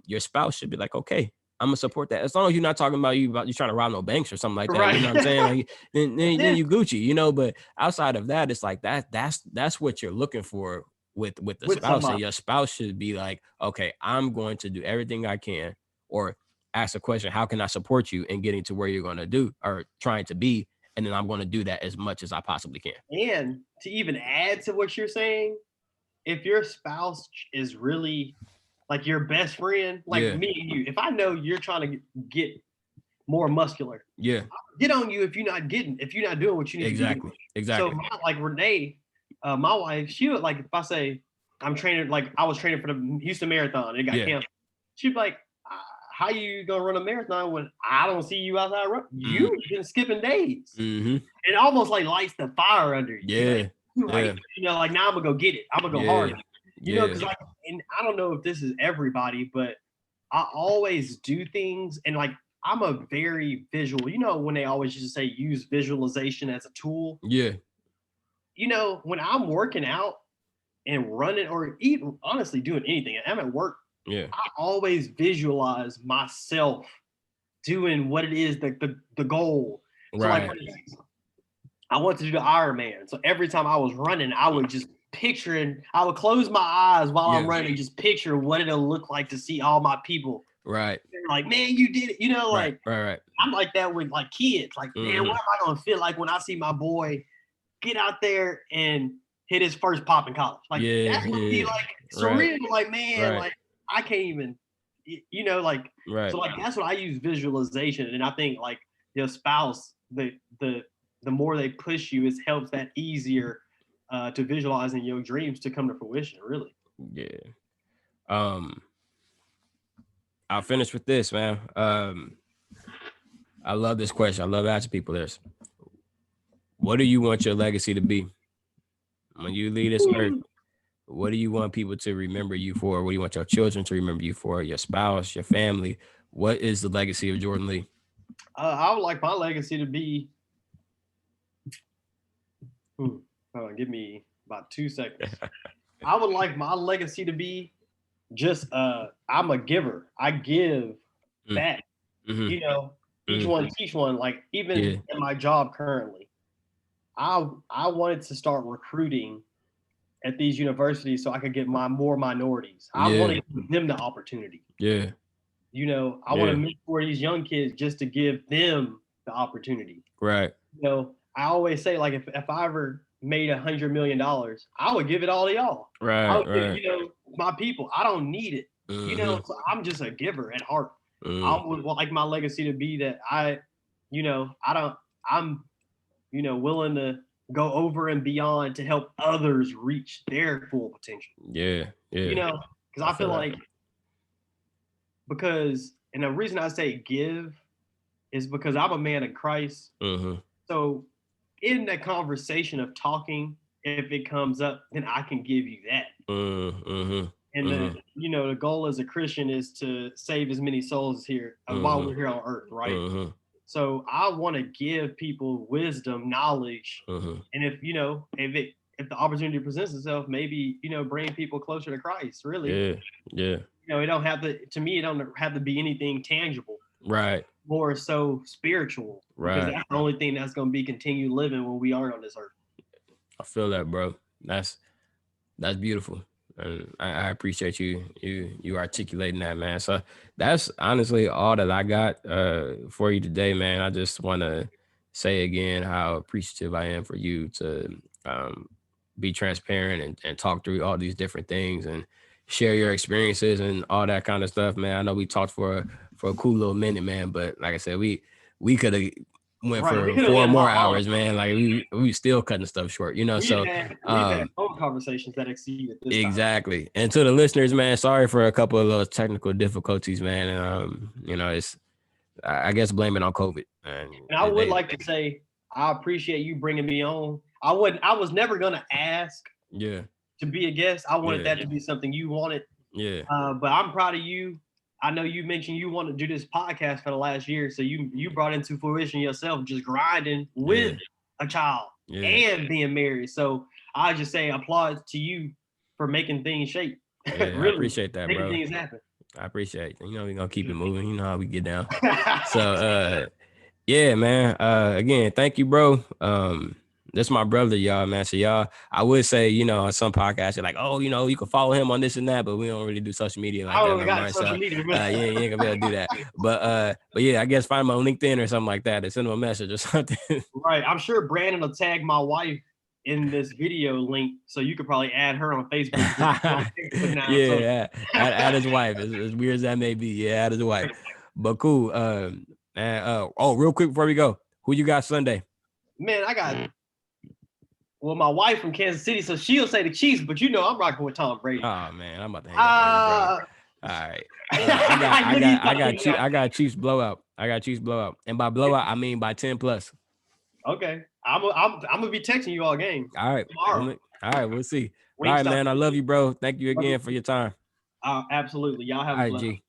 your spouse should be like, okay, I'm gonna support that, as long as you're not talking about you trying to rob no banks or something like that. Right. You know what I'm saying? Like then you Gucci, but outside of that, it's like that's what you're looking for with the spouse. And your spouse should be like, okay, I'm going to do everything I can, or ask a question, how can I support you in getting to where you're going to do or trying to be, and then I'm going to do that as much as I possibly can. And to even add to what you're saying, if your spouse is really like your best friend, like me and you, if I know you're trying to get more muscular, I'll get on you if you're not doing what you need to do. Exactly. So like Renee, my wife, she would, like, if I say I'm training, like I was training for the Houston Marathon, it got canceled. She'd be like, how you gonna run a marathon when I don't see you outside running? You've been skipping days. It almost like lights the fire under you. Like, like now I'm gonna go get it. I'm gonna go harder. Because like, and I don't know if this is everybody, but I always do things, and like I'm a very visual. When they always used to say use visualization as a tool. When I'm working out and running or even honestly doing anything, I'm at work. I always visualize myself doing what it is, the goal. So like, I want to do the Ironman. So every time I was running, I would just I would close my eyes while I'm running and just picture what it'll look like to see all my people. Right. They're like, man, you did it. Like, right. I'm like that with like kids. Like, man, what am I gonna feel like when I see my boy get out there and hit his first pop in college? Like, that's gonna be like surreal. Like, man, like I can't even, like, so like that's what I use visualization. And I think like your spouse, the more they push you, it helps that easier to visualizing your dreams to come to fruition, really. I'll finish with this, man. I love this question. I love asking people this. What do you want your legacy to be when you leave this earth? What do you want people to remember you for? What do you want your children to remember you for? Your spouse, your family? What is the legacy of Jordan Lee? I would like my legacy to be. Hold on, give me about 2 seconds. I would like my legacy to be just I'm a giver. I give back. Each one teach one. Like even in my job currently, I wanted to start recruiting at these universities so I could get more minorities. I want to give them the opportunity. I want to mentor these young kids just to give them the opportunity. Right. I always say, like, if I ever made $100 million, I would give it all to y'all. Right. Give, my people. I don't need it. So I'm just a giver at heart. I would like my legacy to be that I'm willing to go over and beyond to help others reach their full potential. Because I feel like, and the reason I say give is because I'm a man in Christ. So in that conversation of talking, if it comes up, then I can give you that. And the goal as a Christian is to save as many souls here while we're here on earth, right? So I want to give people wisdom, knowledge, and if the opportunity presents itself, maybe bring people closer to Christ. Really, it don't have to. To me, it don't have to be anything tangible. Right. More so spiritual. Right. Because that's the only thing that's going to be continue living when we aren't on this earth. I feel that, bro. That's beautiful. And I appreciate you articulating that, man. So that's honestly all that I got for you today, man. I just want to say again how appreciative I am for you to be transparent and talk through all these different things and share your experiences and all that kind of stuff, man. I know we talked for a cool little minute, man, but like I said, we could have went Right. We for could have 4 went a more lot longer. hours, man. Like we still cutting stuff short, you know. So We've had phone conversations that exceeded this time. exactly. And to the listeners, man, sorry for a couple of those technical difficulties, man. You know, it's I guess blame it on COVID. And I would like to say I appreciate you bringing me on. I was never gonna ask to be a guest. I wanted that to be something you wanted. Yeah. But I'm proud of you. I know you mentioned you want to do this podcast for the last year, so you brought into fruition yourself just grinding with a child and being married. So I just say applause to you for making things shape. Yeah, really, I appreciate that, making bro. things happen. I appreciate it. You know, we're gonna keep it moving. You know how we get down. So yeah, man. Again, thank you, bro. That's my brother, y'all, man. So y'all, I would say, you know, on some podcasts, you're like, oh, you know, you can follow him on this and that, but we don't really do social media like that. I got social media. You ain't gonna be able to do that. But yeah, I guess find him on LinkedIn or something like that and send him a message or something. Right. I'm sure Brandon will tag my wife in this video link, so you could probably add her on Facebook. Add his wife. As weird as that may be, yeah, add his wife. But cool. Real quick before we go, who you got Sunday? Man, I got my wife from Kansas City, so she'll say the Chiefs, but you know I'm rocking with Tom Brady. Oh man, I'm about to hang up on you, bro. All right. I got Chiefs blowout. I got Chiefs blowout. And by blowout, I mean by 10 plus. Okay. I'm gonna be texting you all game. All right. Tomorrow. All right, we'll see. All right, man. I love you, bro. Thank you again for your time. Absolutely. Y'all have a blessing.